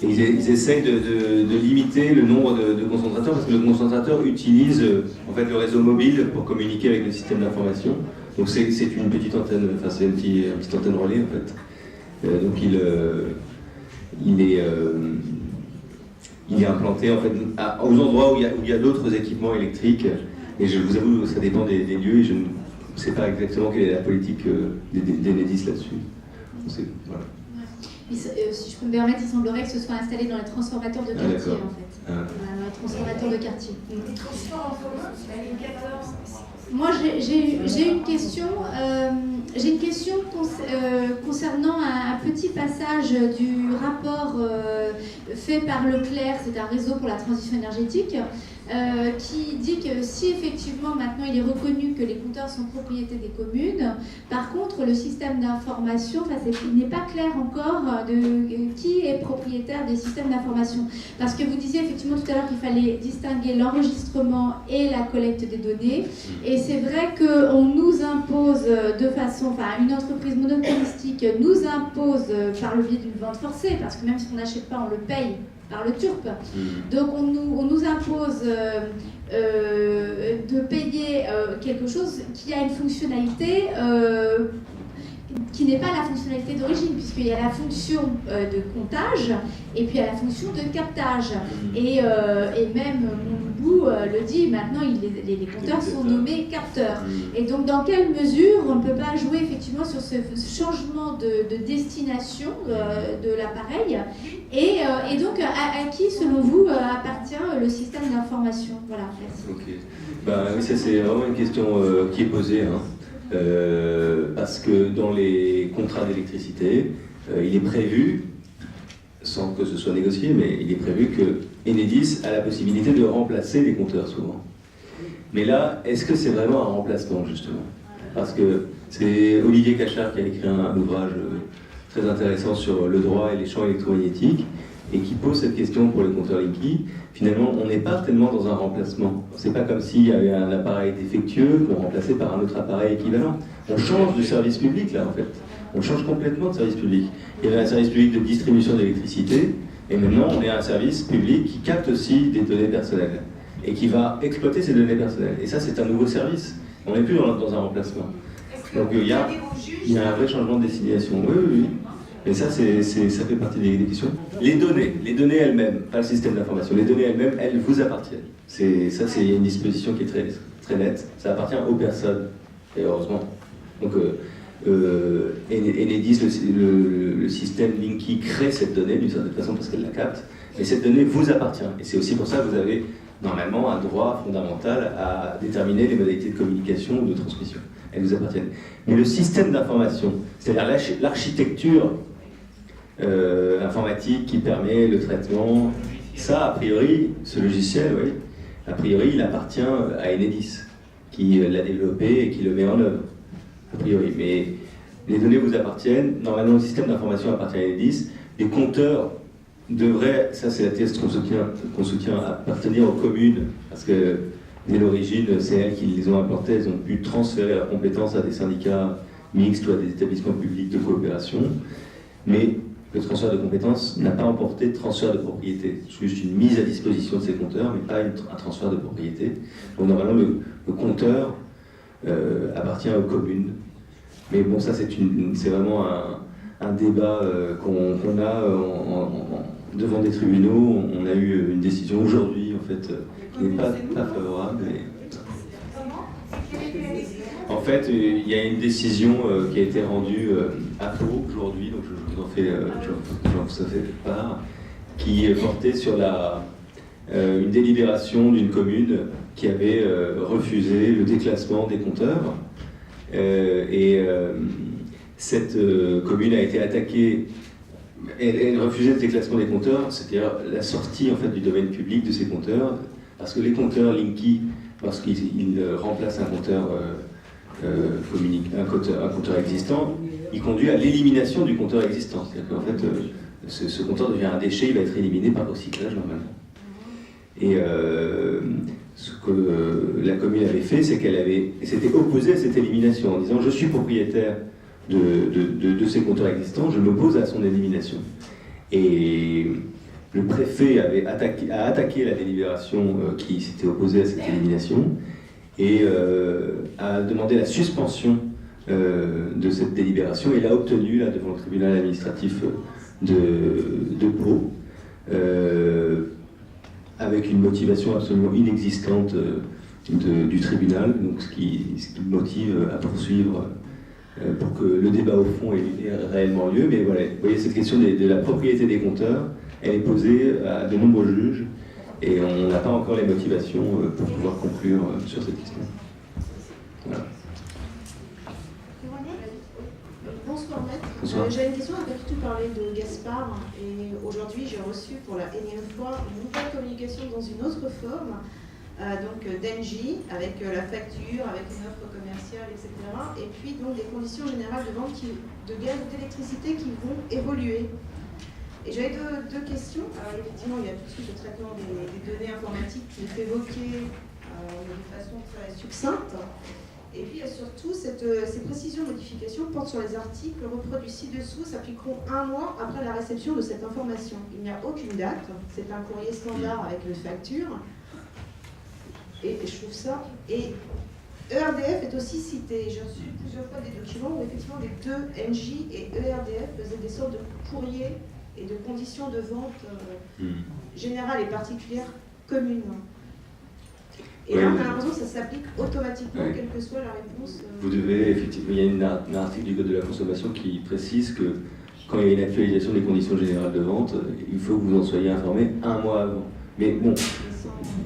ils essayent de limiter le nombre de concentrateurs parce que le concentrateur utilise en fait le réseau mobile pour communiquer avec le système d'information. Donc c'est une petite antenne, enfin c'est une petite antenne relais en fait. Donc il est implanté en fait aux endroits où il y a d'autres équipements électriques. Et je vous avoue, ça dépend des lieux et je ne sais pas exactement quelle est la politique d'Enedis là-dessus. Voilà. Si je peux me permettre, il semblerait que ce soit installé dans les transformateurs de quartier, en fait. Dans les transformateurs de quartier. Moi, j'ai une question. Concernant un petit passage du rapport fait par Leclerc, c'est un réseau pour la transition énergétique, qui dit que si effectivement maintenant il est reconnu que les compteurs sont propriété des communes, par contre le système d'information, il n'est pas clair encore de qui est propriétaire des systèmes d'information. Parce que vous disiez effectivement tout à l'heure qu'il fallait distinguer l'enregistrement et la collecte des données. Et c'est vrai qu'on nous impose de façon, une entreprise monopolistique nous impose par le biais d'une vente forcée, parce que même si on n'achète pas, on le paye par le TURP. Donc on nous impose de payer quelque chose qui a une fonctionnalité qui n'est pas la fonctionnalité d'origine, puisqu'il y a la fonction de comptage et puis il y a la fonction de captage. Et même Mounbou le dit, maintenant les compteurs sont nommés capteurs. Et donc dans quelle mesure on ne peut pas jouer effectivement sur ce changement de destination de l'appareil et donc à qui selon vous appartient le système d'information? Voilà, merci. Ok. Oui, ça c'est vraiment une question qui est posée. Parce que dans les contrats d'électricité, il est prévu, sans que ce soit négocié, mais il est prévu que Enedis a la possibilité de remplacer les compteurs souvent. Mais là, est-ce que c'est vraiment un remplacement justement? Parce que c'est Olivier Cachard qui a écrit un ouvrage très intéressant sur le droit et les champs électromagnétiques et qui pose cette question pour les compteurs Linky. Finalement, on n'est pas tellement dans un remplacement. C'est pas comme s'il y avait un appareil défectueux qu'on remplaçait par un autre appareil équivalent. On change de service public là en fait. On change complètement de service public. Il y avait un service public de distribution d'électricité et maintenant on est un service public qui capte aussi des données personnelles et qui va exploiter ces données personnelles. Et ça c'est un nouveau service. On n'est plus dans un remplacement. Donc il y a un vrai changement de destination. Oui. Mais ça, ça fait partie des questions. Les données elles-mêmes, pas le système d'information, les données elles-mêmes, elles vous appartiennent. Ça, c'est une disposition qui est très, très nette. Ça appartient aux personnes, et heureusement. Donc, Enedis, le système Linky crée cette donnée d'une certaine façon parce qu'elle la capte, mais cette donnée vous appartient. Et c'est aussi pour ça que vous avez normalement un droit fondamental à déterminer les modalités de communication ou de transmission. Elles vous appartiennent. Mais le système d'information, c'est-à-dire l'architecture informatique qui permet le traitement, ça, a priori, ce logiciel, oui, a priori, il appartient à Enedis, qui l'a développé et qui le met en œuvre, a priori. Mais les données vous appartiennent, normalement, le système d'information appartient à Enedis, les compteurs devraient, ça c'est la thèse qu'on soutient, appartenir aux communes, parce que dès l'origine, c'est elles qui les ont implantés, elles ont pu transférer leurs compétences à des syndicats mixtes ou à des établissements publics de coopération, mais le transfert de compétences n'a pas emporté de transfert de propriété. C'est juste une mise à disposition de ces compteurs, mais pas un transfert de propriété. Donc normalement, le compteur appartient aux communes. Mais bon, ça c'est vraiment un débat qu'on a devant des tribunaux. On a eu une décision aujourd'hui, en fait, qui n'est pas favorable. En fait, il y a une décision qui a été rendue à Pau aujourd'hui, donc je vous en fais part, qui portait sur une délibération d'une commune qui avait refusé le déclassement des compteurs. Cette commune a été attaquée. Elle refusait le déclassement des compteurs, c'est-à-dire la sortie en fait, du domaine public de ces compteurs, parce que les compteurs Linky, lorsqu'ils remplacent un compteur un compteur existant, il conduit à l'élimination du compteur existant. C'est-à-dire qu'en fait, ce compteur devient un déchet, il va être éliminé par recyclage normalement. Et ce que la commune avait fait, c'est qu'elle s'était opposée à cette élimination en disant « je suis propriétaire de ces compteurs existants, je m'oppose à son élimination ». Et le préfet a attaqué la délibération qui s'était opposée à cette élimination et a demandé la suspension de cette délibération et l'a obtenue là, devant le tribunal administratif de Pau avec une motivation absolument inexistante du tribunal, donc ce qui motive à poursuivre pour que le débat au fond ait réellement lieu. Mais voilà, vous voyez, cette question de la propriété des compteurs, elle est posée à de nombreux juges et on n'a pas encore les motivations pour pouvoir conclure sur cette question. Voilà. Bonsoir maître. Bonsoir. J'ai une question, on a plutôt parlé de Gaspard et aujourd'hui j'ai reçu pour la énième fois une nouvelle communication dans une autre forme, donc d'Engie avec la facture, avec une offre commerciale, etc. Et puis donc des conditions générales de vente de gaz ou d'électricité qui vont évoluer. Et j'avais deux questions. Alors effectivement, il y a tout de suite le traitement des données informatiques qui est évoqué de façon très succincte. Et puis il y a surtout ces précisions modifications portent sur les articles reproduits ci-dessous s'appliqueront 1 mois après la réception de cette information. Il n'y a aucune date, c'est un courrier standard avec une facture. Et je trouve ça. Et ERDF est aussi cité. J'ai reçu plusieurs fois des documents où effectivement les deux NJ et ERDF faisaient des sortes de courriers et de conditions de vente générales et particulières communes. Et là, on a l'impression que ça s'applique automatiquement, quelle que soit la réponse. Vous devez, effectivement, il y a un article du Code de la consommation qui précise que quand il y a une actualisation des conditions générales de vente, il faut que vous en soyez informé un mois avant. Mais bon,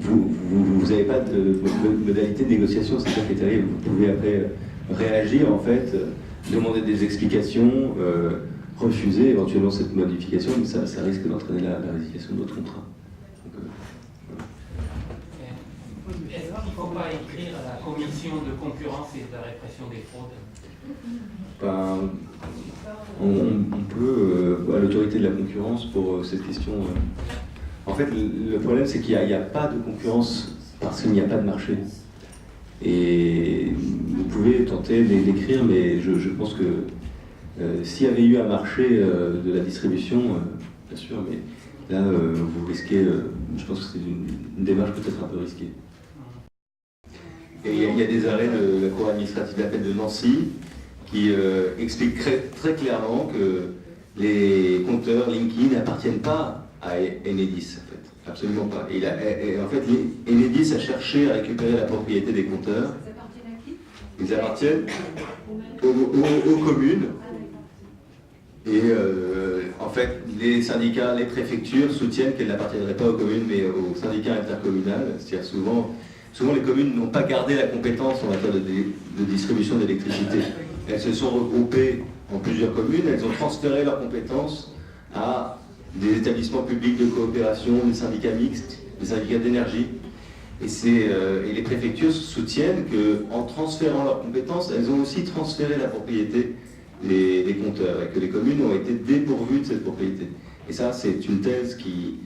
vous n'avez pas de modalité de négociation, c'est ça qui est terrible. Vous pouvez après réagir, en fait, demander des explications, refuser éventuellement cette modification, mais ça risque d'entraîner la résiliation de votre contrat. Est-ce qu'il ne faut pas écrire à la commission de concurrence et de la répression des fraudes? Ben, on peut, à l'autorité de la concurrence, pour cette question. En fait, le problème, c'est qu'il n'y a pas de concurrence parce qu'il n'y a pas de marché. Et vous pouvez tenter d'écrire, mais je pense que s'il y avait eu un marché de la distribution, bien sûr, mais là, vous risquez, je pense que c'est une démarche peut-être un peu risquée. Et il y a des arrêts de la Cour administrative d'appel de Nancy qui expliquent très clairement que les compteurs Linky n'appartiennent pas à Enedis, en fait. Absolument pas. Et en fait, Enedis a cherché à récupérer la propriété des compteurs. Ils appartiennent à qui? Ils appartiennent aux communes. Et en fait, les syndicats, les préfectures soutiennent qu'elles n'appartiendraient pas aux communes, mais aux syndicats intercommunaux. C'est-à-dire souvent les communes n'ont pas gardé la compétence en matière de distribution d'électricité. Elles se sont regroupées en plusieurs communes, elles ont transféré leurs compétences à des établissements publics de coopération, des syndicats mixtes, des syndicats d'énergie. Et les préfectures soutiennent qu'en transférant leurs compétences, elles ont aussi transféré la propriété des compteurs et que les communes ont été dépourvues de cette propriété. Et ça, c'est une thèse qui,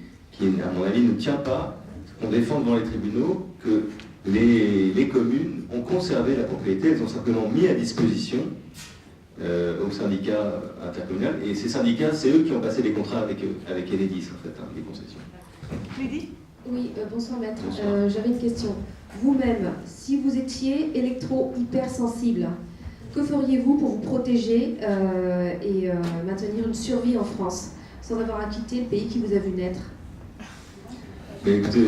à mon avis, ne tient pas. On défend devant les tribunaux que les communes ont conservé la propriété, elles ont simplement mis à disposition aux syndicats intercommunaux. Et ces syndicats, c'est eux qui ont passé les contrats avec Enedis, en fait, les concessions. Lydie ? Oui, bonsoir maître. J'avais une question. Vous-même, si vous étiez électro-hypersensible, que feriez-vous pour vous protéger et maintenir une survie en France, sans avoir à quitter le pays qui vous a vu naître? Écoutez,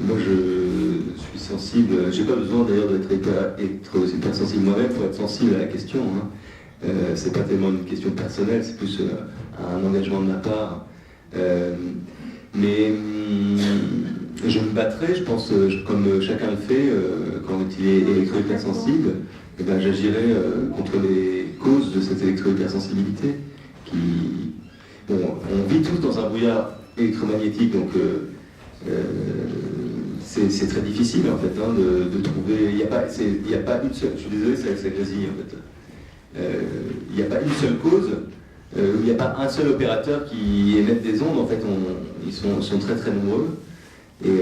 moi je suis sensible, j'ai pas besoin d'ailleurs d'être hypersensible moi-même pour être sensible à la question. Hein. C'est pas tellement une question personnelle, c'est plus un engagement de ma part. Mais je me battrai, je pense, comme chacun le fait, quand il est électro-hypersensible, eh ben, j'agirai contre les causes de cette électro-hypersensibilité. Bon, on vit tous dans un brouillard électromagnétique, donc c'est très difficile en fait de trouver. Il n'y a pas une seule. Je suis désolé, ça grésille en fait. Il n'y a pas une seule cause. Il n'y a pas un seul opérateur qui émette des ondes. En fait, ils sont très très nombreux. Et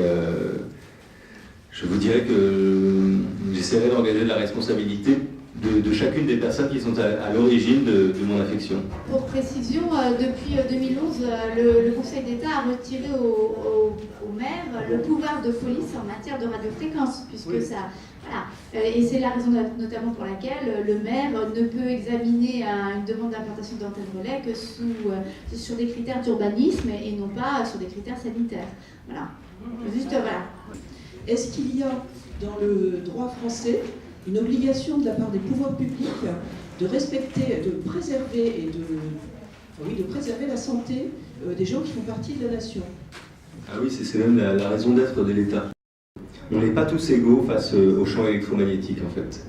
je vous dirais que j'essaierai d'engager de la responsabilité de chacune des personnes qui sont à l'origine de mon affection. Pour précision, depuis 2011, le Conseil d'État a retiré au maire le pouvoir de police en matière de radiofréquence, puisque ça... Voilà. Et c'est la raison notamment pour laquelle le maire ne peut examiner une demande d'implantation d'antenne relais que sur des critères d'urbanisme et non pas sur des critères sanitaires. Voilà. Juste, voilà. Est-ce qu'il y a dans le droit français une obligation de la part des pouvoirs publics de respecter, de préserver de préserver la santé des gens qui font partie de la nation? Ah oui, c'est même la raison d'être de l'État. On n'est pas tous égaux face au champ électromagnétique en fait,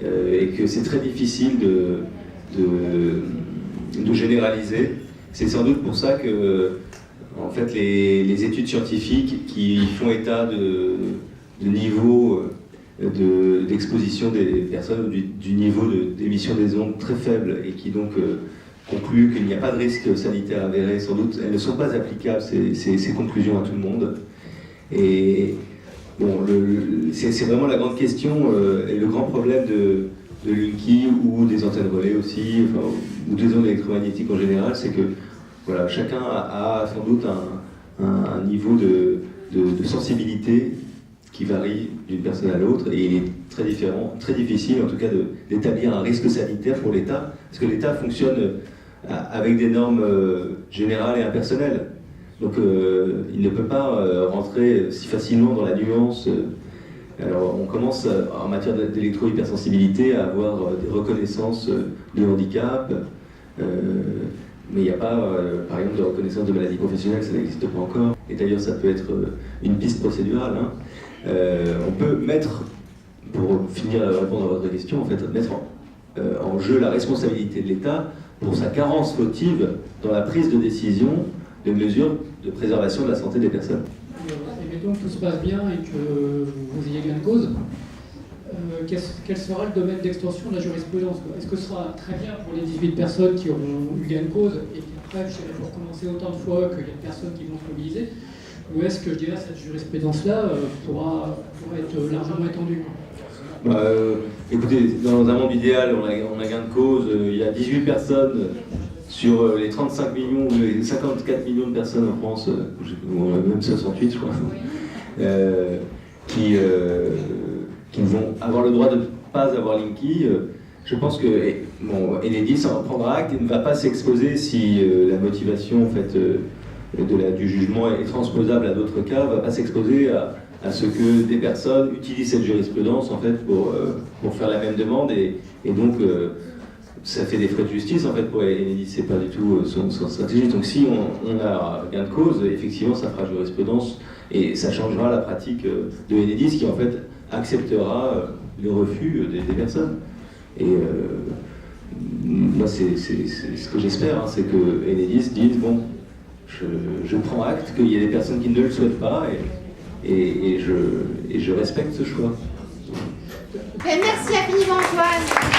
et que c'est très difficile de généraliser. C'est sans doute pour ça que en fait, les études scientifiques qui font état de niveau d'exposition des personnes, du niveau d'émission des ondes très faible, et qui donc concluent qu'il n'y a pas de risque sanitaire avéré, sans doute, elles ne sont pas applicables, ces conclusions, à tout le monde. Et bon, c'est vraiment la grande question et le grand problème de Linky ou des antennes relais aussi, enfin, ou des ondes électromagnétiques en général, c'est que voilà, chacun a sans doute un niveau de sensibilité qui varie d'une personne à l'autre, et il est très différent, très difficile en tout cas d'établir un risque sanitaire pour l'État, parce que l'État fonctionne avec des normes générales et impersonnelles. Donc il ne peut pas rentrer si facilement dans la nuance. Alors on commence en matière d'électro-hypersensibilité à avoir des reconnaissances de handicap, mais il n'y a pas, par exemple, de reconnaissance de maladie professionnelle, ça n'existe pas encore. Et d'ailleurs ça peut être une piste procédurale. Hein. On peut mettre, pour finir de répondre à votre question, en fait, mettre en jeu la responsabilité de l'État pour sa carence fautive dans la prise de décision de mesures de préservation de la santé des personnes. Et mettons que tout se passe bien et que vous ayez gain de cause, quel sera le domaine d'extension de la jurisprudence? Est-ce que ce sera très bien pour les 18 personnes qui auront eu gain de cause et qui après, il faut recommencer autant de fois qu'il y a de personnes qui vont se mobiliser? Ou est-ce que, je dirais, cette jurisprudence-là pourra être largement étendue? Écoutez, dans un monde idéal, on a gain de cause, il y a 18 personnes sur les 35 millions ou les 54 millions de personnes en France, ou même 68 je crois, qui vont avoir le droit de ne pas avoir Linky. Je pense que Enedis en prendra acte et ne va pas s'exposer si la motivation en fait, du jugement est transposable à d'autres cas, ne va pas s'exposer à ce que des personnes utilisent cette jurisprudence en fait, pour faire la même demande et donc ça fait des frais de justice en fait pour Enedis, c'est pas du tout son stratégie. Donc si on a gain de cause, effectivement ça fera jurisprudence et ça changera la pratique de Enedis qui en fait acceptera le refus des personnes. Et moi c'est ce que j'espère, hein, c'est que Enedis dise bon, je prends acte qu'il y a des personnes qui ne le souhaitent pas et je respecte ce choix. Merci infiniment Antoine.